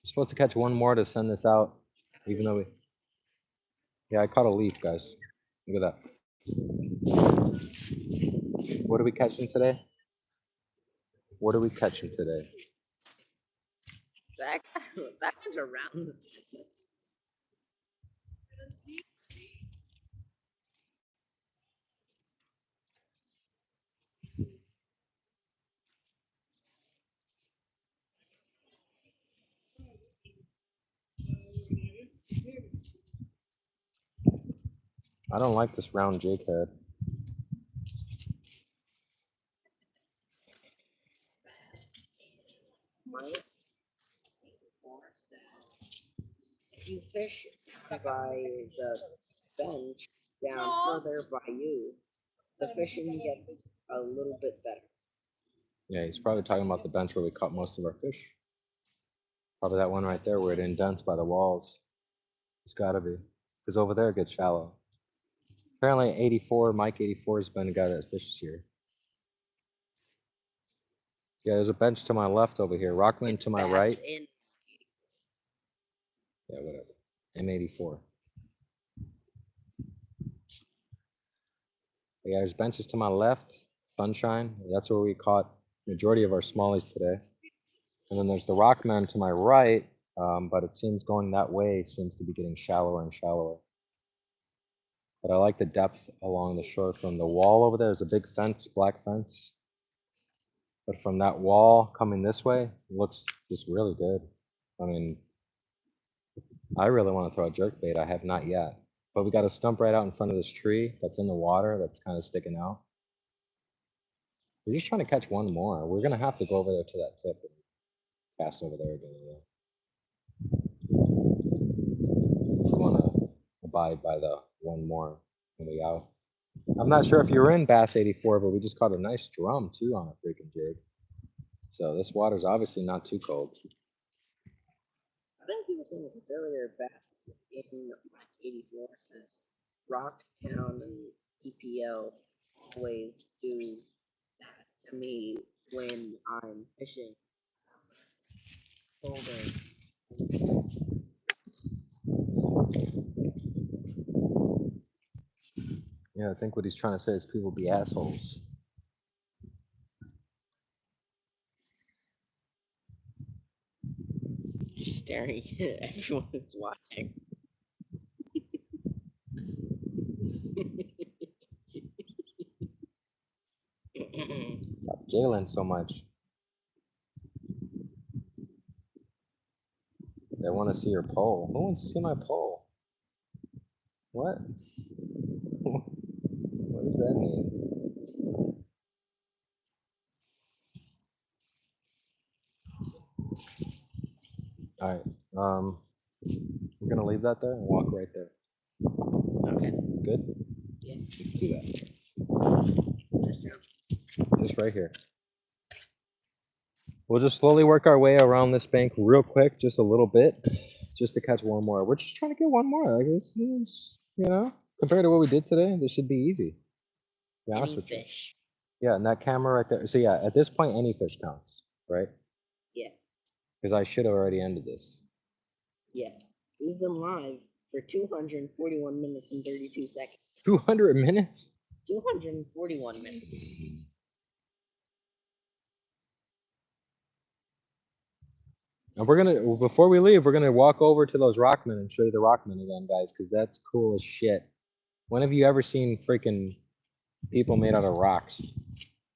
We're supposed to catch one more to send this out, even though we. Yeah, I caught a leaf, guys. Look at that. What are we catching today? What are we catching today? That one's around the I don't like this round jig head. If you fish by the bench down further by you, the fishing gets a little bit better. Yeah, he's probably talking about the bench where we caught most of our fish. Probably that one right there where it indents by the walls. It's gotta be. Because over there it gets shallow. Apparently 84, Mike 84 has been the guy that fishes here. Yeah, there's a bench to my left over here. Rockman It's to my bass right. in. Yeah, whatever. M84. Yeah, there's benches to my left. Sunshine. That's where we caught majority of our smallies today. And then there's the Rockman to my right, but it seems going that way seems to be getting shallower and shallower. But I like the depth along the shore from the wall over there. There's a big fence, black fence. But from that wall coming this way, it looks just really good. I mean, I really want to throw a jerkbait. I have not yet. But we got a stump right out in front of this tree that's in the water that's kind of sticking out. We're just trying to catch one more. We're going to have to go over there to that tip and cast over there again. Just want to abide by the one more and we out. I'm not sure if you're in Bass 84, but we just caught a nice drum too on a freaking jig. So this water's obviously not too cold. I think people think it's earlier bass in like 84 says Rocktown and EPO always do that to me when I'm fishing. Colder. Yeah, I think what he's trying to say is people be assholes. Just staring at everyone who's watching. Stop jiggling so much. They want to see your pole. Who wants to see my pole? What? What does that mean? All right. We're gonna leave that there and walk right there. Okay. Good. Yeah. Let's do that. Just down. Just right here. We'll just slowly work our way around this bank real quick, just a little bit, just to catch one more. We're just trying to get one more. Like this is, you know, compared to what we did today, this should be easy. To be honest Any with you. fish. Yeah, and that camera right there. So yeah, at this point, any fish counts, right? Yeah. Because I should have already ended this. Yeah. We've been live for 241 minutes and 32 seconds. 200 minutes? 241 minutes. And we're gonna, before we leave, we're gonna walk over to those rockmen and show you the rockmen again, guys, because that's cool as shit. When have you ever seen freaking people made out of rocks?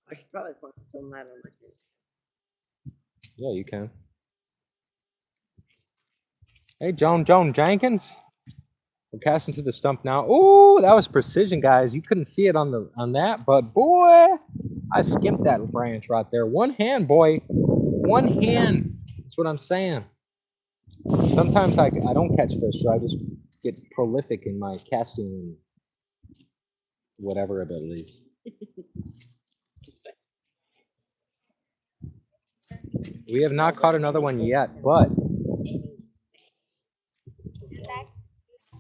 I should probably film that on my thing. Yeah, you can. Hey, Joan Jenkins. We're casting to the stump now. Ooh, that was precision, guys. You couldn't see it on that, but boy, I skipped that branch right there. One hand, boy. One hand. That's what I'm saying. Sometimes I don't catch fish, so I just get prolific in my casting and whatever abilities. We have not caught another one yet, but That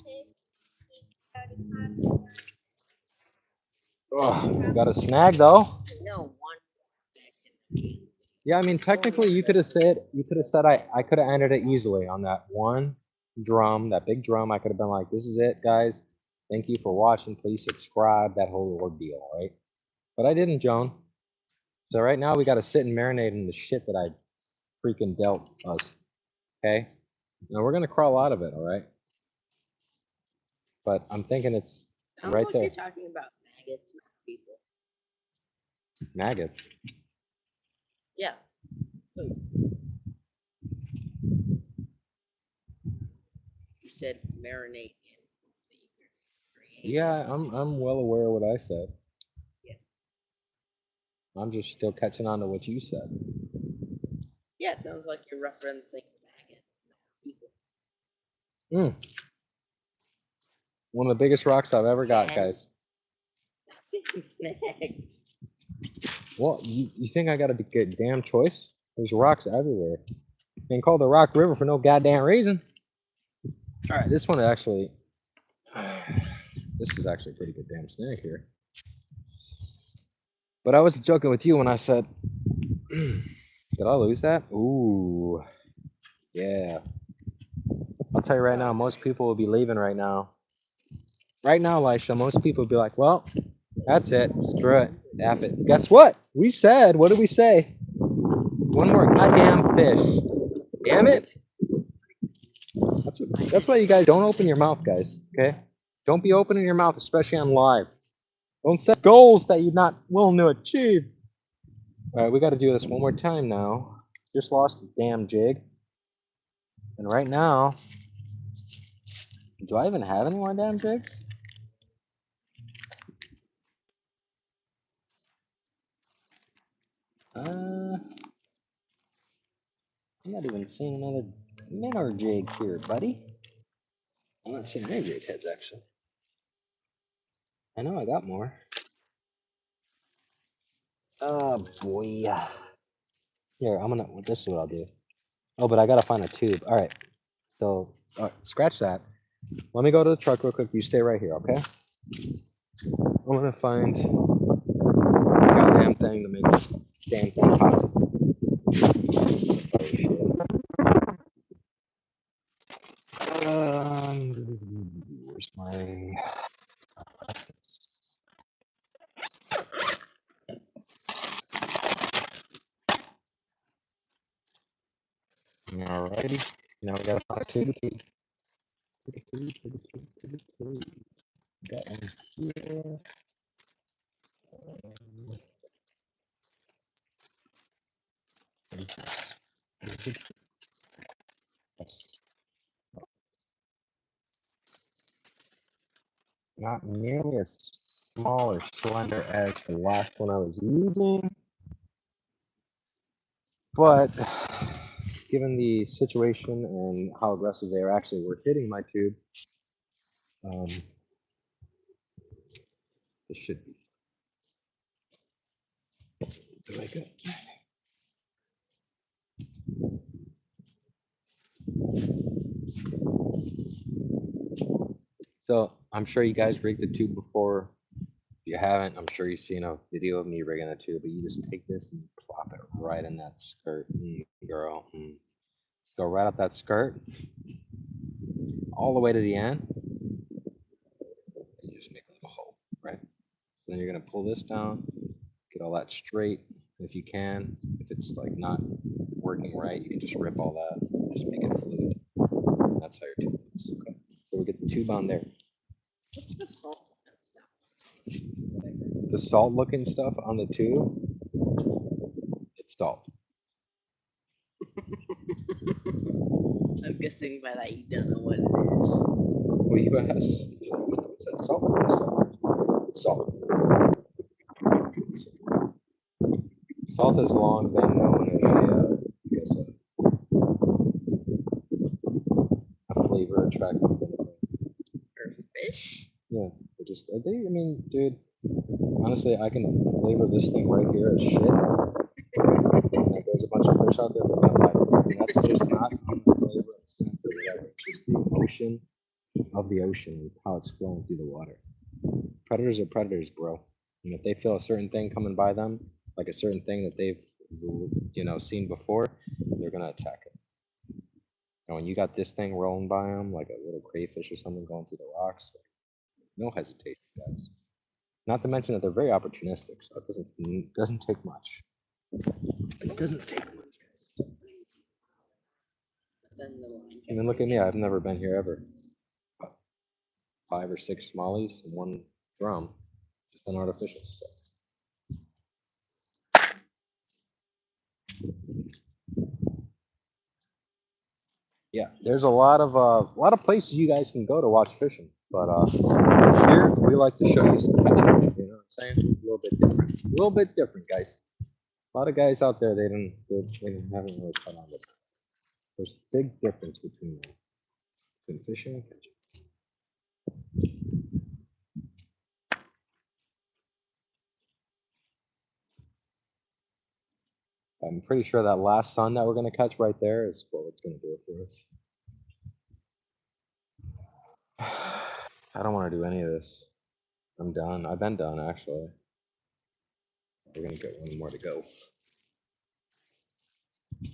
is already caught. we got a snag though. No one fish. Yeah, I mean technically you could have said I could have ended it easily on that one drum, that big drum. I could have been like, this is it, guys. Thank you for watching. Please subscribe. That whole ordeal, right? But I didn't, Joan. So right now we got to sit and marinate in the shit that I freaking dealt us. Okay. Now we're gonna crawl out of it, all right? But I'm thinking it's Sounds right like there. you're talking about maggots, not people. Maggots. Yeah. Food. You said marinate in the create. Yeah, I'm well aware of what I said. Yeah. I'm just still catching on to what you said. Yeah, it sounds like you're referencing maggots, not people. One of the biggest rocks I've ever got, And- guys. Stop being snagged. Well, you think I got a damn choice? There's rocks everywhere. Ain't called the Rock River for no goddamn reason. All right, this one actually, this is actually a pretty good damn snag here. But I was joking with you when I said, did I lose that? Ooh, yeah. I'll tell you right now, most people will be leaving right now. Right now, Elisha, most people will be like, well, that's it. Screw it. F it. Guess what? We said, what did we say? One more goddamn fish. Damn it. That's why you guys don't open your mouth, guys. Okay? Don't be opening your mouth, especially on live. Don't set goals that you're not willing to achieve. All right, we got to do this one more time now. Just lost the damn jig. And right now, do I even have any more damn jigs? I'm not even seeing another minnow jig here, buddy. I'm not seeing any jig heads, actually. I know I got more. Oh, boy. Here, this is what I'll do. Oh, but I gotta find a tube. All right. So, scratch that. Let me go to the truck real quick. You stay right here, okay? I'm gonna find the goddamn thing to make this damn thing possible. Where's my? Alrighty. Now we gotta find a tube. Got one here. Not nearly as small or slender as the last one I was using, but given the situation and how aggressive they actually were hitting my tube, this should be really good. So I'm sure you guys rigged the tube before. If you haven't, I'm sure you've seen a video of me rigging a tube, but you just take this and plop it right in that skirt, girl. Just go right up that skirt, all the way to the end. And you just make a little hole, right? So then you're gonna pull this down, get all that straight. If you can, if it's like not working right, you can just rip all that, just make it fluid. That's how your tube looks. Okay. So we get the tube on there. What's the salt and stuff? The salt looking stuff on the tube, it's salt. I'm guessing by that you don't know what it is. Well, you asked. What's that? Salt? It's salt. Salt has long been known as I guess a flavor attractant. Or fish? Yeah, I mean, dude, honestly, I can flavor this thing right here as shit. And if there's a bunch of fish out there, they're gonna like it. And that's just not on the flavor and scent or whatever. It's just the emotion of the ocean and how it's flowing through the water. Predators are predators, bro. And if they feel a certain thing coming by them, like a certain thing that they've, seen before, they're gonna attack it. And when you got this thing rolling by them, like a little crayfish or something going through the rocks, like, no hesitation, guys. Not to mention that they're very opportunistic, so it doesn't take much. It doesn't take much, guys. Then the line I mean, look at me. I've never been here ever. 5 or 6 smallies and 1 drum, just an artificial stuff. Yeah, there's a lot of places you guys can go to watch fishing, but here we like to show you some catching. You know what I'm saying? A little bit different, guys. A lot of guys out there they haven't really caught on to that. There's a big difference between fishing and catching. I'm pretty sure that last sun that we're gonna catch right there is what's gonna do it for us. I don't want to do any of this. I'm done. I've been done actually. We're gonna get 1 more to go.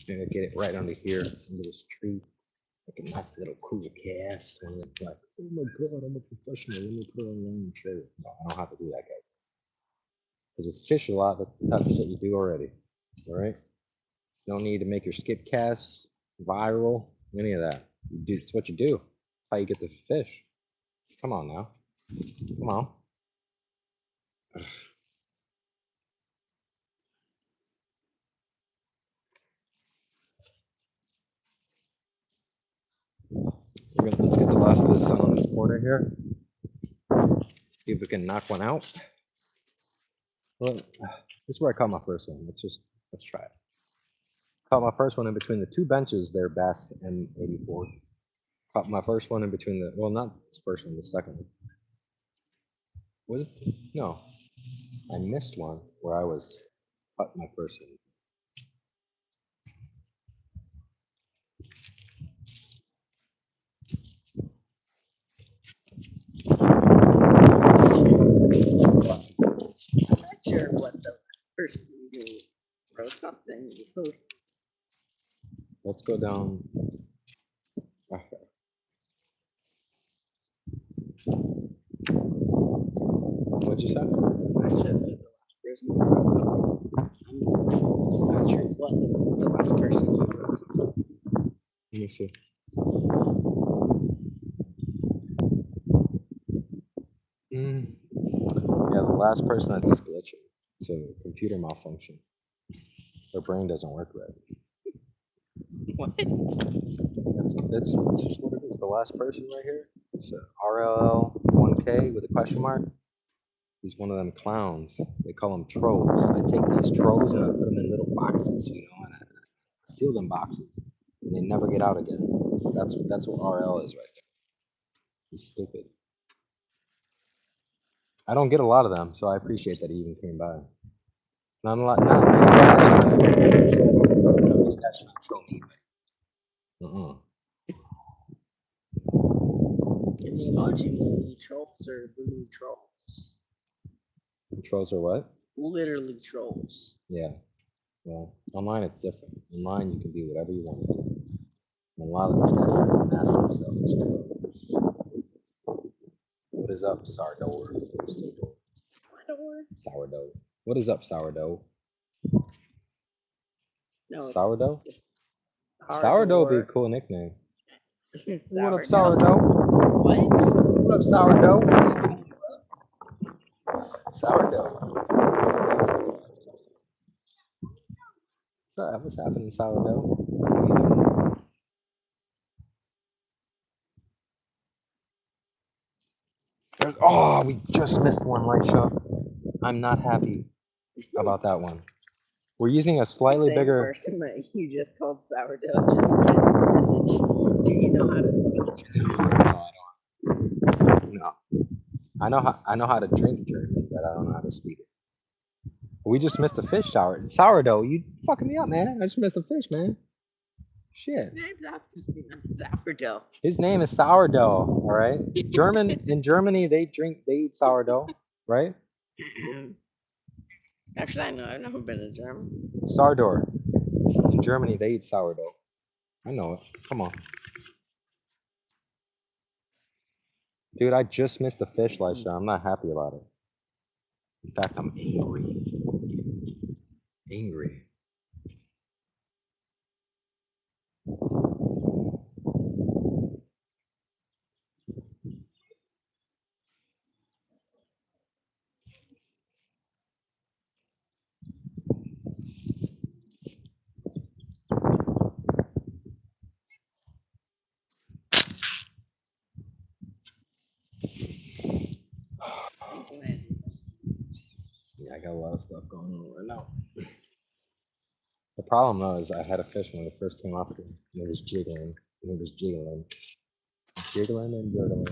Gonna get it right under here, under this tree. Like a nice little cool cast. And it's like, oh my god, I'm a professional. Let me put it on and show it. No, I don't have to do that, guys. Because you fish a lot, that's the type of shit you do already. Alright? No need to make your skip casts viral, any of that. It's what you do. It's how you get the fish. Come on now. Come on. Let's get the last of this sun on this corner here. See if we can knock one out. Well, this is where I caught my first one. Let's try it. Caught my first one in between the 2 benches there, Bass M84. Caught my first one in between the, well, not the first one, the second one. Was it? No. I missed one where I was caught my first one. I'm not sure what the last person do. Throw something. Let's go down. What'd you say? I'm not sure who the last person I'm not sure what the last person threw. Let me see. Yeah, the last person that is glitching. It's a computer malfunction. Their brain doesn't work right. What? That's just what it is. The last person right here. It's a RLL1K with a question mark. He's one of them clowns. They call them trolls. I take these trolls and I put them in little boxes, and I seal them boxes, and they never get out again. That's what RL is right there. He's stupid. I don't get a lot of them, so I appreciate that he even came by. Not a lot. Not many guys trying to troll me. In the emoji movie, trolls are literally trolls. Trolls are what? Literally trolls. Yeah. Well, online it's different. Online you can do whatever you want to do. And a lot of these guys are mass themselves as trolls. What is up, sourdough? Sourdough. What is up, sourdough? No, Sourdough? it's Sourdough would be a cool nickname. Sourdough. What up, sourdough? What? What up, sourdough? Sourdough. What's up? What's happening, sourdough? Oh, we just missed one, Lisha. I'm not happy about that one. We're using a slightly Same bigger. person that you just called sourdough just sent a message. Do you know how to speak? No. I know how to drink German, but I don't know how to speak it. We just missed a fish sourdough. You fucking me up, man. I just missed a fish, man. Shit. Name's obviously not sourdough. His name is sourdough. All right. In Germany, they eat sourdough, right? Actually, I know. I've never been to Germany. Sourdough. In Germany, they eat sourdough. I know it. Come on. Dude, I just missed a fish, Lisha. I'm not happy about it. In fact, I'm angry. Angry. Yeah, I got a lot of stuff going on right now. The problem though is I had a fish when it first came up here, and it was jiggling, and it was jiggling, jiggling and jiggling.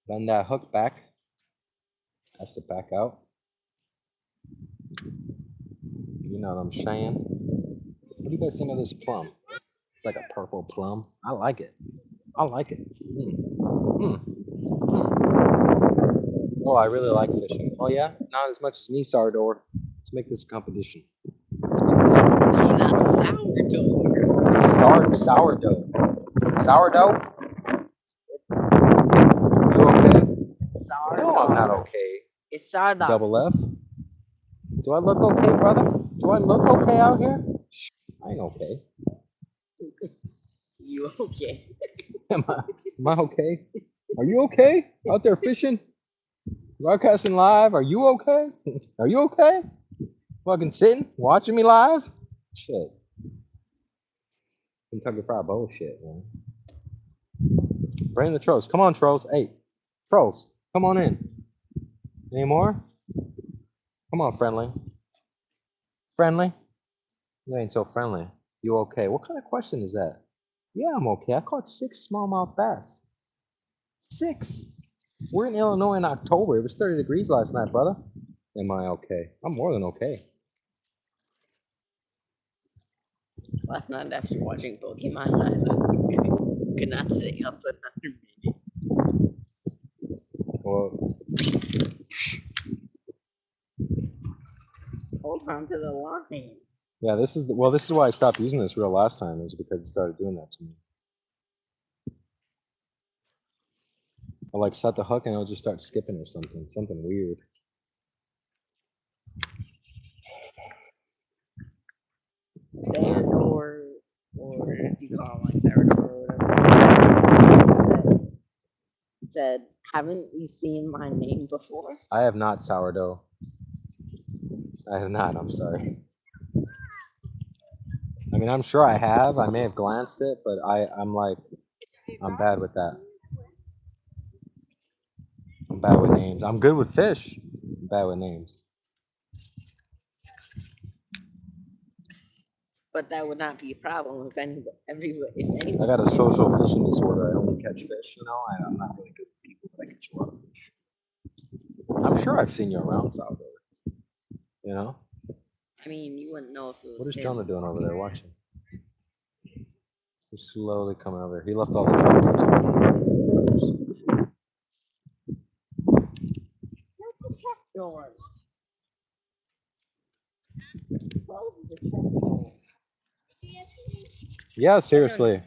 Bend that hook back. Has to back out. You know what I'm saying? What do you guys think of this plum? It's like a purple plum. I like it. I like it. Oh, I really like fishing. Oh yeah? Not as much as me, sourdough. Let's make this a competition. Let's make this a competition. Not sourdough. Sourdough. Sourdough? It's You okay? sourdough. No, I'm not okay. It's sourdough. Double F. Do I look okay, brother? Do I look okay out here? I ain't okay. You okay? Am I okay? Are you okay? Out there fishing? Broadcasting live? Are you okay? Are you okay? Fucking sitting? Watching me live? Shit. Kentucky Fried bullshit, man. Bring the trolls. Come on, trolls. Hey, trolls, come on in. Any more? Come on, friendly. Friendly? You ain't so friendly. You okay? What kind of question is that? Yeah, I'm okay. I caught 6 smallmouth bass. 6. We're in Illinois in October. It was 30 degrees last night, brother. Am I okay? I'm more than okay. Last night after watching Pokemon Live, could not stay up another minute. Well, Hold on to the line. yeah, this is why I stopped using this reel last time, is because it started doing that to me. I like set the hook and it'll just start skipping or something weird. Sandor, or as you call it, like Sandor or whatever, said, haven't you seen my name before? I have not, sourdough. I have not, I'm sorry. I mean, I'm sure I have. I may have glanced it, but I'm bad with that. I'm bad with names. I'm good with fish. I'm bad with names. But that would not be a problem if anybody, I got a social fishing disorder. I only catch fish, you know. I'm not really good with people, but I catch a lot of fish. I'm sure I've seen you around, sourdough. You know? I mean, you wouldn't know if it was What is him. Jonah doing over there watching? He's slowly coming over. He left all the truckers. Doors. Close the truck door. Yeah, seriously.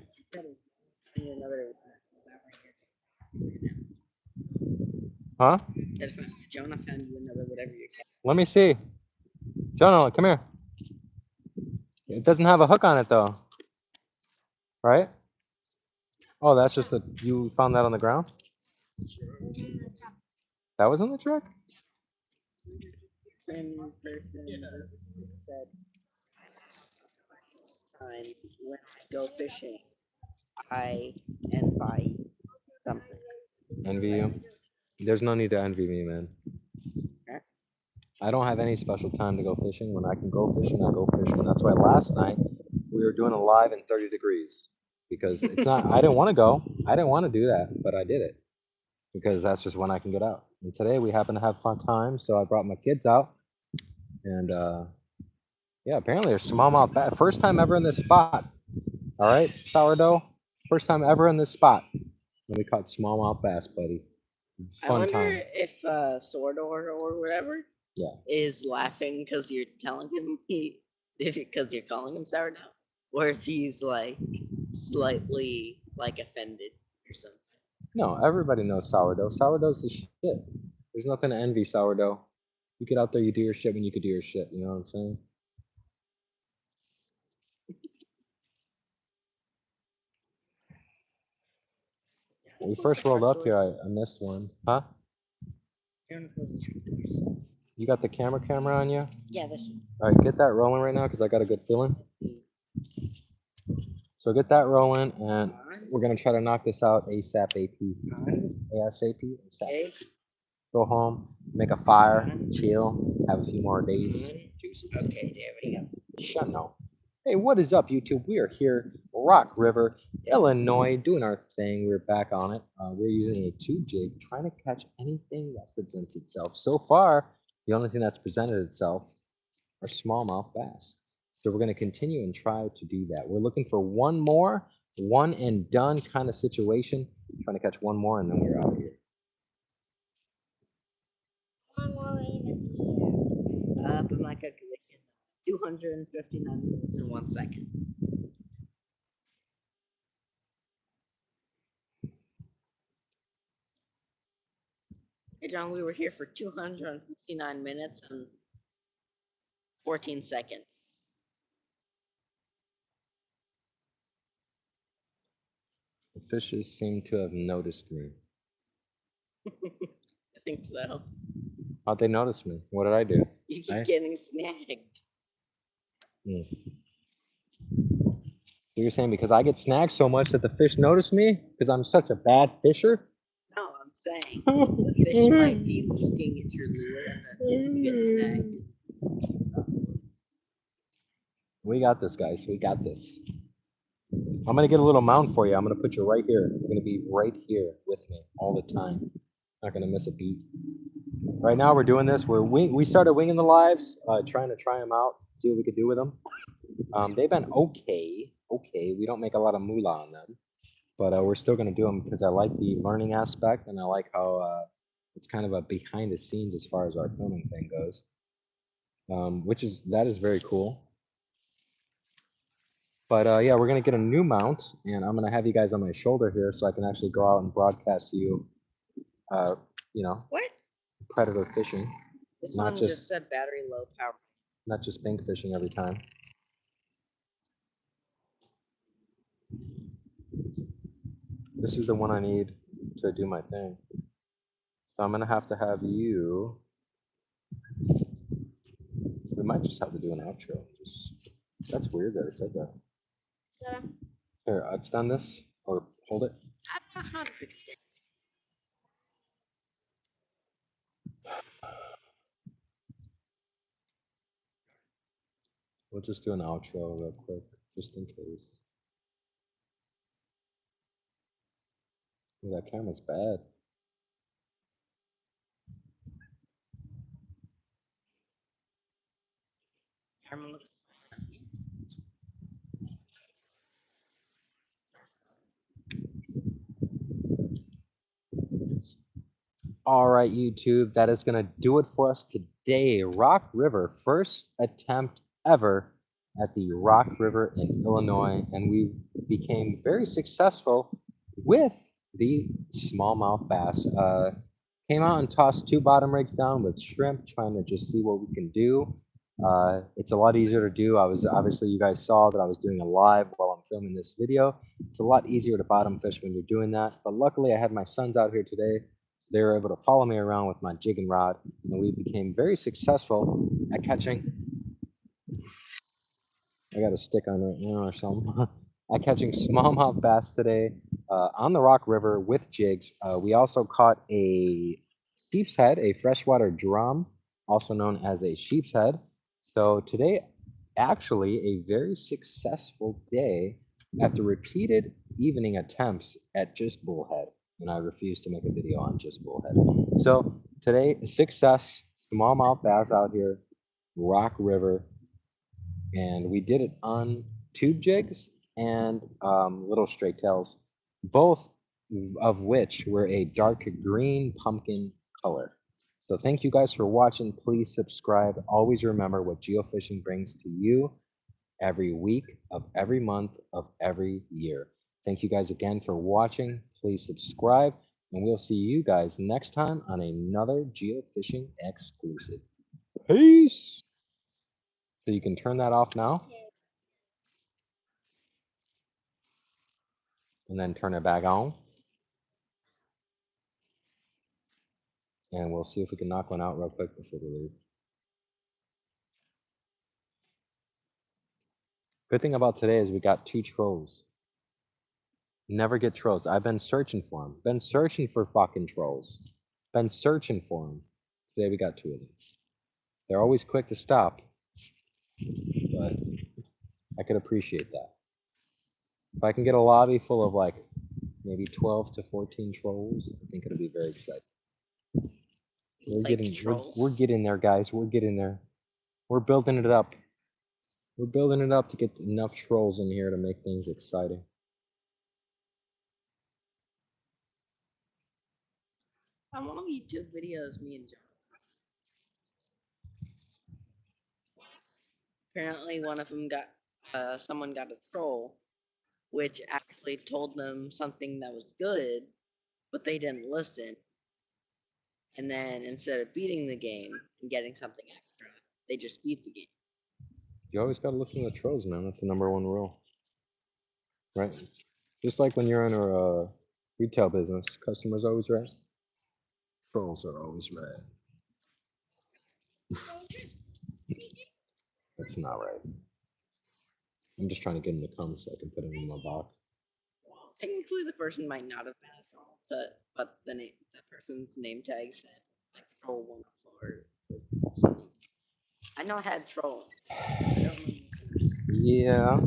Huh? Jonah found you another whatever you're casting. Let me see. Jonah, come here. It doesn't have a hook on it though. Right? Oh, that's just you found that on the ground? That was in the truck? Same person said, time when I go fishing, I envy something. Envy you? There's no need to envy me, man. Eh? I don't have any special time to go fishing. When I can go fishing, I go fishing. That's why last night we were doing a live in 30 degrees because it's not, I didn't want to go. I didn't want to do that, but I did it because that's just when I can get out. And today we happen to have fun time, so I brought my kids out. And yeah, apparently there's smallmouth bass. First time ever in this spot. All right, sourdough. First time ever in this spot. And we caught smallmouth bass, buddy. I Fun wonder time. if Sordor or whatever Yeah. is laughing because you're telling him because you're calling him sourdough, or if he's like slightly like offended or something. No, everybody knows sourdough. Sourdough's the shit. There's nothing to envy sourdough. You get out there, you do your shit when you could do your shit. You know what I'm saying? When we first rolled up here, I missed one. Huh? You're gonna close the truck doors. You got the camera on you? Yeah, this one. All right, get that rolling right now because I got a good feeling. So get that rolling, and we're gonna try to knock this out ASAP, ASAP. Okay. Go home, make a fire, chill, have a few more days. Okay, there we go. Shut no. Hey, what is up, YouTube? We are here, Rock River, Illinois, doing our thing. We're back on it. We're using a 2 jig, trying to catch anything that presents itself. So far, the only thing that's presented itself are smallmouth bass. So we're going to continue and try to do that. We're looking for one more, one and done kind of situation. Trying to catch one more, and then we're out of here. But my calculation, 259 minutes and 1 second. Hey John, we were here for 259 minutes and 14 seconds. The fishes seem to have noticed me. I think so. How'd they notice me? What did I do? You keep getting snagged. So you're saying because I get snagged so much that the fish notice me? Because I'm such a bad fisher? No, I'm saying the fish might be looking at your lure and then you get snagged. We got this, guys. We got this. I'm going to get a little mound for you. I'm going to put you right here. You're going to be right here with me all the time. Not going to miss a beat. Right now we're doing this. We started winging the lives, trying to try them out, see what we could do with them. They've been okay. Okay, we don't make a lot of moolah on them, but we're still going to do them because I like the learning aspect and I like how it's kind of a behind the scenes as far as our filming thing goes, that is very cool. But yeah, we're gonna get a new mount, and I'm gonna have you guys on my shoulder here so I can actually go out and broadcast you, you know, What? predator fishing, This Not one just- just said battery low power. not just bink fishing every time. This is the one I need to do my thing. So I'm gonna have to have you. We might just have to do an outro. That's weird that it said that. Yeah. Here, extend this or hold it. I don't know how to extend. We'll just do an outro real quick, just in case. Ooh, that camera's bad. Camera looks. All right, YouTube, that is going to do it for us today. Rock River, first attempt ever at the Rock River in Illinois, and we became very successful with the smallmouth bass. Came out and tossed 2 bottom rigs down with shrimp, trying to just see what we can do. It's a lot easier to do. Obviously, you guys saw that I was doing a live while I'm filming this video. It's a lot easier to bottom fish when you're doing that. But luckily, I had my sons out here today. They were able to follow me around with my jig and rod, and we became very successful at catching I got a stick on right now or something. I'm catching smallmouth bass today on the Rock River with jigs. We also caught a sheep's head, a freshwater drum, also known as a sheep's head. So today, actually, a very successful day after repeated evening attempts at just bullhead. And I refuse to make a video on just bullhead. So today, success, smallmouth bass out here, Rock River, and we did it on tube jigs and little straight tails, both of which were a dark green pumpkin color. So thank you guys for watching. Please subscribe. Always remember what geofishing brings to you every week of every month of every year. Thank you guys again for watching. Please subscribe, and we'll see you guys next time on another geofishing exclusive. Peace. So you can turn that off now. And then turn it back on. And we'll see if we can knock one out real quick before we leave. Good thing about today is we got 2 trolls. Never get trolls. I've been searching for them. Been searching for fucking trolls. Been searching for them. Today we got 2 of them. They're always quick to stop. But I could appreciate that. If I can get a lobby full of like maybe 12 to 14 trolls, I think it'll be very exciting. We're getting there, guys. We're getting there. We're building it up. We're building it up to get enough trolls in here to make things exciting. On one of the YouTube videos, me and John apparently one of them got someone got a troll, which actually told them something that was good, but they didn't listen. And then instead of beating the game and getting something extra, they just beat the game. You always gotta listen to the trolls, man. That's the #1 rule, right? Just like when you're in a retail business, customers always right. Trolls are always right. That's not right. I'm just trying to get him to come so I can put him in my box. Technically, the person might not have been a troll, but the person's name tag said like troll 1 or something. I know I had troll. I don't remember. Yeah.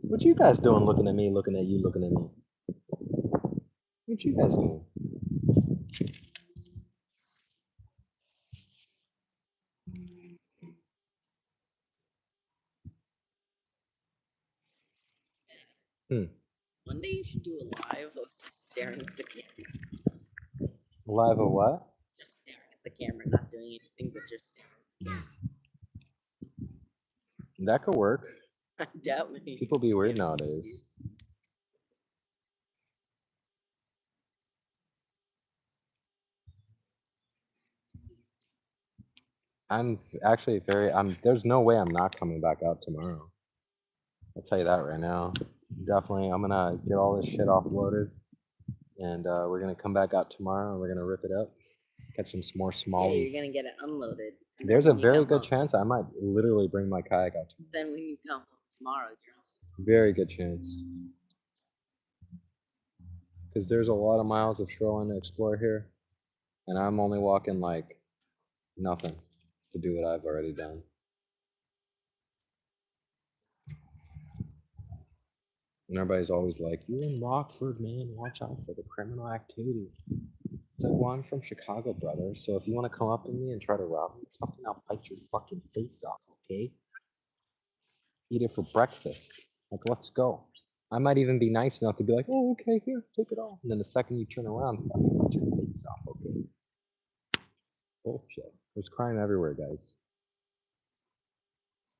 What you guys doing looking at me, looking at you, looking at me? What you guys doing? One day you should do a live of just staring at the camera. Live of what? Just staring at the camera, not doing anything but just staring. That could work. I doubt many People be weird nowadays. I'm actually there's no way I'm not coming back out tomorrow. I'll tell you that right now. Definitely, I'm gonna get all this shit offloaded, and we're gonna come back out tomorrow, and we're gonna rip it up, catch some more Yeah, smallies. you're gonna get it unloaded. There's a very good chance I might literally bring my kayak out tomorrow. Then when you come home tomorrow, you're also Very good chance. Because there's a lot of miles of shoreline to explore here, and I'm only walking like nothing to do what I've already done. And everybody's always like, "You're in Rockford, man. Watch out for the criminal activity." It's like, well, I'm from Chicago, brother. So if you want to come up to me and try to rob me or something, I'll bite your fucking face off, okay? Eat it for breakfast. Like, let's go. I might even be nice enough to be like, "Oh, okay, here, take it all." And then the second you turn around, fucking bite your face off, okay? Bullshit. There's crime everywhere, guys.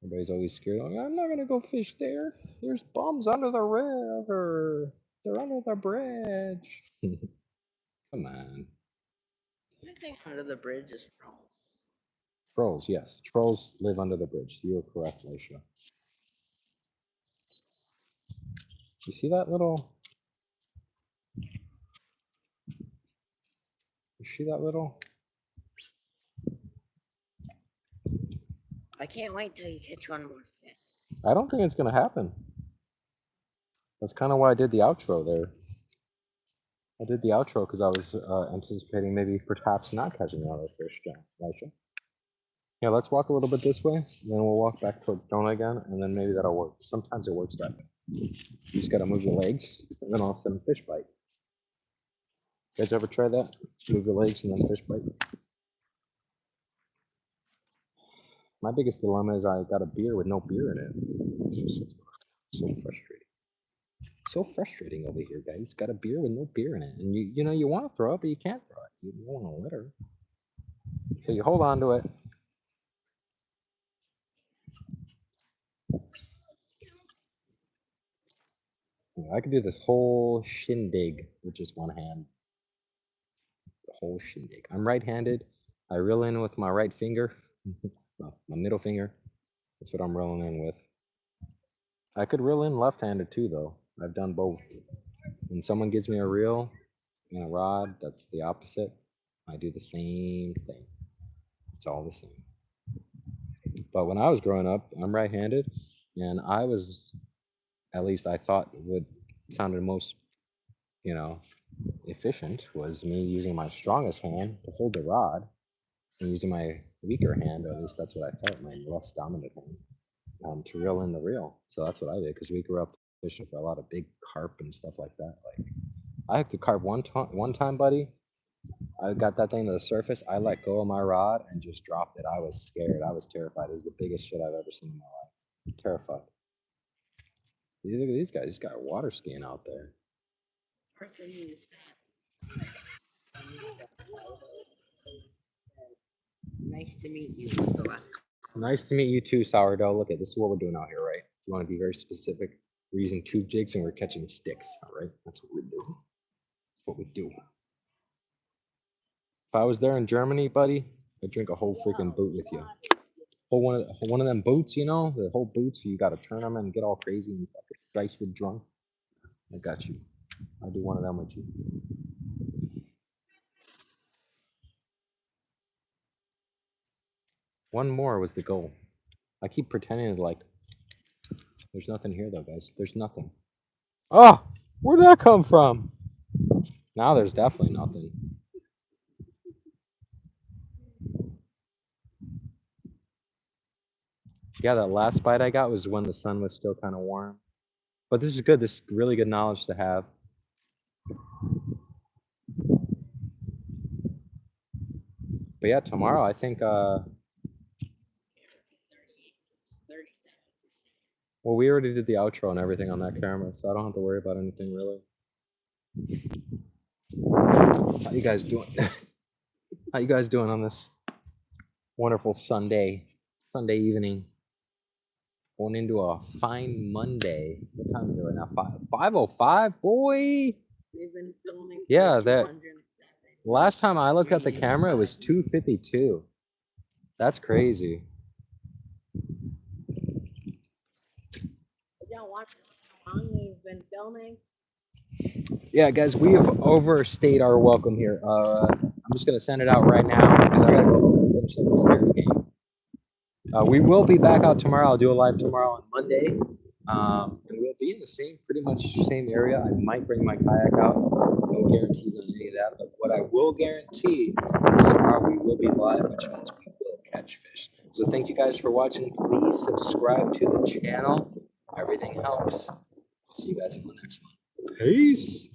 Everybody's always scared. Like, I'm not gonna go fish there. There's bums under the river. They're under the bridge. Come on. I think under the bridge is trolls. Trolls, yes. Trolls live under the bridge. You are correct, Laisha. You see that little See that little? I can't wait till you catch one more fish. I don't think it's gonna happen. That's kind of why I did the outro there. I did the outro because I was anticipating maybe perhaps not catching another fish, Elisha. Yeah, let's walk a little bit this way, then we'll walk back toward Dona again, and then maybe that'll work. Sometimes it works that way. You just gotta move your legs, and then all of a sudden fish bite. You guys ever try that? Move your legs and then fish bite? My biggest dilemma is I got a beer with no beer in it. It's just so frustrating. So frustrating over here, guys. Got a beer with no beer in it, and you know you want to throw it, but you can't throw it. You don't want to litter. So you hold on to it. I could do this whole shindig with just one hand. The whole shindig. I'm right-handed. I reel in with my right finger, well, my middle finger. That's what I'm reeling in with. I could reel in left-handed too, though. I've done both. When someone gives me a reel and a rod, that's the opposite. I do the same thing. It's all the same. But when I was growing up, I'm right-handed, and I was, at least I thought what sounded most, you know, efficient was me using my strongest hand to hold the rod and using my weaker hand, or at least that's what I felt, my less dominant hand, to reel in the reel. So that's what I did, because we grew up fishing for a lot of big carp and stuff like that. Like I hooked a carp one time, buddy. I got that thing to the surface. I let go of my rod and just dropped it. I was scared. I was terrified. It was the biggest shit I've ever seen in my life. Terrified. Look at these guys. He's got water skiing out there. Person used nice to meet you was the last. Nice to meet you too, Sourdough. Look at this is what we're doing out here, right? If you want to be very specific, we're using tube jigs and we're catching sticks, all right? That's what we do. That's what we do. If I was there in Germany, buddy, I'd drink a whole freaking boot with you. Whole one of them boots, you know, the whole boots. You got to turn them and get all crazy and fucking slice the drunk. I got you. I'll do one of them with you. One more was the goal. I keep pretending like there's nothing here though, guys. There's nothing. Oh, where'd that come from? Now there's definitely nothing. Yeah, that last bite I got was when the sun was still kind of warm. But this is good. This is really good knowledge to have. But yeah, tomorrow I think. Well, we already did the outro and everything on that camera, so I don't have to worry about anything really. How you guys doing? How you guys doing on this wonderful Sunday evening? Going into a fine Monday. What time is it right now? 5:05, boy. We've been filming. Yeah, that. Last time I looked at the camera, it was 2:52. That's crazy. Don't watch how long we've been filming. Yeah, guys, we have overstayed our welcome here. I'm just gonna send it out right now because I gotta go finish up this Bears game. We will be back out tomorrow. I'll do a live tomorrow on Monday, and we'll be in the pretty much same area. I might bring my kayak out. No guarantees on any of that, but what I will guarantee is tomorrow we will be live, which means we will catch fish. So thank you guys for watching. Please subscribe to the channel. Everything helps. I'll see you guys in the next one. Peace.